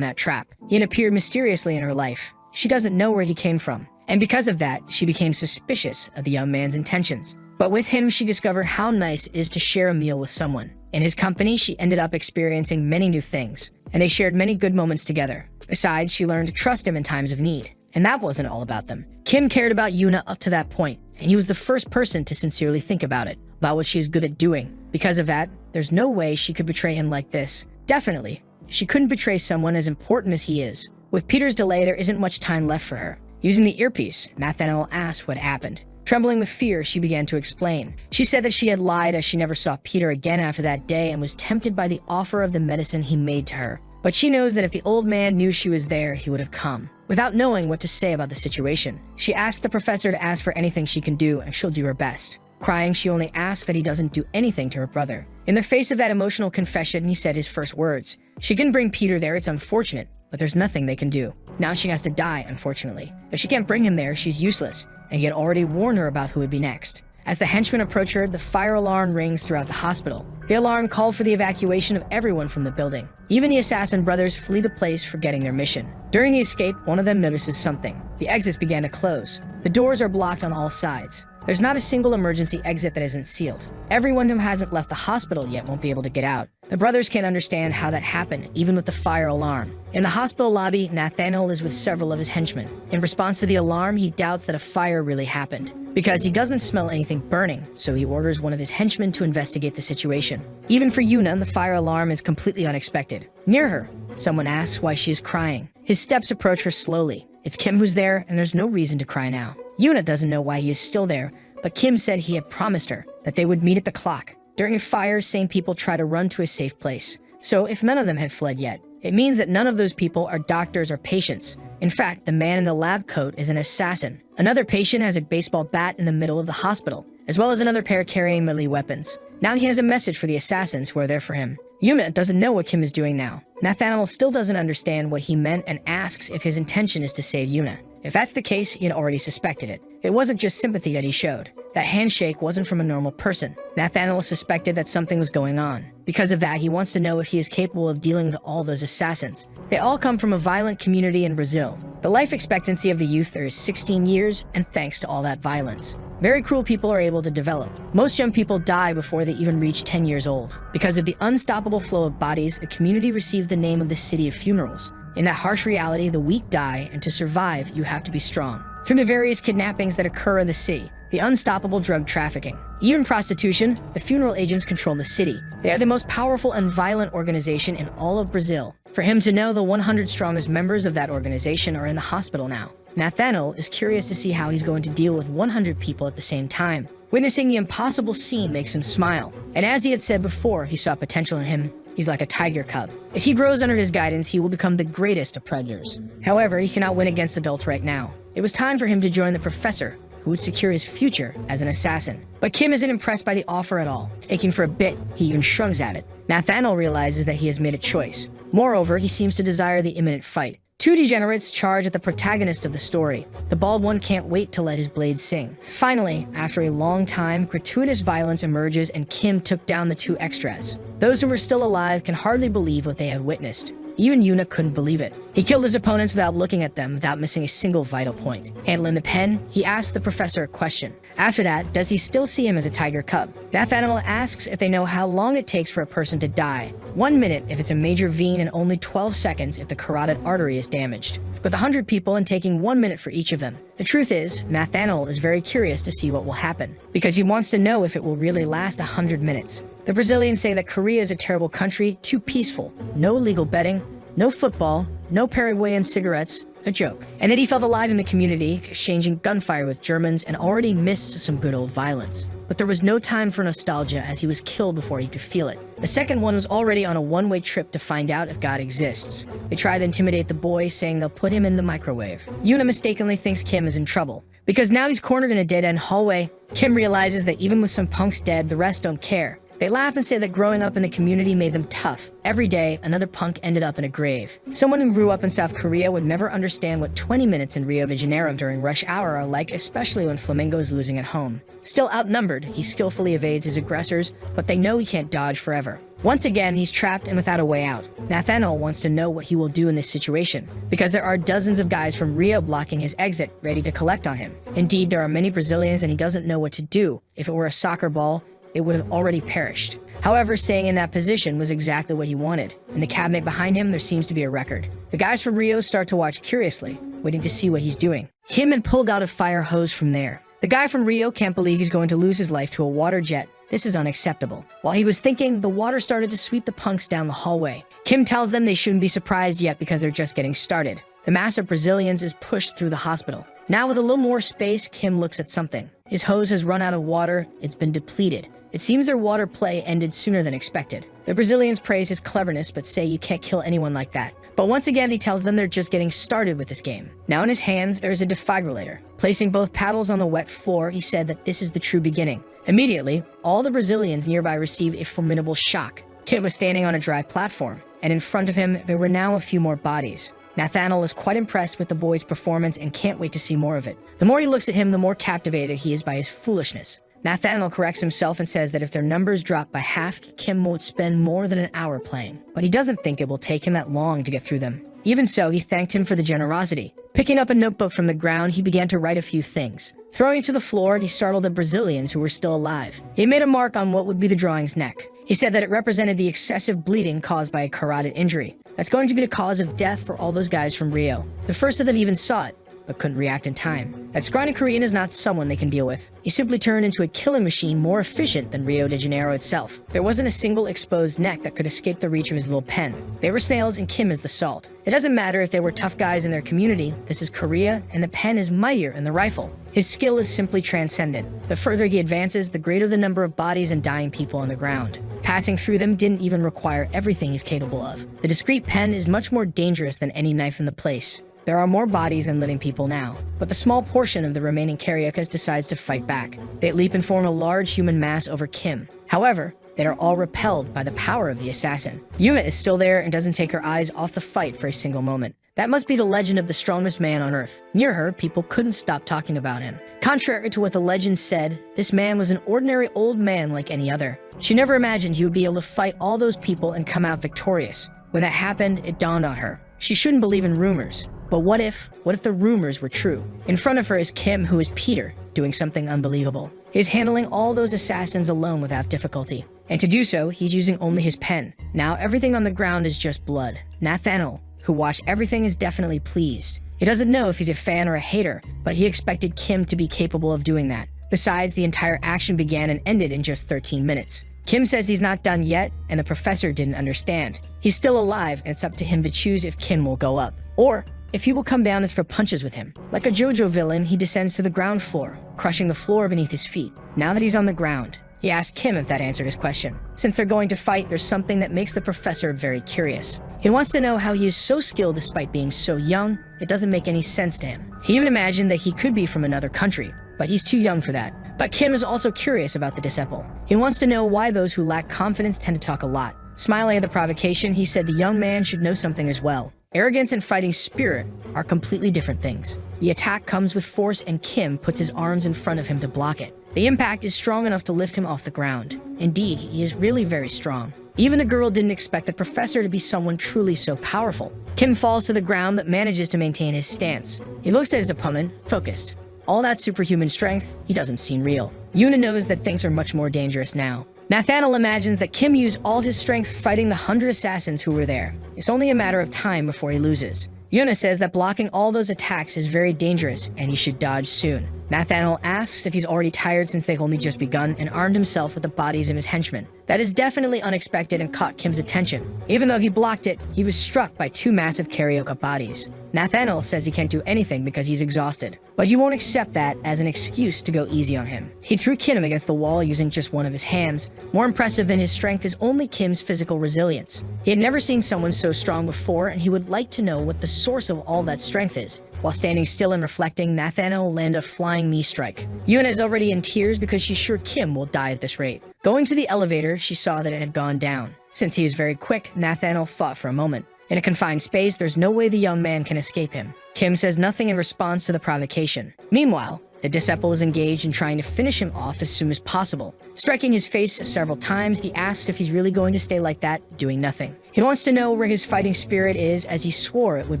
that trap. He had appeared mysteriously in her life. She doesn't know where he came from, and because of that, she became suspicious of the young man's intentions. But with him, she discovered how nice it is to share a meal with someone. In his company, she ended up experiencing many new things, and they shared many good moments together. Besides, she learned to trust him in times of need. And that wasn't all about them. Kim cared about Yuna up to that point, and he was the first person to sincerely think about it, about what she is good at doing. Because of that, there's no way she could betray him like this. Definitely, she couldn't betray someone as important as he is. With Peter's delay, there isn't much time left for her. Using the earpiece, Nathaniel asked what happened. Trembling with fear, she began to explain. She said that she had lied as she never saw Peter again after that day and was tempted by the offer of the medicine he made to her. But she knows that if the old man knew she was there, he would have come. Without knowing what to say about the situation, she asked the professor to ask for anything she can do, and she'll do her best. Crying, she only asks that he doesn't do anything to her brother. In the face of that emotional confession, he said his first words. She can bring Peter there, it's unfortunate, but there's nothing they can do. Now she has to die, unfortunately. If she can't bring him there, she's useless, and he had already warned her about who would be next. As the henchmen approach her, the fire alarm rings throughout the hospital. The alarm called for the evacuation of everyone from the building. Even the assassin brothers flee the place, forgetting their mission. During the escape, one of them notices something. The exits began to close. The doors are blocked on all sides. There's not a single emergency exit that isn't sealed. Everyone who hasn't left the hospital yet won't be able to get out. The brothers can't understand how that happened, even with the fire alarm. In the hospital lobby, Nathaniel is with several of his henchmen. In response to the alarm, he doubts that a fire really happened, because he doesn't smell anything burning, so he orders one of his henchmen to investigate the situation. Even for Yuna, the fire alarm is completely unexpected. Near her, someone asks why she is crying. His steps approach her slowly. It's Kim who's there, and there's no reason to cry now. Yuna doesn't know why he is still there, but Kim said he had promised her that they would meet at the clock. During a fire, sane people try to run to a safe place. So if none of them had fled yet, it means that none of those people are doctors or patients. In fact, the man in the lab coat is an assassin. Another patient has a baseball bat in the middle of the hospital, as well as another pair carrying melee weapons. Now he has a message for the assassins who are there for him. Yuna doesn't know what Kim is doing now. Nathaniel still doesn't understand what he meant and asks if his intention is to save Yuna. If that's the case, he had already suspected it. It wasn't just sympathy that he showed. That handshake wasn't from a normal person. Nathaniel suspected that something was going on. Because of that, he wants to know if he is capable of dealing with all those assassins. They all come from a violent community in Brazil. The life expectancy of the youth there is 16 years, and thanks to all that violence. Very cruel people are able to develop. Most young people die before they even reach 10 years old. Because of the unstoppable flow of bodies, the community received the name of the City of Funerals. In that harsh reality, the weak die, and to survive, you have to be strong. From the various kidnappings that occur in the city, the unstoppable drug trafficking, even prostitution, the funeral agents control the city. They are the most powerful and violent organization in all of Brazil. For him to know the 100 strongest members of that organization are in the hospital now. Nathaniel is curious to see how he's going to deal with 100 people at the same time. Witnessing the impossible scene makes him smile. And as he had said before, he saw potential in him. He's like a tiger cub. If he grows under his guidance, he will become the greatest of predators. However, he cannot win against adults right now. It was time for him to join the professor, who would secure his future as an assassin. But Kim isn't impressed by the offer at all. Thinking for a bit, he even shrugs at it. Nathaniel realizes that he has made a choice. Moreover, he seems to desire the imminent fight. Two degenerates charge at the protagonist of the story. The bald one can't wait to let his blade sing. Finally, after a long time, gratuitous violence emerges and Kim took down the two extras. Those who were still alive can hardly believe what they had witnessed. Even Yuna couldn't believe it. He killed his opponents without looking at them, without missing a single vital point. Handling the pen, he asked the professor a question. After that, does he still see him as a tiger cub? Nathaniel asks if they know how long it takes for a person to die. 1 minute if it's a major vein and only 12 seconds if the carotid artery is damaged. With 100 people and taking 1 minute for each of them. The truth is, Nathaniel is very curious to see what will happen, because he wants to know if it will really last 100 minutes. The Brazilians say that Korea is a terrible country, too peaceful. No illegal betting, no football, no Paraguayan cigarettes, a joke. And that he felt alive in the community, exchanging gunfire with Germans and already missed some good old violence. But there was no time for nostalgia as he was killed before he could feel it. The second one was already on a one-way trip to find out if God exists. They try to intimidate the boy, saying they'll put him in the microwave. Yuna mistakenly thinks Kim is in trouble, because now he's cornered in a dead-end hallway. Kim realizes that even with some punks dead, the rest don't care. They laugh and say that growing up in the community made them tough. Every day, another punk ended up in a grave. Someone who grew up in South Korea would never understand what 20 minutes in Rio de Janeiro during rush hour are like, especially when Flamengo is losing at home. Still outnumbered, he skillfully evades his aggressors, but they know he can't dodge forever. Once again, he's trapped and without a way out. Nathaniel wants to know what he will do in this situation, because there are dozens of guys from Rio blocking his exit, ready to collect on him. Indeed, there are many Brazilians and he doesn't know what to do. If it were a soccer ball, it would have already perished. However, staying in that position was exactly what he wanted. In the cabinet behind him, there seems to be a record. The guys from Rio start to watch curiously, waiting to see what he's doing. Kim had pulled out a fire hose from there. The guy from Rio can't believe he's going to lose his life to a water jet. This is unacceptable. While he was thinking, the water started to sweep the punks down the hallway. Kim tells them they shouldn't be surprised yet because they're just getting started. The mass of Brazilians is pushed through the hospital. Now with a little more space, Kim looks at something. His hose has run out of water, it's been depleted. It seems their water play ended sooner than expected. The Brazilians praise his cleverness but say you can't kill anyone like that. But once again, he tells them they're just getting started with this game. Now in his hands, there is a defibrillator. Placing both paddles on the wet floor, he said that this is the true beginning. Immediately, all the Brazilians nearby receive a formidable shock. Kim was standing on a dry platform, and in front of him, there were now a few more bodies. Nathaniel is quite impressed with the boy's performance and can't wait to see more of it. The more he looks at him, the more captivated he is by his foolishness. Nathaniel corrects himself and says that if their numbers drop by half, Kim won't spend more than an hour playing. But he doesn't think it will take him that long to get through them. Even so, he thanked him for the generosity. Picking up a notebook from the ground, he began to write a few things. Throwing it to the floor, he startled the Brazilians who were still alive. He made a mark on what would be the drawing's neck. He said that it represented the excessive bleeding caused by a carotid injury. That's going to be the cause of death for all those guys from Rio. The first of them even saw it, but couldn't react in time. That scrawny Korean is not someone they can deal with. He simply turned into a killing machine more efficient than Rio de Janeiro itself. There wasn't a single exposed neck that could escape the reach of his little pen. They were snails and Kim is the salt. It doesn't matter if they were tough guys in their community, this is Korea, and the pen is mightier than the rifle. His skill is simply transcendent. The further he advances, the greater the number of bodies and dying people on the ground. Passing through them didn't even require everything he's capable of. The discreet pen is much more dangerous than any knife in the place. There are more bodies than living people now, but the small portion of the remaining Cariocas decides to fight back. They leap and form a large human mass over Kim. However, they are all repelled by the power of the assassin. Yuna is still there and doesn't take her eyes off the fight for a single moment. That must be the legend of the strongest man on Earth. Near her, people couldn't stop talking about him. Contrary to what the legend said, this man was an ordinary old man like any other. She never imagined he would be able to fight all those people and come out victorious. When that happened, it dawned on her. She shouldn't believe in rumors. But what if the rumors were true? In front of her is Kim, who is Peter, doing something unbelievable. He's handling all those assassins alone without difficulty. And to do so, he's using only his pen. Now everything on the ground is just blood. Nathaniel, who watched everything, is definitely pleased. He doesn't know if he's a fan or a hater, but he expected Kim to be capable of doing that. Besides, the entire action began and ended in just 13 minutes. Kim says he's not done yet, and the professor didn't understand. He's still alive, and it's up to him to choose if Kim will go up, or if he will come down and throw punches with him. Like a JoJo villain, he descends to the ground floor, crushing the floor beneath his feet. Now that he's on the ground, he asked Kim if that answered his question. Since they're going to fight, there's something that makes the professor very curious. He wants to know how he is so skilled despite being so young. It doesn't make any sense to him. He even imagined that he could be from another country, but he's too young for that. But Kim is also curious about the disciple. He wants to know why those who lack confidence tend to talk a lot. Smiling at the provocation, he said the young man should know something as well. Arrogance and fighting spirit are completely different things. The attack comes with force and Kim puts his arms in front of him to block it. The impact is strong enough to lift him off the ground. Indeed, he is really very strong. Even the girl didn't expect the professor to be someone truly so powerful. Kim falls to the ground but manages to maintain his stance. He looks at his opponent, focused. All that superhuman strength, he doesn't seem real. Yuna knows that things are much more dangerous now. Nathaniel imagines that Kim used all his strength fighting the 100 assassins who were there. It's only a matter of time before he loses. Yuna says that blocking all those attacks is very dangerous and he should dodge soon. Nathaniel asks if he's already tired since they've only just begun and armed himself with the bodies of his henchmen. That is definitely unexpected and caught Kim's attention. Even though he blocked it, he was struck by two massive Carioca bodies. Nathaniel says he can't do anything because he's exhausted, but he won't accept that as an excuse to go easy on him. He threw Kim against the wall using just one of his hands. More impressive than his strength is only Kim's physical resilience. He had never seen someone so strong before, and he would like to know what the source of all that strength is. While standing still and reflecting, Nathaniel landed a flying knee strike. Yuna is already in tears because she's sure Kim will die at this rate. Going to the elevator, she saw that it had gone down. Since he is very quick, Nathaniel thought for a moment. In a confined space, there's no way the young man can escape him. Kim says nothing in response to the provocation. Meanwhile, the disciple is engaged in trying to finish him off as soon as possible. Striking his face several times, he asks if he's really going to stay like that, doing nothing. He wants to know where his fighting spirit is, as he swore it would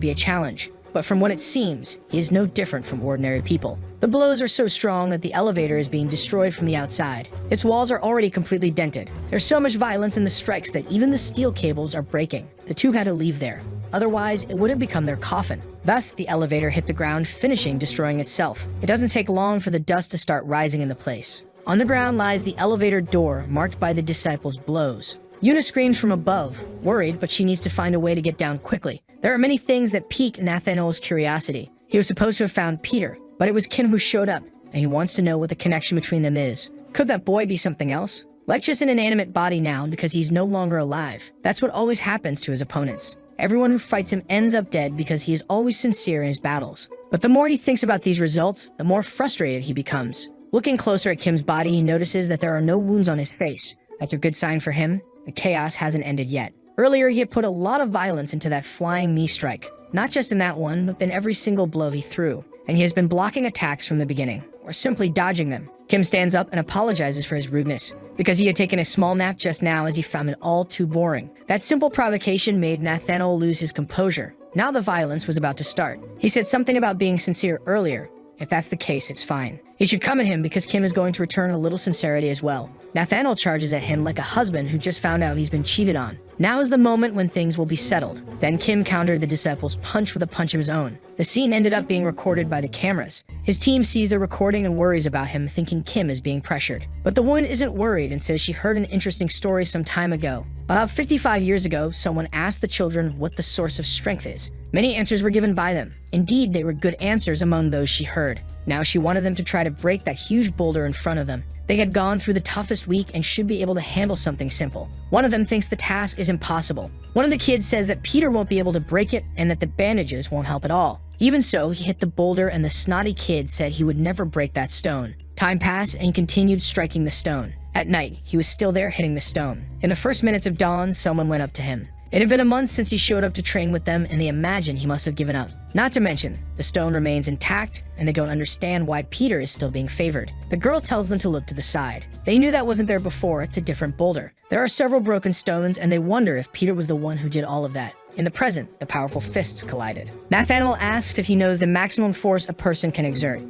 be a challenge. But from what it seems, he is no different from ordinary people. The blows are so strong that the elevator is being destroyed from the outside. Its walls are already completely dented. There's so much violence in the strikes that even the steel cables are breaking. The two had to leave there. Otherwise, it would have become their coffin. Thus, the elevator hit the ground, finishing destroying itself. It doesn't take long for the dust to start rising into place. On the ground lies the elevator door, marked by the disciples' blows. Yuna screams from above, worried, but she needs to find a way to get down quickly. There are many things that pique Nathaniel's curiosity. He was supposed to have found Peter, But it was Kim who showed up, and he wants to know what the connection between them is. Could that boy be something else? Like just an inanimate body now because he's no longer alive. That's what always happens to his opponents. Everyone who fights him ends up dead because he is always sincere in his battles. But the more he thinks about these results, the more frustrated he becomes. Looking closer at Kim's body, he notices that there are no wounds on his face. That's a good sign for him. The chaos hasn't ended yet. Earlier, he had put a lot of violence into that flying knee strike. Not just in that one, but in every single blow he threw. And he has been blocking attacks from the beginning, or simply dodging them. Kim stands up and apologizes for his rudeness, because he had taken a small nap just now as he found it all too boring. That simple provocation made Nathaniel lose his composure. Now the violence was about to start. He said something about being sincere earlier. If that's the case, it's fine. He should come at him because Kim is going to return a little sincerity as well. Nathaniel charges at him like a husband who just found out he's been cheated on. Now is the moment when things will be settled. Then Kim countered the disciple's punch with a punch of his own. The scene ended up being recorded by the cameras. His team sees the recording and worries about him, thinking Kim is being pressured. But the woman isn't worried and says she heard an interesting story some time ago. About 55 years ago, someone asked the children what the source of strength is. Many answers were given by them. Indeed, they were good answers among those she heard. Now she wanted them to try to break that huge boulder in front of them. They had gone through the toughest week and should be able to handle something simple. One of them thinks the task is impossible. One of the kids says that Peter won't be able to break it and that the bandages won't help at all. Even so, he hit the boulder and the snotty kid said he would never break that stone. Time passed and he continued striking the stone. At night, he was still there hitting the stone. In the first minutes of dawn, someone went up to him. It had been a month since he showed up to train with them, and they imagine he must have given up. Not to mention, the stone remains intact, and they don't understand why Peter is still being favored. The girl tells them to look to the side. They knew that wasn't there before, it's a different boulder. There are several broken stones, and they wonder if Peter was the one who did all of that. In the present, the powerful fists collided. Nathaniel asks if he knows the maximum force a person can exert.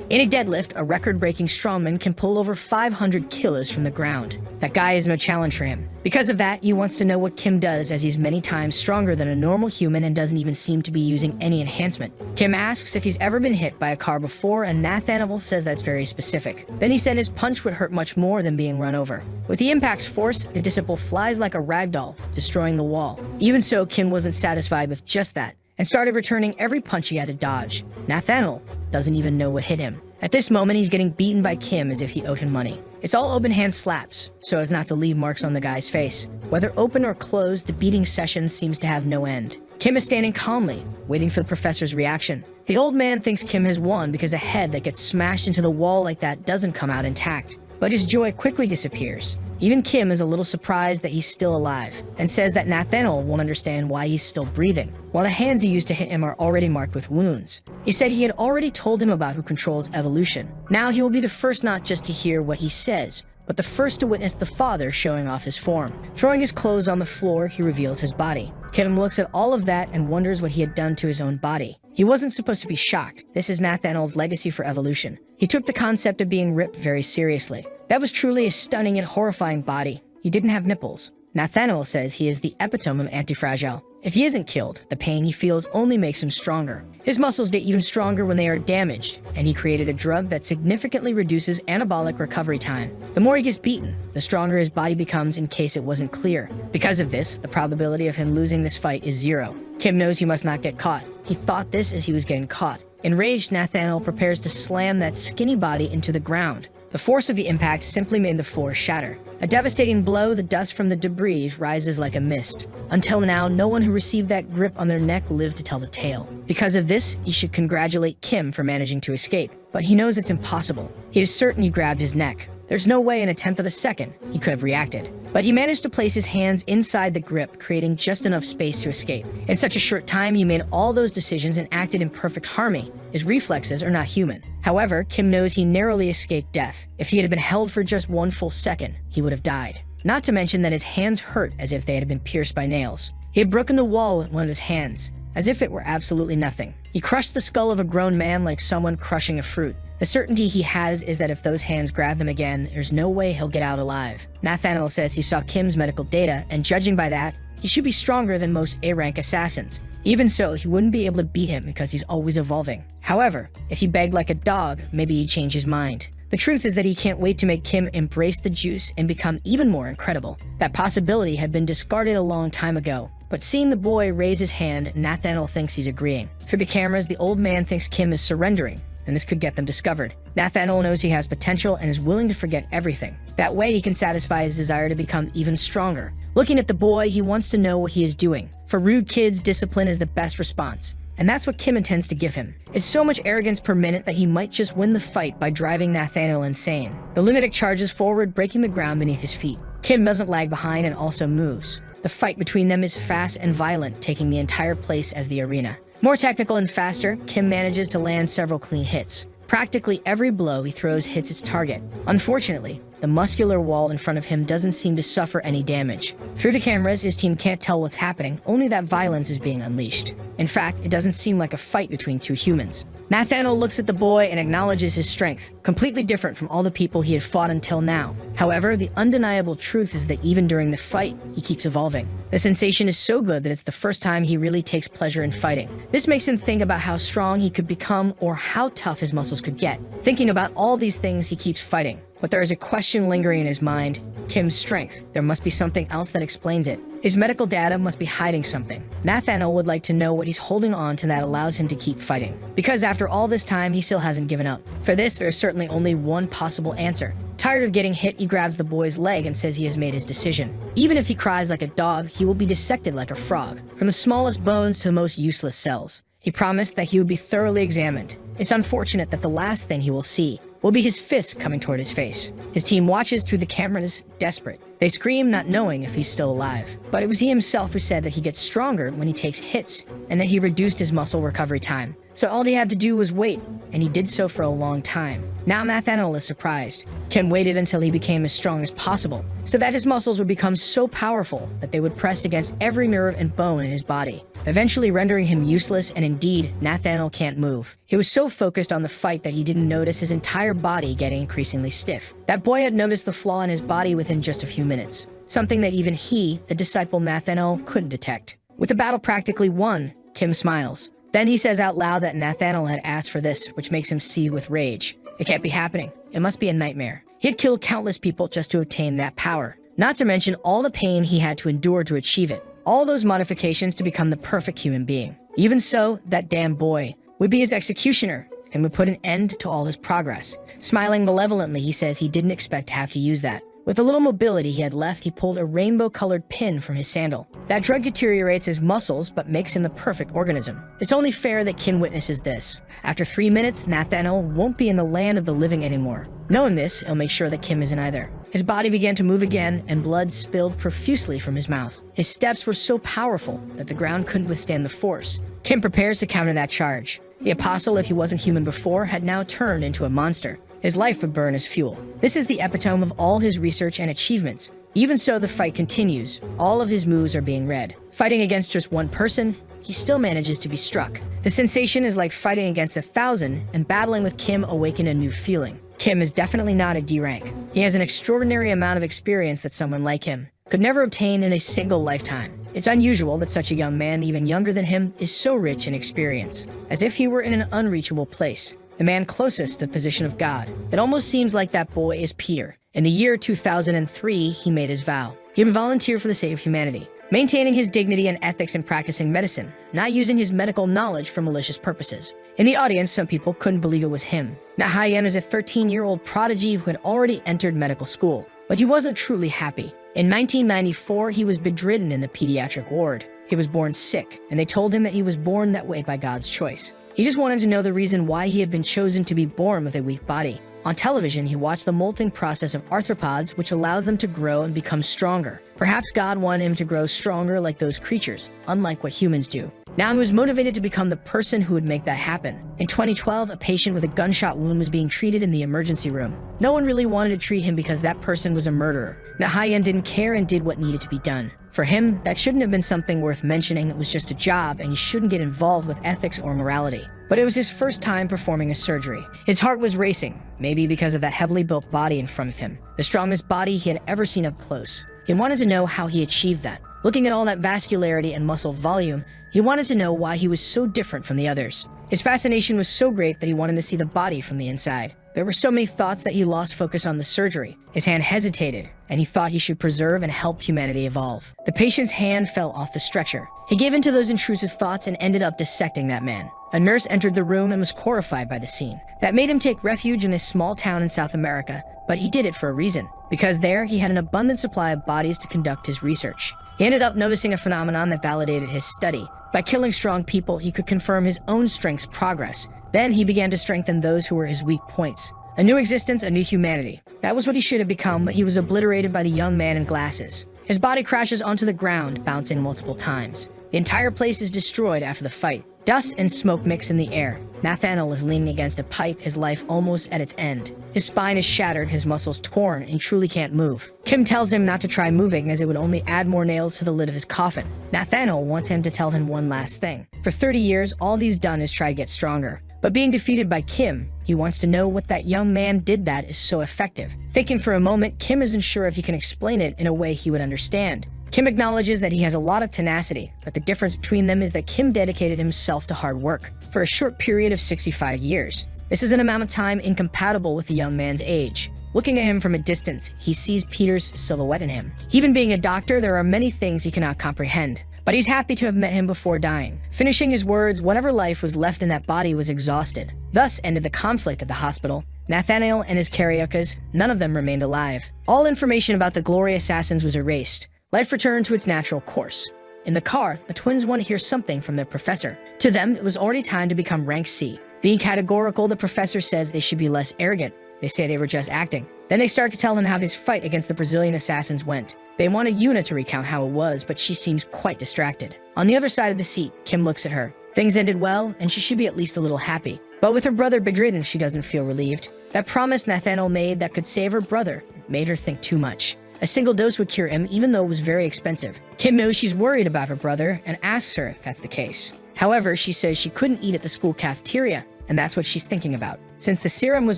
In a deadlift, a record-breaking strongman can pull over 500 kilos from the ground. That guy is no challenge for him. Because of that, he wants to know what Kim does, as he's many times stronger than a normal human and doesn't even seem to be using any enhancement. Kim asks if he's ever been hit by a car before, and Nathaniel says that's very specific. Then he said his punch would hurt much more than being run over. With the impact's force, the disciple flies like a ragdoll, destroying the wall. Even so, Kim wasn't satisfied with just that, and started returning every punch he had to dodge. Nathaniel doesn't even know what hit him. At this moment, he's getting beaten by Kim as if he owed him money. It's all open hand slaps, so as not to leave marks on the guy's face. Whether open or closed, the beating session seems to have no end. Kim is standing calmly, waiting for the professor's reaction. The old man thinks Kim has won because a head that gets smashed into the wall like that doesn't come out intact. But his joy quickly disappears. Even Kim is a little surprised that he's still alive, and says that Nathaniel won't understand why he's still breathing, while the hands he used to hit him are already marked with wounds. He said he had already told him about who controls evolution. Now he will be the first not just to hear what he says, but the first to witness the father showing off his form. Throwing his clothes on the floor, he reveals his body. Kim looks at all of that and wonders what he had done to his own body. He wasn't supposed to be shocked. This is Nathaniel's legacy for evolution. He took the concept of being ripped very seriously. That was truly a stunning and horrifying body. He didn't have nipples. Nathaniel says he is the epitome of anti-fragile. If he isn't killed, the pain he feels only makes him stronger. His muscles get even stronger when they are damaged, and he created a drug that significantly reduces anabolic recovery time. The more he gets beaten, the stronger his body becomes in case it wasn't clear. Because of this, the probability of him losing this fight is 0. Kim knows he must not get caught. He thought this as he was getting caught. Enraged, Nathaniel prepares to slam that skinny body into the ground. The force of the impact simply made the floor shatter. A devastating blow, the dust from the debris rises like a mist. Until now, no one who received that grip on their neck lived to tell the tale. Because of this, he should congratulate Kim for managing to escape. But he knows it's impossible. He is certain he grabbed his neck. There's no way in a tenth of a second he could have reacted. But he managed to place his hands inside the grip, creating just enough space to escape. In such a short time, he made all those decisions and acted in perfect harmony. His reflexes are not human. However, Kim knows he narrowly escaped death. If he had been held for just 1 full second, he would have died. Not to mention that his hands hurt as if they had been pierced by nails. He had broken the wall with one of his hands, as if it were absolutely nothing. He crushed the skull of a grown man like someone crushing a fruit. The certainty he has is that if those hands grab him again, there's no way he'll get out alive. Nathaniel says he saw Kim's medical data, and judging by that, he should be stronger than most A-rank assassins. Even so, he wouldn't be able to beat him because he's always evolving. However, if he begged like a dog, maybe he'd change his mind. The truth is that he can't wait to make Kim embrace the juice and become even more incredible. That possibility had been discarded a long time ago. But seeing the boy raise his hand, Nathaniel thinks he's agreeing. For the cameras, the old man thinks Kim is surrendering. then this could get them discovered. Nathaniel knows he has potential and is willing to forget everything. That way he can satisfy his desire to become even stronger. Looking at the boy, he wants to know what he is doing. For rude kids, discipline is the best response. And that's what Kim intends to give him. It's so much arrogance per minute that he might just win the fight by driving Nathaniel insane. The lunatic charges forward, breaking the ground beneath his feet. Kim doesn't lag behind and also moves. The fight between them is fast and violent, taking the entire place as the arena. More technical and faster, Kim manages to land several clean hits. Practically every blow he throws hits its target. Unfortunately, the muscular wall in front of him doesn't seem to suffer any damage. Through the cameras, his team can't tell what's happening, only that violence is being unleashed. In fact, it doesn't seem like a fight between two humans. Nathaniel looks at the boy and acknowledges his strength, completely different from all the people he had fought until now. However, the undeniable truth is that even during the fight, he keeps evolving. The sensation is so good that it's the first time he really takes pleasure in fighting. This makes him think about how strong he could become or how tough his muscles could get. Thinking about all these things, he keeps fighting. But there is a question lingering in his mind: Kim's strength. There must be something else that explains it. His medical data must be hiding something. Nathaniel would like to know what he's holding on to that allows him to keep fighting. Because after all this time, he still hasn't given up. For this, there's certainly only one possible answer. Tired of getting hit, he grabs the boy's leg and says he has made his decision. Even if he cries like a dog, he will be dissected like a frog, from the smallest bones to the most useless cells. He promised that he would be thoroughly examined. It's unfortunate that the last thing he will see will be his fist coming toward his face. His team watches through the cameras, desperate. They scream, not knowing if he's still alive. But it was he himself who said that he gets stronger when he takes hits, and that he reduced his muscle recovery time. So all he had to do was wait, and he did so for a long time. Now Nathaniel is surprised. Kim waited until he became as strong as possible, so that his muscles would become so powerful that they would press against every nerve and bone in his body, eventually rendering him useless, and indeed, Nathaniel can't move. He was so focused on the fight that he didn't notice his entire body getting increasingly stiff. That boy had noticed the flaw in his body within just a few minutes, something that even he, the disciple Nathaniel, couldn't detect. With the battle practically won, Kim smiles. Then he says out loud that Nathaniel had asked for this, which makes him seethe with rage. It can't be happening. It must be a nightmare. He had killed countless people just to obtain that power, not to mention all the pain he had to endure to achieve it. All those modifications to become the perfect human being. Even so, that damn boy would be his executioner and would put an end to all his progress. Smiling malevolently, he says he didn't expect to have to use that. With the little mobility he had left, he pulled a rainbow-colored pin from his sandal. That drug deteriorates his muscles, but makes him the perfect organism. It's only fair that Kim witnesses this. After 3 minutes, Nathaniel won't be in the land of the living anymore. Knowing this, he'll make sure that Kim isn't either. His body began to move again, and blood spilled profusely from his mouth. His steps were so powerful that the ground couldn't withstand the force. Kim prepares to counter that charge. The apostle, if he wasn't human before, had now turned into a monster. His life would burn as fuel. This is the epitome of all his research and achievements. Even so, the fight continues. All of his moves are being read. Fighting against just one person, he still manages to be struck. The sensation is like fighting against 1,000, and battling with Kim awakened a new feeling. Kim is definitely not a D rank. He has an extraordinary amount of experience that someone like him could never obtain in a single lifetime. It's unusual that such a young man, even younger than him, is so rich in experience, as if he were in an unreachable place. The man closest to the position of God. It almost seems like that boy is Peter. In the year 2003, he made his vow. He would volunteer for the sake of humanity, maintaining his dignity and ethics and practicing medicine, not using his medical knowledge for malicious purposes. In the audience, some people couldn't believe it was him. Nahayen is a 13-year-old prodigy who had already entered medical school, but he wasn't truly happy. In 1994, he was bedridden in the pediatric ward. He was born sick, and they told him that he was born that way by God's choice. He just wanted to know the reason why he had been chosen to be born with a weak body. On television, he watched the molting process of arthropods, which allows them to grow and become stronger. Perhaps God wanted him to grow stronger like those creatures, unlike what humans do. Now he was motivated to become the person who would make that happen. In 2012, a patient with a gunshot wound was being treated in the emergency room. No one really wanted to treat him because that person was a murderer. Nahayen didn't care and did what needed to be done. For him, that shouldn't have been something worth mentioning. It was just a job, and you shouldn't get involved with ethics or morality. But it was his first time performing a surgery. His heart was racing, maybe because of that heavily built body in front of him, the strongest body he had ever seen up close. He wanted to know how he achieved that. Looking at all that vascularity and muscle volume, he wanted to know why he was so different from the others. His fascination was so great that he wanted to see the body from the inside. There were so many thoughts that he lost focus on the surgery. His hand hesitated, and he thought he should preserve and help humanity evolve. The patient's hand fell off the stretcher. He gave in to those intrusive thoughts and ended up dissecting that man. A nurse entered the room and was horrified by the scene. That made him take refuge in a small town in South America, but he did it for a reason, because there he had an abundant supply of bodies to conduct his research. He ended up noticing a phenomenon that validated his study. By killing strong people, he could confirm his own strength's progress. Then he began to strengthen those who were his weak points. A new existence, a new humanity. That was what he should have become, but he was obliterated by the young man in glasses. His body crashes onto the ground, bouncing multiple times. The entire place is destroyed after the fight. Dust and smoke mix in the air. Nathaniel is leaning against a pipe, his life almost at its end. His spine is shattered, his muscles torn, and truly can't move. Kim tells him not to try moving as it would only add more nails to the lid of his coffin. Nathaniel wants him to tell him one last thing. For 30 years, all he's done is try to get stronger. But being defeated by Kim, he wants to know what that young man did that is so effective. Thinking for a moment, Kim isn't sure if he can explain it in a way he would understand. Kim acknowledges that he has a lot of tenacity, but the difference between them is that Kim dedicated himself to hard work for a short period of 65 years. This is an amount of time incompatible with the young man's age. Looking at him from a distance, he sees Peter's silhouette in him. Even being a doctor, there are many things he cannot comprehend. But he's happy to have met him before dying. Finishing his words, whatever life was left in that body was exhausted. Thus ended the conflict at the hospital. Nathaniel and his Karyokas, none of them remained alive. All information about the Glory Assassins was erased. Life returned to its natural course. In the car, the twins want to hear something from their professor. To them, it was already time to become rank C. Being categorical, the professor says they should be less arrogant. They say they were just acting. Then they start to tell him how his fight against the Brazilian assassins went. They wanted Yuna to recount how it was, but she seems quite distracted. On the other side of the seat, Kim looks at her. Things ended well, and she should be at least a little happy. But with her brother bedridden, she doesn't feel relieved. That promise Nathaniel made that could save her brother made her think too much. A single dose would cure him, even though it was very expensive. Kim knows she's worried about her brother and asks her if that's the case. However, she says she couldn't eat at the school cafeteria, and that's what she's thinking about. Since the serum was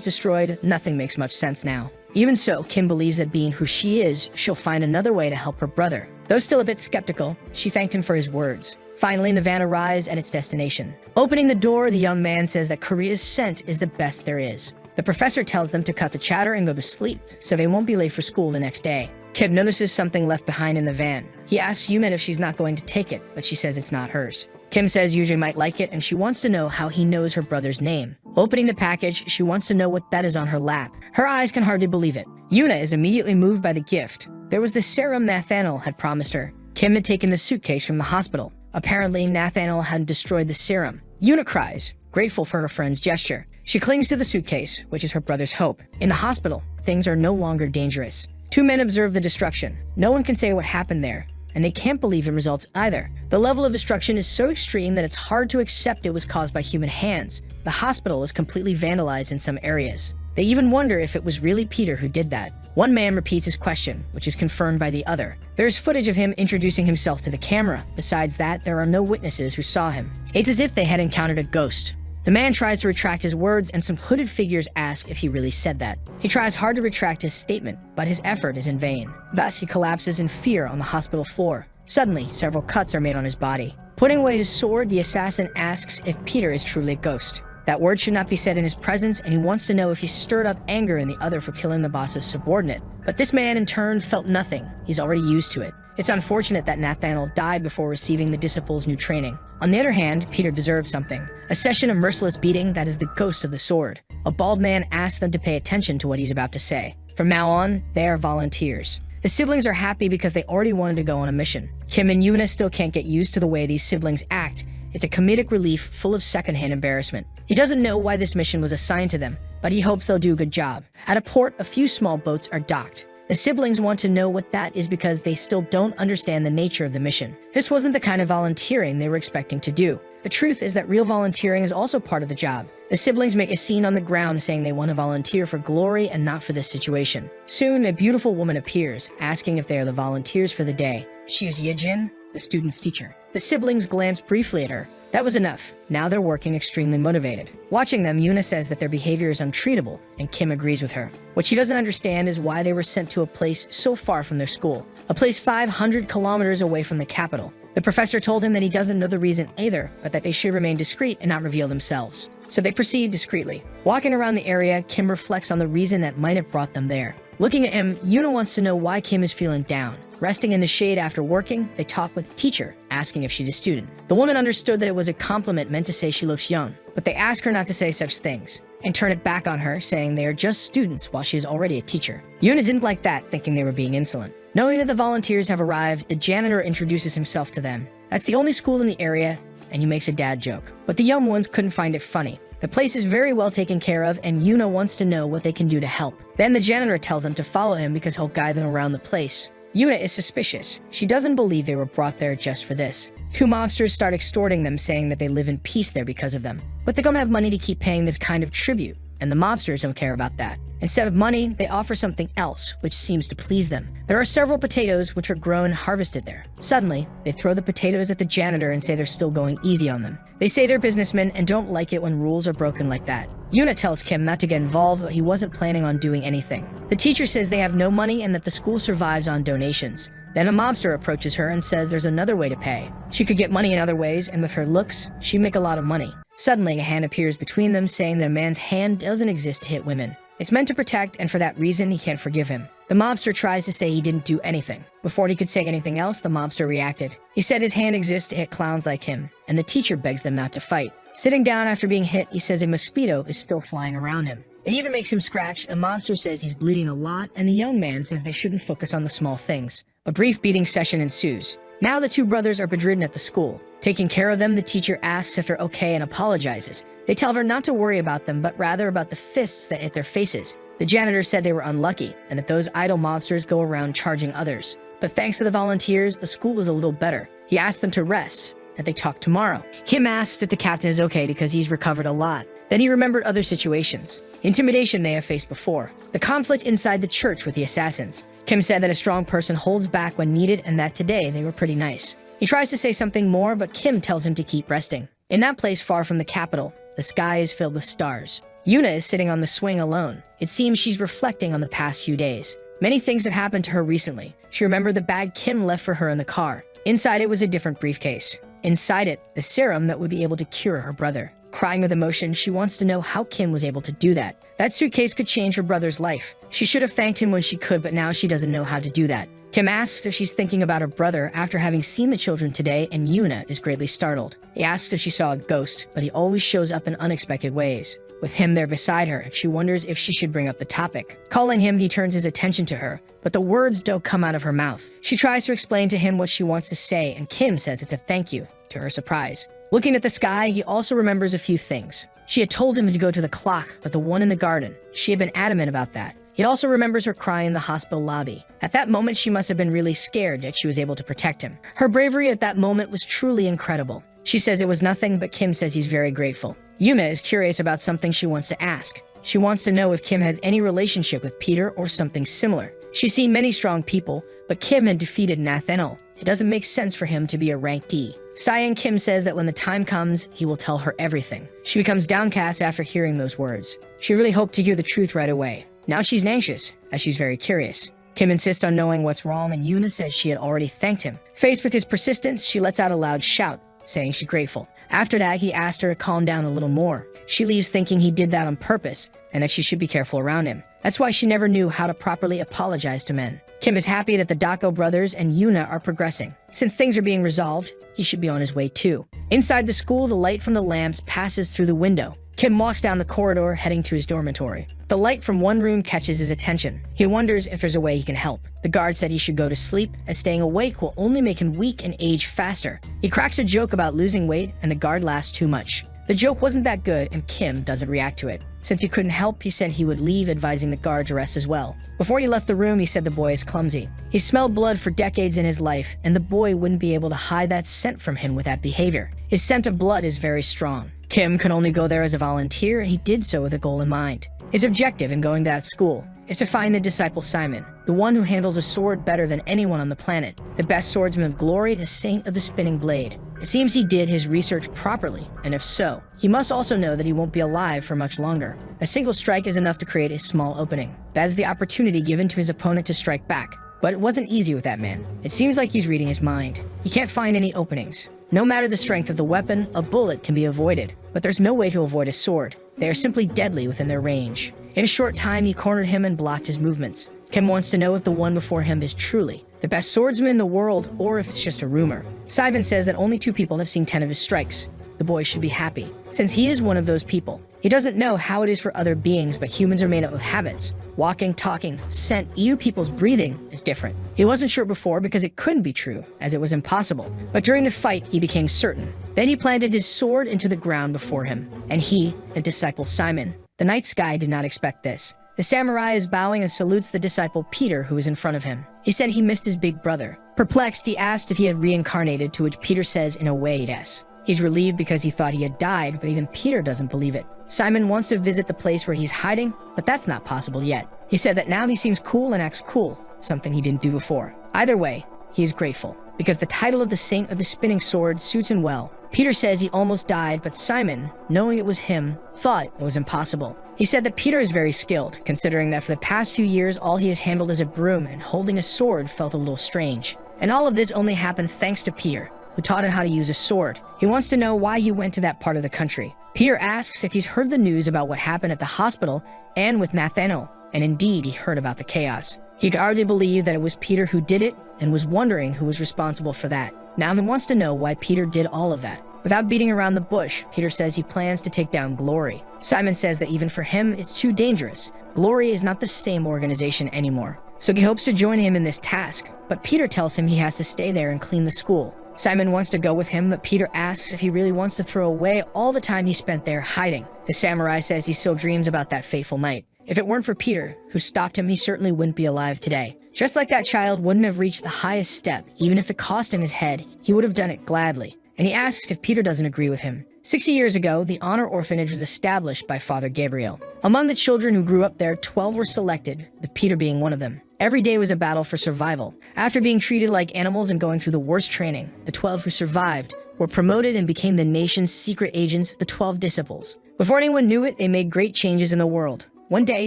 destroyed, nothing makes much sense now. Even so, Kim believes that being who she is, she'll find another way to help her brother. Though still a bit skeptical, she thanked him for his words. Finally, the van arrives at its destination. Opening the door, the young man says that Korea's scent is the best there is. The professor tells them to cut the chatter and go to sleep, so they won't be late for school the next day. Kim notices something left behind in the van. He asks Yumin if she's not going to take it, but she says it's not hers. Kim says Yuji might like it, and she wants to know how he knows her brother's name. Opening the package, she wants to know what that is on her lap. Her eyes can hardly believe it. Yuna is immediately moved by the gift. There was the serum Nathaniel had promised her. Kim had taken the suitcase from the hospital. Apparently, Nathaniel had destroyed the serum. Yuna cries, grateful for her friend's gesture. She clings to the suitcase, which is her brother's hope. In the hospital, things are no longer dangerous. Two men observe the destruction. No one can say what happened there, and they can't believe the results either. The level of destruction is so extreme that it's hard to accept it was caused by human hands. The hospital is completely vandalized in some areas. They even wonder if it was really Peter who did that. One man repeats his question, which is confirmed by the other. There is footage of him introducing himself to the camera. Besides that, there are no witnesses who saw him. It's as if they had encountered a ghost. The man tries to retract his words, and some hooded figures ask if he really said that. He tries hard to retract his statement, but his effort is in vain. Thus, he collapses in fear on the hospital floor. Suddenly, several cuts are made on his body. Putting away his sword, the assassin asks if Peter is truly a ghost. That word should not be said in his presence, and he wants to know if he stirred up anger in the other for killing the boss's subordinate. But this man, in turn, felt nothing. He's already used to it. It's unfortunate that Nathaniel died before receiving the disciple's new training. On the other hand, Peter deserved something. A session of merciless beating that is the ghost of the sword. A bald man asks them to pay attention to what he's about to say. From now on, they are volunteers. The siblings are happy because they already wanted to go on a mission. Kim and Yuna still can't get used to the way these siblings act. It's a comedic relief full of secondhand embarrassment. He doesn't know why this mission was assigned to them, but he hopes they'll do a good job. At a port, a few small boats are docked. The siblings want to know what that is because they still don't understand the nature of the mission. This wasn't the kind of volunteering they were expecting to do. The truth is that real volunteering is also part of the job. The siblings make a scene on the ground saying they want to volunteer for glory and not for this situation. Soon, a beautiful woman appears, asking if they are the volunteers for the day. She is Yejin, the student's teacher. The siblings glance briefly at her. That was enough. Now they're working extremely motivated. Watching them, Yuna says that their behavior is untreatable, and Kim agrees with her. What she doesn't understand is why they were sent to a place so far from their school, a place 500 kilometers away from the capital. The professor told him that he doesn't know the reason either, but that they should remain discreet and not reveal themselves. So they proceed discreetly. Walking around the area, Kim reflects on the reason that might have brought them there. Looking at him, Yuna wants to know why Kim is feeling down. Resting in the shade after working, they talk with the teacher, asking if she's a student. The woman understood that it was a compliment meant to say she looks young, but they ask her not to say such things and turn it back on her, saying they are just students while she is already a teacher. Yuna didn't like that, thinking they were being insolent. Knowing that the volunteers have arrived, the janitor introduces himself to them. That's the only school in the area, and he makes a dad joke. But the young ones couldn't find it funny. The place is very well taken care of, and Yuna wants to know what they can do to help. Then the janitor tells them to follow him because he'll guide them around the place. Yuna is suspicious. She doesn't believe they were brought there just for this. Two mobsters start extorting them, saying that they live in peace there because of them. But they don't have money to keep paying this kind of tribute, and the mobsters don't care about that. Instead of money, they offer something else, which seems to please them. There are several potatoes which are grown and harvested there. Suddenly, they throw the potatoes at the janitor and say they're still going easy on them. They say they're businessmen and don't like it when rules are broken like that. Yuna tells Kim not to get involved, but he wasn't planning on doing anything. The teacher says they have no money and that the school survives on donations. Then a mobster approaches her and says there's another way to pay. She could get money in other ways, and with her looks, she'd make a lot of money. Suddenly, a hand appears between them, saying that a man's hand doesn't exist to hit women. It's meant to protect, and for that reason, he can't forgive him. The mobster tries to say he didn't do anything. Before he could say anything else, the mobster reacted. He said his hand exists to hit clowns like him, and the teacher begs them not to fight. Sitting down after being hit, he says a mosquito is still flying around him. It even makes him scratch. A mobster says he's bleeding a lot, and the young man says they shouldn't focus on the small things. A brief beating session ensues. Now the two brothers are bedridden at the school. Taking care of them, the teacher asks if they're okay and apologizes. They tell her not to worry about them, but rather about the fists that hit their faces. The janitor said they were unlucky, and that those idle mobsters go around charging others. But thanks to the volunteers, the school was a little better. He asked them to rest, and they talk tomorrow. Kim asked if the captain is okay because he's recovered a lot. Then he remembered other situations. Intimidation they have faced before. The conflict inside the church with the assassins. Kim said that a strong person holds back when needed and that today they were pretty nice. He tries to say something more, but Kim tells him to keep resting. In that place far from the capital, the sky is filled with stars. Yuna is sitting on the swing alone. It seems she's reflecting on the past few days. Many things have happened to her recently. She remembered the bag Kim left for her in the car. Inside it was a different briefcase. Inside it, the serum that would be able to cure her brother. Crying with emotion, she wants to know how Kim was able to do that. That suitcase could change her brother's life. She should have thanked him when she could, but now she doesn't know how to do that. Kim asks if she's thinking about her brother after having seen the children today, and Yuna is greatly startled. He asks if she saw a ghost, but he always shows up in unexpected ways. With him there beside her, she wonders if she should bring up the topic. Calling him, he turns his attention to her, but the words don't come out of her mouth. She tries to explain to him what she wants to say, and Kim says it's a thank you, to her surprise. Looking at the sky, he also remembers a few things. She had told him to go to the clock, but the one in the garden. She had been adamant about that. He also remembers her crying in the hospital lobby. At that moment, she must have been really scared, yet she was able to protect him. Her bravery at that moment was truly incredible. She says it was nothing, but Kim says he's very grateful. Yuna is curious about something she wants to ask. She wants to know if Kim has any relationship with Peter or something similar. She's seen many strong people, but Kim had defeated Nathanel. It doesn't make sense for him to be a rank D. Sighing, Kim says that when the time comes, he will tell her everything. She becomes downcast after hearing those words. She really hoped to hear the truth right away. Now she's anxious, as she's very curious. Kim insists on knowing what's wrong, and Yuna says she had already thanked him. Faced with his persistence, she lets out a loud shout, saying she's grateful. After that, he asked her to calm down a little more. She leaves thinking he did that on purpose, and that she should be careful around him. That's why she never knew how to properly apologize to men. Kim is happy that the Dako brothers and Yuna are progressing. Since things are being resolved, he should be on his way too. Inside the school, the light from the lamps passes through the window. Kim walks down the corridor, heading to his dormitory. The light from one room catches his attention. He wonders if there's a way he can help. The guard said he should go to sleep, as staying awake will only make him weak and age faster. He cracks a joke about losing weight, and the guard laughs too much. The joke wasn't that good, and Kim doesn't react to it. Since he couldn't help, he said he would leave, advising the guard to rest as well. Before he left the room, he said the boy is clumsy. He smelled blood for decades in his life, and the boy wouldn't be able to hide that scent from him with that behavior. His scent of blood is very strong. Kim could only go there as a volunteer, and he did so with a goal in mind. His objective in going to that school is to find the disciple Simon, the one who handles a sword better than anyone on the planet, the best swordsman of glory, the saint of the spinning blade. It seems he did his research properly, and if so, he must also know that he won't be alive for much longer. A single strike is enough to create a small opening. That is the opportunity given to his opponent to strike back. But it wasn't easy with that man. It seems like he's reading his mind. He can't find any openings. No matter the strength of the weapon, a bullet can be avoided, but there's no way to avoid a sword. They are simply deadly within their range. In a short time, he cornered him and blocked his movements. Kim wants to know if the one before him is truly the best swordsman in the world, or if it's just a rumor. Simon says that only 2 people have seen 10 of his strikes. The boy should be happy, since he is one of those people. He doesn't know how it is for other beings, but humans are made up of habits. Walking, talking, scent, even people's breathing is different. He wasn't sure before because it couldn't be true, as it was impossible. But during the fight, he became certain. Then he planted his sword into the ground before him, and he, the disciple Simon. The night sky did not expect this. The samurai is bowing and salutes the disciple Peter, who is in front of him. He said he missed his big brother. Perplexed, he asked if he had reincarnated, to which Peter says in a way, yes. He's relieved because he thought he had died, but even Peter doesn't believe it. Simon wants to visit the place where he's hiding, but that's not possible yet. He said that now he seems cool and acts cool, something he didn't do before. Either way, he is grateful, because the title of the Saint of the Spinning Sword suits him well. Peter says he almost died, but Simon, knowing it was him, thought it was impossible. He said that Peter is very skilled, considering that for the past few years all he has handled is a broom, and holding a sword felt a little strange. And all of this only happened thanks to Peter, who taught him how to use a sword. He wants to know why he went to that part of the country. Peter asks if he's heard the news about what happened at the hospital and with Nathaniel, and indeed he heard about the chaos. He could hardly believe that it was Peter who did it, and was wondering who was responsible for that. Now he wants to know why Peter did all of that. Without beating around the bush, Peter says he plans to take down Glory. Simon says that even for him, it's too dangerous. Glory is not the same organization anymore, so he hopes to join him in this task, but Peter tells him he has to stay there and clean the school. Simon wants to go with him, but Peter asks if he really wants to throw away all the time he spent there hiding. The samurai says he still dreams about that fateful night. If it weren't for Peter, who stopped him, he certainly wouldn't be alive today. Just like that child wouldn't have reached the highest step, even if it cost him his head, he would have done it gladly. And he asks if Peter doesn't agree with him. 60 years ago, the Honor Orphanage was established by Father Gabriel. Among the children who grew up there, 12 were selected, with Peter being one of them. Every day was a battle for survival. After being treated like animals and going through the worst training, the 12 who survived were promoted and became the nation's secret agents, the 12 disciples. Before anyone knew it, they made great changes in the world. One day,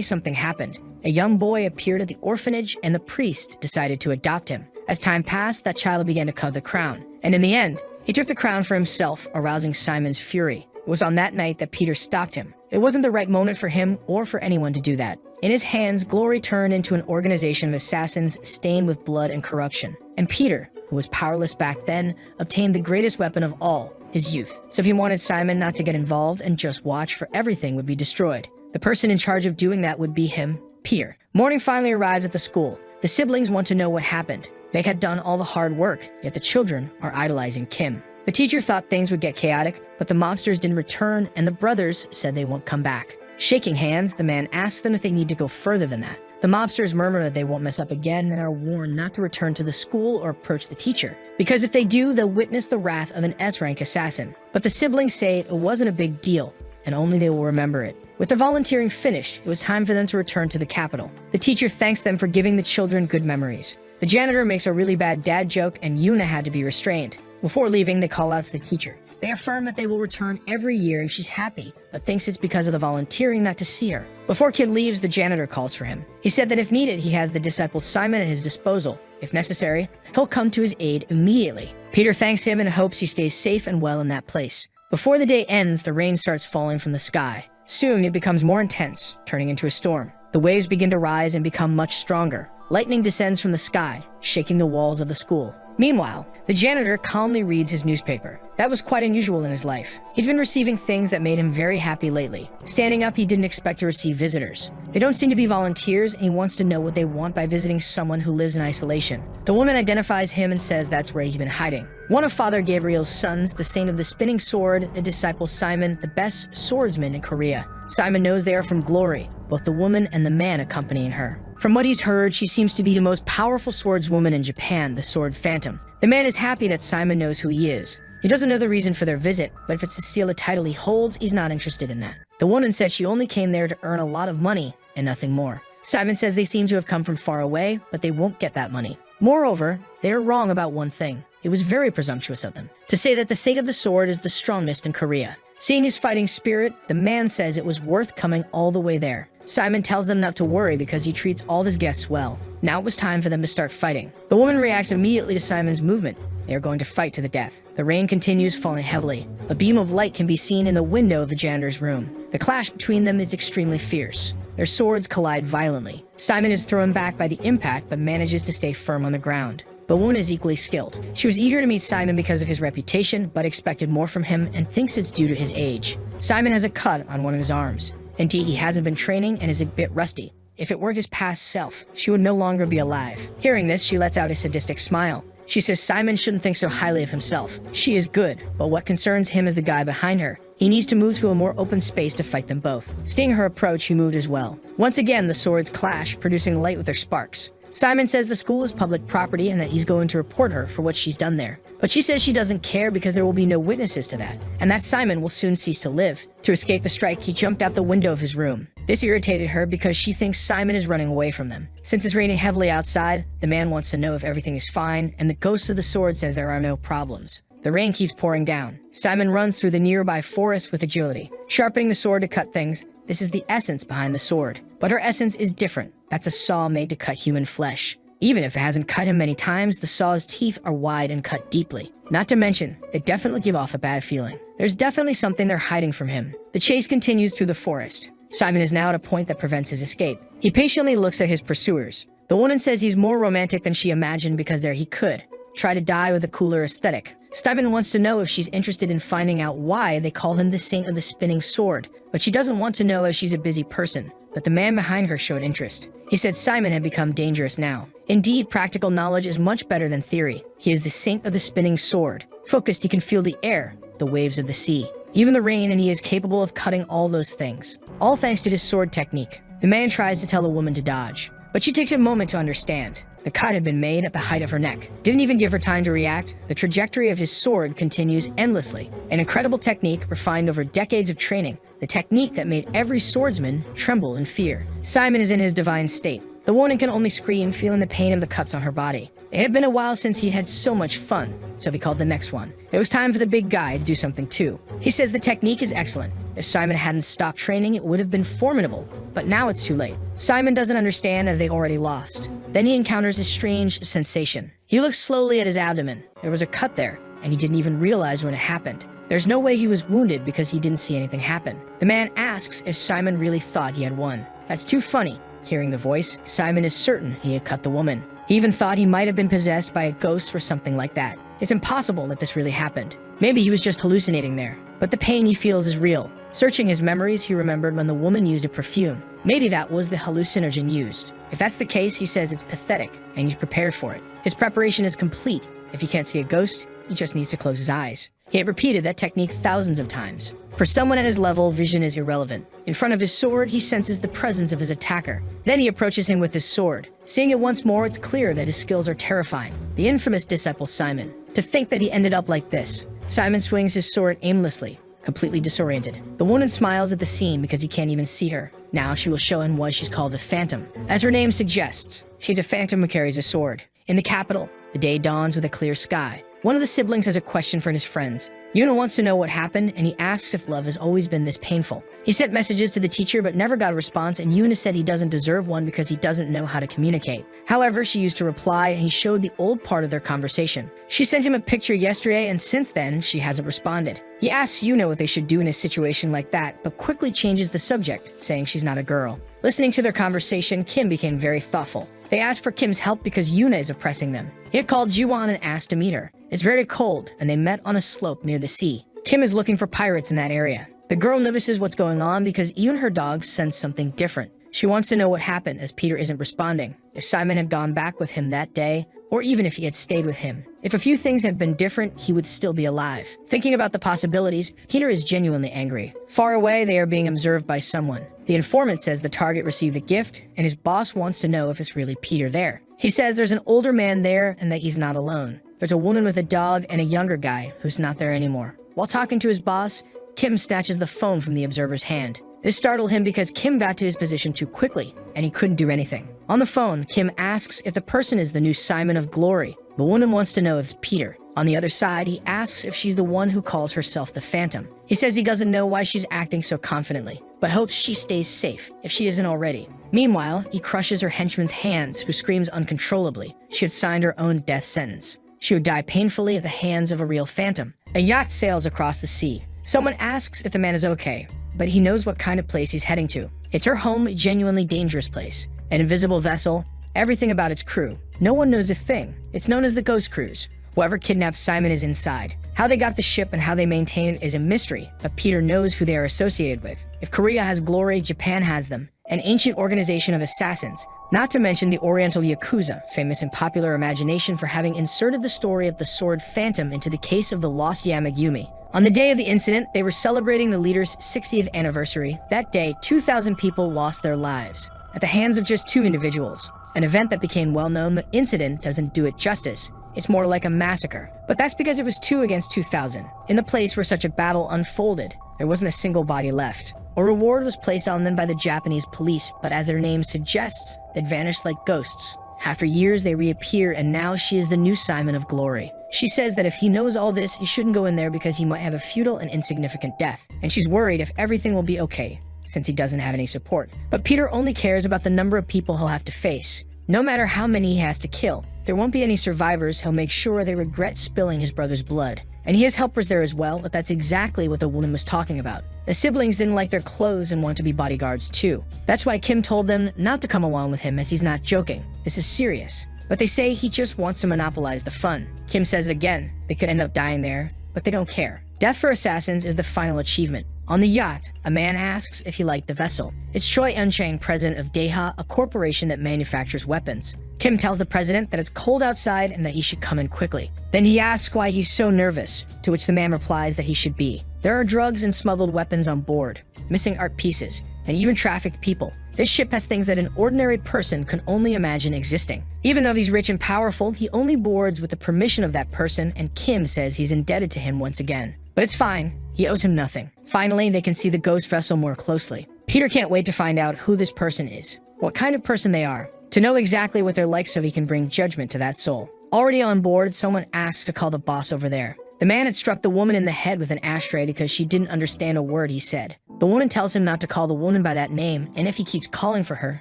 something happened. A young boy appeared at the orphanage, and the priest decided to adopt him. As time passed, that child began to covet the crown. And in the end, he took the crown for himself, arousing Simon's fury. It was on that night that Peter stopped him. It wasn't the right moment for him or for anyone to do that. In his hands, Glory turned into an organization of assassins stained with blood and corruption. And Peter, who was powerless back then, obtained the greatest weapon of all, his youth. So if he wanted Simon not to get involved and just watch, for everything would be destroyed. The person in charge of doing that would be him, Peter. Morning finally arrives at the school. The siblings want to know what happened. They had done all the hard work, yet the children are idolizing Kim. The teacher thought things would get chaotic, but the mobsters didn't return, and the brothers said they won't come back. Shaking hands, the man asks them if they need to go further than that. The mobsters murmur that they won't mess up again and are warned not to return to the school or approach the teacher, because if they do, they'll witness the wrath of an S-rank assassin. But the siblings say it wasn't a big deal, and only they will remember it. With their volunteering finished, it was time for them to return to the capital. The teacher thanks them for giving the children good memories. The janitor makes a really bad dad joke, and Yuna had to be restrained. Before leaving, they call out to the teacher. They affirm that they will return every year, and she's happy, but thinks it's because of the volunteering not to see her. Before Kid leaves, the janitor calls for him. He said that if needed, he has the disciple Simon at his disposal. If necessary, he'll come to his aid immediately. Peter thanks him and hopes he stays safe and well in that place. Before the day ends, the rain starts falling from the sky. Soon, it becomes more intense, turning into a storm. The waves begin to rise and become much stronger. Lightning descends from the sky, shaking the walls of the school. Meanwhile, the janitor calmly reads his newspaper. That was quite unusual in his life. He'd been receiving things that made him very happy lately. Standing up, he didn't expect to receive visitors. They don't seem to be volunteers, and he wants to know what they want by visiting someone who lives in isolation. The woman identifies him and says that's where he's been hiding. One of Father Gabriel's sons, the Saint of the Spinning Sword, the disciple Simon, the best swordsman in Korea. Simon knows they are from Glory, both the woman and the man accompanying her. From what he's heard, she seems to be the most powerful swordswoman in Japan, the Sword Phantom. The man is happy that Simon knows who he is. He doesn't know the reason for their visit, but if it's to steal a title he holds, he's not interested in that. The woman said she only came there to earn a lot of money and nothing more. Simon says they seem to have come from far away, but they won't get that money. Moreover, they are wrong about one thing. It was very presumptuous of them to say that the Saint of the Sword is the strongest in Korea. Seeing his fighting spirit, the man says it was worth coming all the way there. Simon tells them not to worry because he treats all his guests well. Now it was time for them to start fighting. The woman reacts immediately to Simon's movement. They are going to fight to the death. The rain continues falling heavily. A beam of light can be seen in the window of the janitor's room. The clash between them is extremely fierce. Their swords collide violently. Simon is thrown back by the impact but manages to stay firm on the ground. The woman is equally skilled. She was eager to meet Simon because of his reputation, but expected more from him and thinks it's due to his age. Simon has a cut on one of his arms. Indeed, he hasn't been training and is a bit rusty. If it were his past self, she would no longer be alive. Hearing this, she lets out a sadistic smile. She says Simon shouldn't think so highly of himself. She is good, but what concerns him is the guy behind her. He needs to move to a more open space to fight them both. Seeing her approach, he moved as well. Once again, the swords clash, producing light with their sparks. Simon says the school is public property and that he's going to report her for what she's done there. But she says she doesn't care because there will be no witnesses to that, and that Simon will soon cease to live. To escape the strike, he jumped out the window of his room. This irritated her because she thinks Simon is running away from them. Since it's raining heavily outside, the man wants to know if everything is fine, and the ghost of the sword says there are no problems. The rain keeps pouring down. Simon runs through the nearby forest with agility, sharpening the sword to cut things. This is the essence behind the sword. But her essence is different. That's a saw made to cut human flesh. Even if it hasn't cut him many times, the saw's teeth are wide and cut deeply. Not to mention, they definitely give off a bad feeling. There's definitely something they're hiding from him. The chase continues through the forest. Simon is now at a point that prevents his escape. He patiently looks at his pursuers. The woman says he's more romantic than she imagined because there he could try to die with a cooler aesthetic. Simon wants to know if she's interested in finding out why they call him the Saint of the Spinning Sword, but she doesn't want to know as she's a busy person. But the man behind her showed interest. He said Simon had become dangerous now. Indeed, practical knowledge is much better than theory. He is the Saint of the Spinning Sword. Focused, he can feel the air, the waves of the sea, even the rain, and he is capable of cutting all those things. All thanks to his sword technique. The man tries to tell the woman to dodge, but she takes a moment to understand. The cut had been made at the height of her neck. Didn't even give her time to react. The trajectory of his sword continues endlessly. An incredible technique refined over decades of training. The technique that made every swordsman tremble in fear. Simon is in his divine state. The woman can only scream, feeling the pain of the cuts on her body. It had been a while since he had so much fun, so he called the next one. It was time for the big guy to do something too. He says the technique is excellent. If Simon hadn't stopped training, it would have been formidable. But now it's too late. Simon doesn't understand that they already lost. Then he encounters a strange sensation. He looks slowly at his abdomen. There was a cut there, and he didn't even realize when it happened. There's no way he was wounded because he didn't see anything happen. The man asks if Simon really thought he had won. That's too funny. Hearing the voice, Simon is certain he had cut the woman. He even thought he might have been possessed by a ghost or something like that. It's impossible that this really happened. Maybe he was just hallucinating there. But the pain he feels is real. Searching his memories, he remembered when the woman used a perfume. Maybe that was the hallucinogen used. If that's the case, he says it's pathetic, and he's prepared for it. His preparation is complete. If he can't see a ghost, he just needs to close his eyes. He had repeated that technique thousands of times. For someone at his level, vision is irrelevant. In front of his sword, he senses the presence of his attacker. Then he approaches him with his sword. Seeing it once more, it's clear that his skills are terrifying. The infamous disciple Simon. To think that he ended up like this. Simon swings his sword aimlessly, completely disoriented. The woman smiles at the scene because he can't even see her. Now she will show him why she's called the Phantom. As her name suggests, she's a phantom who carries a sword. In the capital, the day dawns with a clear sky. One of the siblings has a question for his friends. Yuna wants to know what happened, and he asks if love has always been this painful. He sent messages to the teacher but never got a response, and Yuna said he doesn't deserve one because he doesn't know how to communicate. However, she used to reply, and he showed the old part of their conversation. She sent him a picture yesterday, and since then, she hasn't responded. He asks Yuna what they should do in a situation like that, but quickly changes the subject, saying she's not a girl. Listening to their conversation, Kim became very thoughtful. They asked for Kim's help because Yuna is oppressing them. He had called Juwon and asked to meet her. It's very cold, and they met on a slope near the sea. Kim is looking for pirates in that area. The girl notices what's going on because even her dog sense something different. She wants to know what happened as Peter isn't responding. If Simon had gone back with him that day, or even if he had stayed with him. If a few things had been different, he would still be alive. Thinking about the possibilities, Peter is genuinely angry. Far away, they are being observed by someone. The informant says the target received the gift, and his boss wants to know if it's really Peter there. He says there's an older man there and that he's not alone. There's a woman with a dog and a younger guy who's not there anymore. While talking to his boss, Kim snatches the phone from the observer's hand. This startled him because Kim got to his position too quickly, and he couldn't do anything. On the phone, Kim asks if the person is the new Simon of Glory. The woman wants to know if it's Peter. On the other side, he asks if she's the one who calls herself the Phantom. He says he doesn't know why she's acting so confidently, but hopes she stays safe, if she isn't already. Meanwhile, he crushes her henchman's hands, who screams uncontrollably. She had signed her own death sentence. She would die painfully at the hands of a real phantom. A yacht sails across the sea. Someone asks if the man is okay, but he knows what kind of place he's heading to. It's her home, a genuinely dangerous place. An invisible vessel, everything about its crew. No one knows a thing. It's known as the Ghost Cruise. Whoever kidnapped Simon is inside. How they got the ship and how they maintain it is a mystery, but Peter knows who they are associated with. If Korea has glory, Japan has them. An ancient organization of assassins, not to mention the Oriental Yakuza, famous in popular imagination for having inserted the story of the sword Phantom into the case of the lost Yamagumi. On the day of the incident, they were celebrating the leader's 60th anniversary. That day, 2,000 people lost their lives at the hands of just 2 individuals. An event that became well known. The incident doesn't do it justice. It's more like a massacre. But that's because it was 2 against 2,000. In the place where such a battle unfolded, there wasn't a single body left. A reward was placed on them by the Japanese police, but as their name suggests, they'd vanished like ghosts. After years, they reappear, and now she is the new Simon of Glory. She says that if he knows all this, he shouldn't go in there because he might have a futile and insignificant death. And she's worried if everything will be okay, since he doesn't have any support. But Peter only cares about the number of people he'll have to face. No matter how many he has to kill, there won't be any survivors. He'll make sure they regret spilling his brother's blood. And he has helpers there as well, but that's exactly what the woman was talking about. The siblings didn't like their clothes and want to be bodyguards too. That's why Kim told them not to come along with him, as he's not joking. This is serious. But they say he just wants to monopolize the fun. Kim says it again. They could end up dying there, but they don't care. Death for assassins is the final achievement. On the yacht, a man asks if he liked the vessel. It's Choi Eun-chang, president of Daeha, a corporation that manufactures weapons. Kim tells the president that it's cold outside and that he should come in quickly. Then he asks why he's so nervous, to which the man replies that he should be. There are drugs and smuggled weapons on board, missing art pieces, and even trafficked people. This ship has things that an ordinary person can only imagine existing. Even though he's rich and powerful, he only boards with the permission of that person, and Kim says he's indebted to him once again. But it's fine. He owes him nothing. Finally, they can see the ghost vessel more closely. Peter can't wait to find out who this person is, what kind of person they are, to know exactly what they're like so he can bring judgment to that soul. Already on board, someone asks to call the boss over there. The man had struck the woman in the head with an ashtray because she didn't understand a word he said. The woman tells him not to call the woman by that name, and if he keeps calling for her,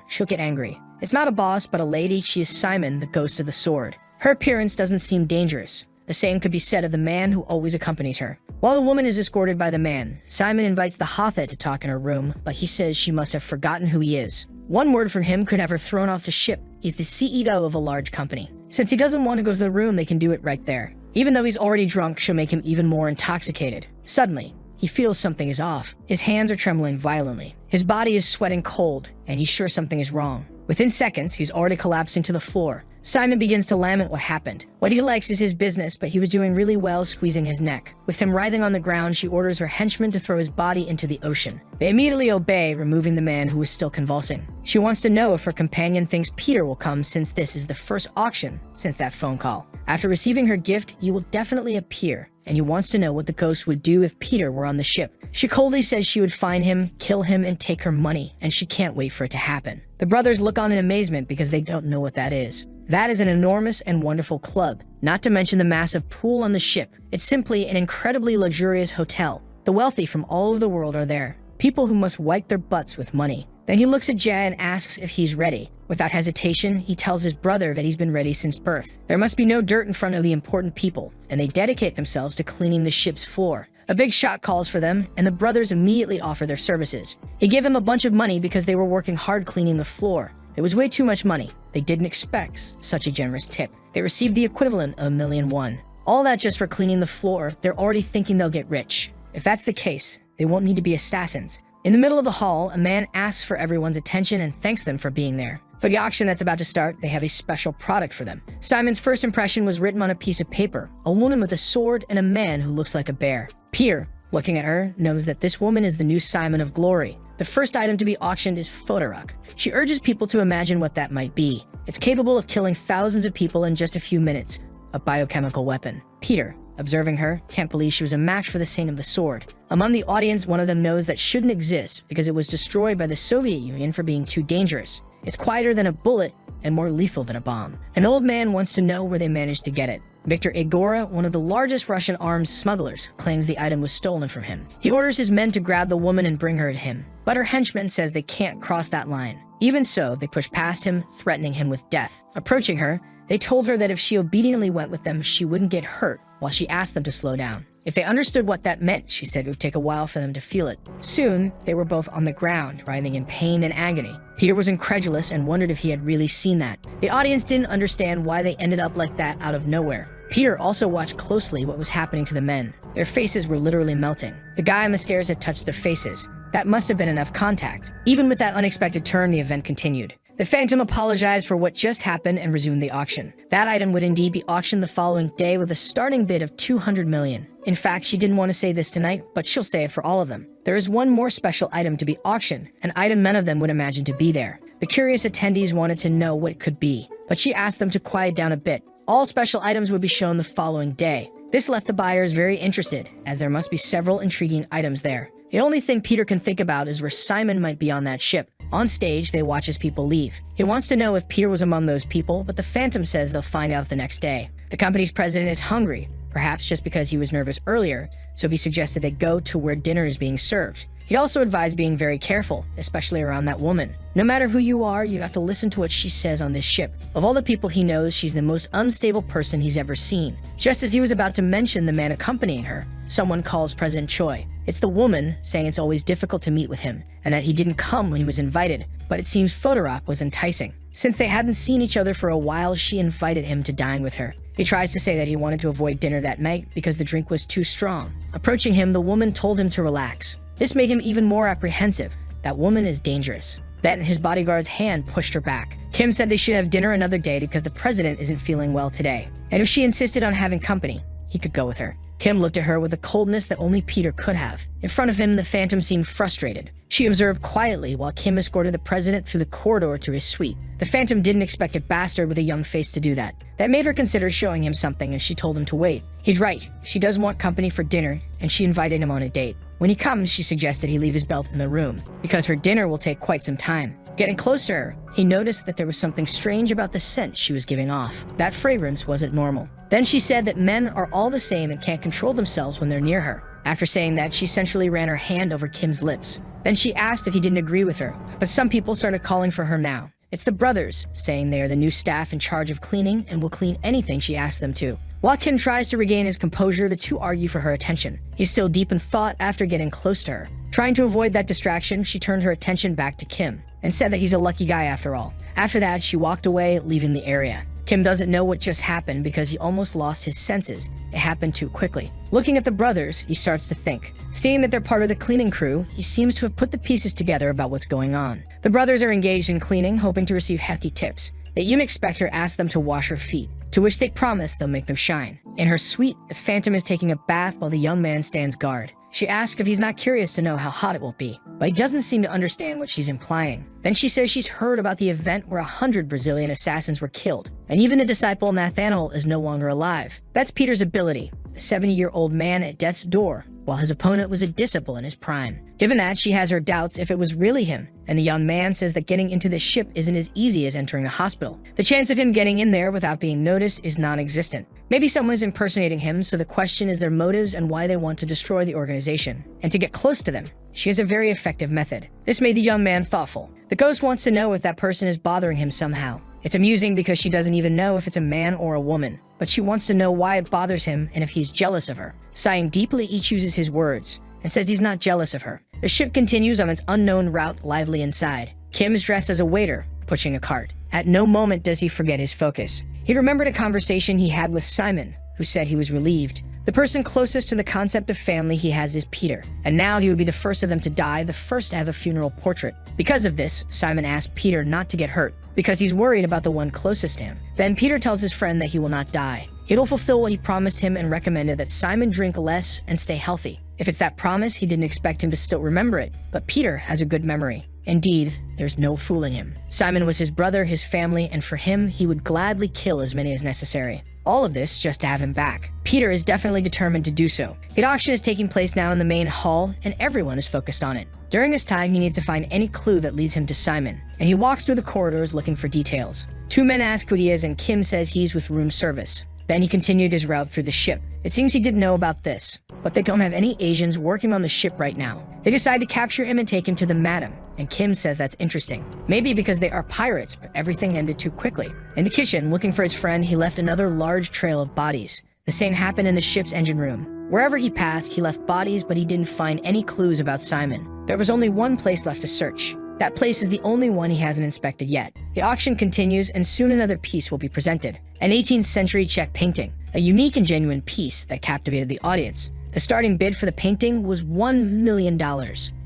she'll get angry. It's not a boss, but a lady. She is Simon, the ghost of the sword. Her appearance doesn't seem dangerous. The same could be said of the man who always accompanies her. While the woman is escorted by the man, Simon invites the Hafed to talk in her room, but he says she must have forgotten who he is. One word from him could have her thrown off the ship. He's the CEO of a large company. Since he doesn't want to go to the room, they can do it right there. Even though he's already drunk, she'll make him even more intoxicated. Suddenly, he feels something is off. His hands are trembling violently. His body is sweating cold, and he's sure something is wrong. Within seconds, he's already collapsing to the floor. Simon begins to lament what happened. What he likes is his business, but he was doing really well squeezing his neck. With him writhing on the ground, she orders her henchmen to throw his body into the ocean. They immediately obey, removing the man who is still convulsing. She wants to know if her companion thinks Peter will come, since this is the first auction since that phone call. After receiving her gift, he will definitely appear, and he wants to know what the ghost would do if Peter were on the ship. She coldly says she would find him, kill him, and take her money, and she can't wait for it to happen. The brothers look on in amazement because they don't know what that is. That is an enormous and wonderful club, not to mention the massive pool on the ship. It's simply an incredibly luxurious hotel. The wealthy from all over the world are there, people who must wipe their butts with money. Then he looks at Jay and asks if he's ready. Without hesitation, he tells his brother that he's been ready since birth. There must be no dirt in front of the important people, and they dedicate themselves to cleaning the ship's floor. A big shot calls for them, and the brothers immediately offer their services. He gave them a bunch of money because they were working hard cleaning the floor. It was way too much money. They didn't expect such a generous tip. They received the equivalent of $1,000,000. All that just for cleaning the floor. They're already thinking they'll get rich. If that's the case, they won't need to be assassins. In the middle of the hall, a man asks for everyone's attention and thanks them for being there. For the auction that's about to start, they have a special product for them. Simon's first impression was written on a piece of paper, a woman with a sword and a man who looks like a bear. Peter, looking at her, knows that this woman is the new Simon of Glory. The first item to be auctioned is Photorok. She urges people to imagine what that might be. It's capable of killing thousands of people in just a few minutes, a biochemical weapon. Peter, observing her, can't believe she was a match for the Saint of the Sword. Among the audience, one of them knows that shouldn't exist because it was destroyed by the Soviet Union for being too dangerous. It's quieter than a bullet and more lethal than a bomb. An old man wants to know where they managed to get it. Victor Igora, one of the largest Russian arms smugglers, claims the item was stolen from him. He orders his men to grab the woman and bring her to him, but her henchman says they can't cross that line. Even so, they push past him, threatening him with death. Approaching her, they told her that if she obediently went with them, she wouldn't get hurt, while she asked them to slow down. If they understood what that meant, she said it would take a while for them to feel it. Soon, they were both on the ground, writhing in pain and agony. Peter was incredulous and wondered if he had really seen that. The audience didn't understand why they ended up like that out of nowhere. Peter also watched closely what was happening to the men. Their faces were literally melting. The guy on the stairs had touched their faces. That must have been enough contact. Even with that unexpected turn, the event continued. The Phantom apologized for what just happened and resumed the auction. That item would indeed be auctioned the following day with a starting bid of 200 million. In fact, she didn't want to say this tonight, but she'll say it for all of them. There is one more special item to be auctioned, an item none of them would imagine to be there. The curious attendees wanted to know what it could be, but she asked them to quiet down a bit. All special items would be shown the following day. This left the buyers very interested, as there must be several intriguing items there. The only thing Peter can think about is where Simon might be on that ship. On stage, they watch as people leave. He wants to know if Peter was among those people, but the Phantom says they'll find out the next day. The company's president is hungry, perhaps just because he was nervous earlier, so he suggested they go to where dinner is being served. He also advised being very careful, especially around that woman. No matter who you are, you have to listen to what she says on this ship. Of all the people he knows, she's the most unstable person he's ever seen. Just as he was about to mention the man accompanying her, someone calls President Choi. It's the woman, saying it's always difficult to meet with him, and that he didn't come when he was invited, but it seems Fodorok was enticing. Since they hadn't seen each other for a while, she invited him to dine with her. He tries to say that he wanted to avoid dinner that night because the drink was too strong. Approaching him, the woman told him to relax. This made him even more apprehensive. That woman is dangerous. Then his bodyguard's hand pushed her back. Kim said they should have dinner another day because the president isn't feeling well today. And if she insisted on having company, he could go with her. Kim looked at her with a coldness that only Peter could have. In front of him, the Phantom seemed frustrated. She observed quietly while Kim escorted the president through the corridor to his suite. The Phantom didn't expect a bastard with a young face to do that. That made her consider showing him something, and she told him to wait. He's right. She does want company for dinner, and she invited him on a date. When he comes, she suggested he leave his belt in the room, because her dinner will take quite some time. Getting close to her, he noticed that there was something strange about the scent she was giving off. That fragrance wasn't normal. Then she said that men are all the same and can't control themselves when they're near her. After saying that, she sensually ran her hand over Kim's lips. Then she asked if he didn't agree with her, but some people started calling for her now. It's the brothers, saying they are the new staff in charge of cleaning and will clean anything she asks them to. While Kim tries to regain his composure, the two argue for her attention. He's still deep in thought after getting close to her. Trying to avoid that distraction, she turned her attention back to Kim and said that he's a lucky guy after all. After that, she walked away, leaving the area. Kim doesn't know what just happened because he almost lost his senses. It happened too quickly. Looking at the brothers, he starts to think. Seeing that they're part of the cleaning crew, he seems to have put the pieces together about what's going on. The brothers are engaged in cleaning, hoping to receive hefty tips. The eunuch Spectre asks them to wash her feet, to which they promise they'll make them shine. In her suite, the Phantom is taking a bath while the young man stands guard. She asks if he's not curious to know how hot it will be, but he doesn't seem to understand what she's implying. Then she says she's heard about the event where 100 Brazilian assassins were killed, and even the disciple Nathaniel is no longer alive. That's Peter's ability, a 70-year-old man at death's door, while his opponent was a disciple in his prime. Given that, she has her doubts if it was really him, and the young man says that getting into this ship isn't as easy as entering a hospital. The chance of him getting in there without being noticed is non-existent. Maybe someone is impersonating him, so the question is their motives and why they want to destroy the organization. And to get close to them, she has a very effective method. This made the young man thoughtful. The ghost wants to know if that person is bothering him somehow. It's amusing because she doesn't even know if it's a man or a woman, but she wants to know why it bothers him and if he's jealous of her. Sighing deeply, he chooses his words and says he's not jealous of her. The ship continues on its unknown route, lively inside. Kim is dressed as a waiter, pushing a cart. At no moment does he forget his focus. He remembered a conversation he had with Simon, who said he was relieved. The person closest to the concept of family he has is Peter, and now he would be the first of them to die, the first to have a funeral portrait. Because of this, Simon asked Peter not to get hurt, because he's worried about the one closest to him. Then Peter tells his friend that he will not die. He'll fulfill what he promised him and recommended that Simon drink less and stay healthy. If it's that promise, he didn't expect him to still remember it, but Peter has a good memory. Indeed, there's no fooling him. Simon was his brother, his family, and for him, he would gladly kill as many as necessary. All of this just to have him back. Peter is definitely determined to do so. The auction is taking place now in the main hall, and everyone is focused on it. During this time, he needs to find any clue that leads him to Simon, and he walks through the corridors looking for details. Two men ask who he is, and Kim says he's with room service. Then he continued his route through the ship. It seems he didn't know about this, but they don't have any Asians working on the ship right now. They decide to capture him and take him to the madam, and Kim says that's interesting. Maybe because they are pirates, but everything ended too quickly. In the kitchen, looking for his friend, he left another large trail of bodies. The same happened in the ship's engine room. Wherever he passed, he left bodies, but he didn't find any clues about Simon. There was only one place left to search. That place is the only one he hasn't inspected yet. The auction continues, and soon another piece will be presented. An 18th century Czech painting, a unique and genuine piece that captivated the audience. The starting bid for the painting was $1 million.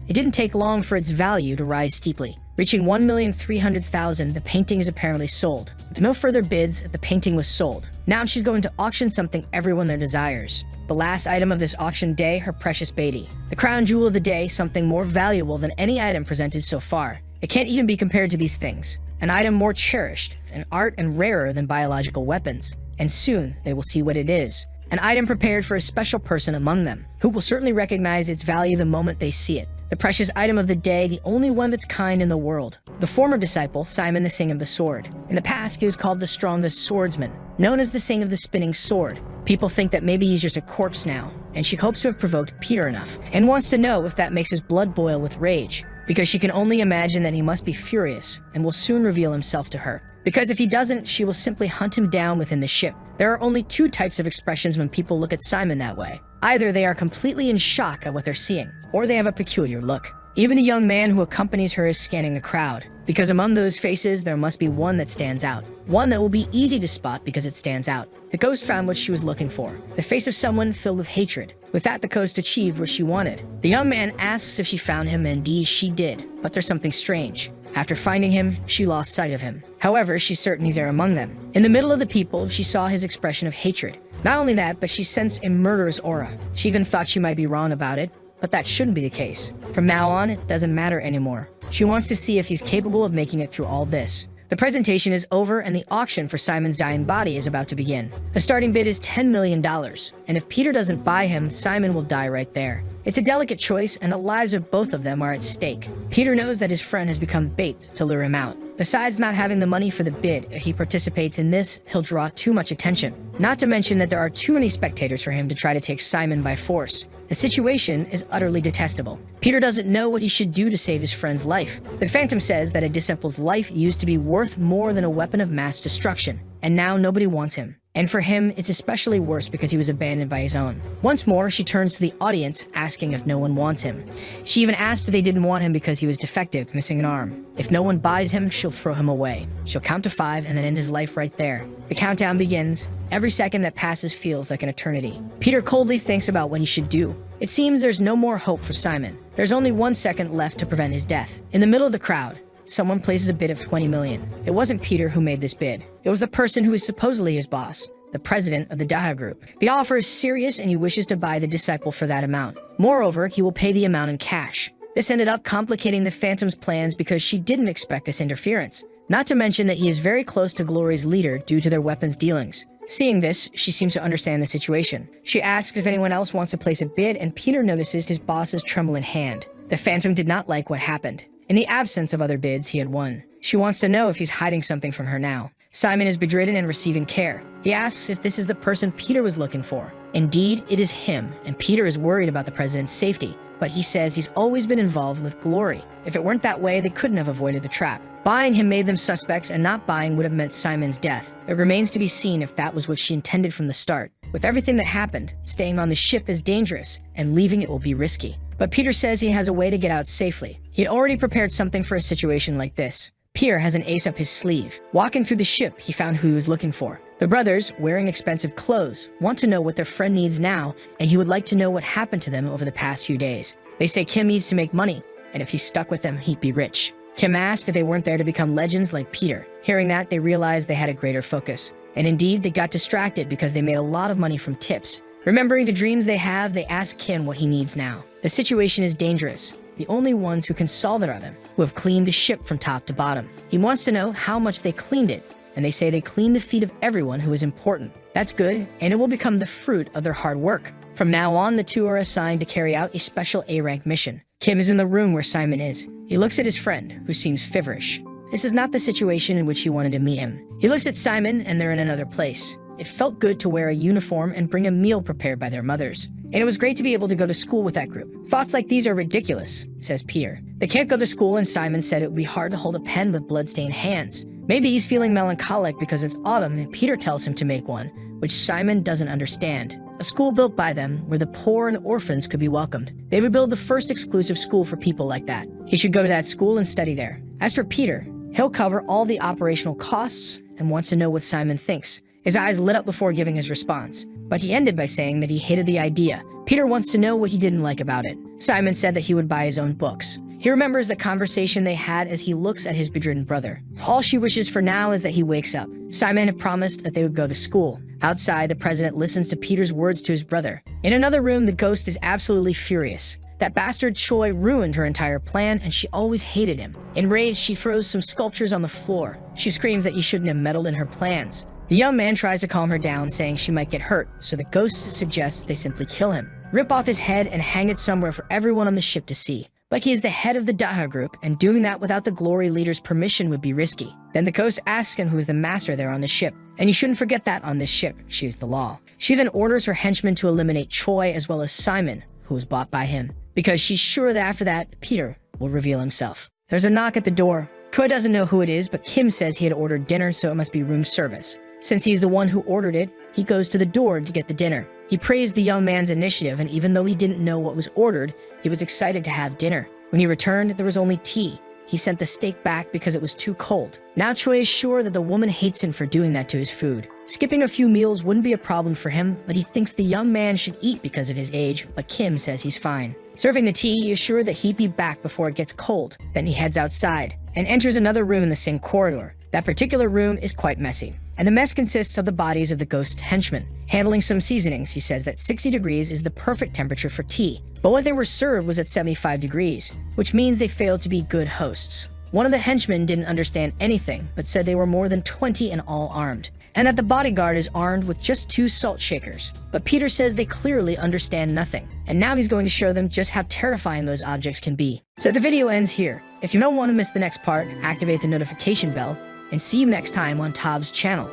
It didn't take long for its value to rise steeply. Reaching $1,300,000, the painting is apparently sold. With no further bids, the painting was sold. Now she's going to auction something everyone there desires. The last item of this auction day, her precious baby. The crown jewel of the day, something more valuable than any item presented so far. It can't even be compared to these things. An item more cherished, an art and rarer than biological weapons. And soon, they will see what it is. An item prepared for a special person among them, who will certainly recognize its value the moment they see it. The precious item of the day, the only one of its kind in the world. The former disciple, Simon the Sing of the Sword. In the past, he was called the strongest swordsman, known as the Sing of the Spinning Sword. People think that maybe he's just a corpse now, and she hopes to have provoked Peter enough, and wants to know if that makes his blood boil with rage, because she can only imagine that he must be furious, and will soon reveal himself to her. Because if he doesn't, she will simply hunt him down within the ship. There are only two types of expressions when people look at Simon that way. Either they are completely in shock at what they're seeing, or they have a peculiar look. Even the young man who accompanies her is scanning the crowd, because among those faces there must be one that stands out. One that will be easy to spot because it stands out. The ghost found what she was looking for, the face of someone filled with hatred. With that, the ghost achieved what she wanted. The young man asks if she found him, and indeed she did, but there's something strange. After finding him, she lost sight of him. However, she's certain he's there among them. In the middle of the people, she saw his expression of hatred. Not only that, but she sensed a murderous aura. She even thought she might be wrong about it, but that shouldn't be the case. From now on, it doesn't matter anymore. She wants to see if he's capable of making it through all this. The presentation is over, and the auction for Simon's dying body is about to begin. The starting bid is $10 million, and if Peter doesn't buy him, Simon will die right there. It's a delicate choice, and the lives of both of them are at stake. Peter knows that his friend has become bait to lure him out. Besides not having the money for the bid, if he participates in this, he'll draw too much attention. Not to mention that there are too many spectators for him to try to take Simon by force. The situation is utterly detestable. Peter doesn't know what he should do to save his friend's life. The Phantom says that a disciple's life used to be worth more than a weapon of mass destruction, and now nobody wants him. And for him, it's especially worse because he was abandoned by his own. Once more, she turns to the audience, asking if no one wants him. She even asked if they didn't want him because he was defective, missing an arm. If no one buys him, she'll throw him away. She'll count to 5 and then end his life right there. The countdown begins. Every second that passes feels like an eternity. Peter coldly thinks about what he should do. It seems there's no more hope for Simon. There's only 1 second left to prevent his death. In the middle of the crowd, someone places a bid of $20 million. It wasn't Peter who made this bid. It was the person who is supposedly his boss, the president of the Daha Group. The offer is serious, and he wishes to buy the disciple for that amount. Moreover, he will pay the amount in cash. This ended up complicating the Phantom's plans because she didn't expect this interference. Not to mention that he is very close to Glory's leader due to their weapons dealings. Seeing this, she seems to understand the situation. She asks if anyone else wants to place a bid, and Peter notices his boss's trembling hand. The Phantom did not like what happened. In the absence of other bids, he had won. She wants to know if he's hiding something from her now. Simon is bedridden and receiving care. He asks if this is the person Peter was looking for. Indeed, it is him, and Peter is worried about the president's safety, but he says he's always been involved with Glory. If it weren't that way, they couldn't have avoided the trap. Buying him made them suspects, and not buying would have meant Simon's death. It remains to be seen if that was what she intended from the start. With everything that happened, staying on the ship is dangerous, and leaving it will be risky. But Peter says he has a way to get out safely. He had already prepared something for a situation like this. Peter has an ace up his sleeve. Walking through the ship, he found who he was looking for. The brothers, wearing expensive clothes, want to know what their friend needs now, and he would like to know what happened to them over the past few days. They say Kim needs to make money, and if he stuck with them, he'd be rich. Kim asked if they weren't there to become legends like Peter. Hearing that, they realized they had a greater focus. And indeed, they got distracted because they made a lot of money from tips. Remembering the dreams they have, they ask Kim what he needs now. The situation is dangerous. The only ones who can solve it are them, who have cleaned the ship from top to bottom. He wants to know how much they cleaned it, and they say they cleaned the feet of everyone who is important. That's good, and it will become the fruit of their hard work. From now on, the two are assigned to carry out a special A-rank mission. Kim is in the room where Simon is. He looks at his friend, who seems feverish. This is not the situation in which he wanted to meet him. He looks at Simon, and they're in another place. It felt good to wear a uniform and bring a meal prepared by their mothers. And it was great to be able to go to school with that group. Thoughts like these are ridiculous, says Peter. They can't go to school, and Simon said it would be hard to hold a pen with bloodstained hands. Maybe he's feeling melancholic because it's autumn and Peter tells him to make one, which Simon doesn't understand. A school built by them where the poor and orphans could be welcomed. They would build the first exclusive school for people like that. He should go to that school and study there. As for Peter, he'll cover all the operational costs and wants to know what Simon thinks. His eyes lit up before giving his response, but he ended by saying that he hated the idea. Peter wants to know what he didn't like about it. Simon said that he would buy his own books. He remembers the conversation they had as he looks at his bedridden brother. All she wishes for now is that he wakes up. Simon had promised that they would go to school. Outside, the president listens to Peter's words to his brother. In another room, the ghost is absolutely furious. That bastard Choi ruined her entire plan, and she always hated him. Enraged, she throws some sculptures on the floor. She screams that he shouldn't have meddled in her plans. The young man tries to calm her down, saying she might get hurt, so the ghost suggests they simply kill him. Rip off his head and hang it somewhere for everyone on the ship to see. Like he is the head of the Daha group, and doing that without the Glory Leader's permission would be risky. Then the ghost asks him who is the master there on the ship, and you shouldn't forget that on this ship, she is the law. She then orders her henchmen to eliminate Choi as well as Simon, who was bought by him, because she's sure that after that, Peter will reveal himself. There's a knock at the door. Choi doesn't know who it is, but Kim says he had ordered dinner, so it must be room service. Since he's the one who ordered it, he goes to the door to get the dinner. He praised the young man's initiative, and even though he didn't know what was ordered, he was excited to have dinner. When he returned, there was only tea. He sent the steak back because it was too cold. Now Choi is sure that the woman hates him for doing that to his food. Skipping a few meals wouldn't be a problem for him, but he thinks the young man should eat because of his age, but Kim says he's fine. Serving the tea, he is sure that he'd be back before it gets cold. Then he heads outside and enters another room in the same corridor. That particular room is quite messy, and the mess consists of the bodies of the ghost's henchmen. Handling some seasonings, he says that 60 degrees is the perfect temperature for tea, but what they were served was at 75 degrees, which means they failed to be good hosts. One of the henchmen didn't understand anything, but said they were more than 20 and all armed, and that the bodyguard is armed with just 2 salt shakers. But Peter says they clearly understand nothing, and now he's going to show them just how terrifying those objects can be. So the video ends here. If you don't want to miss the next part, activate the notification bell, and see you next time on Tab's channel.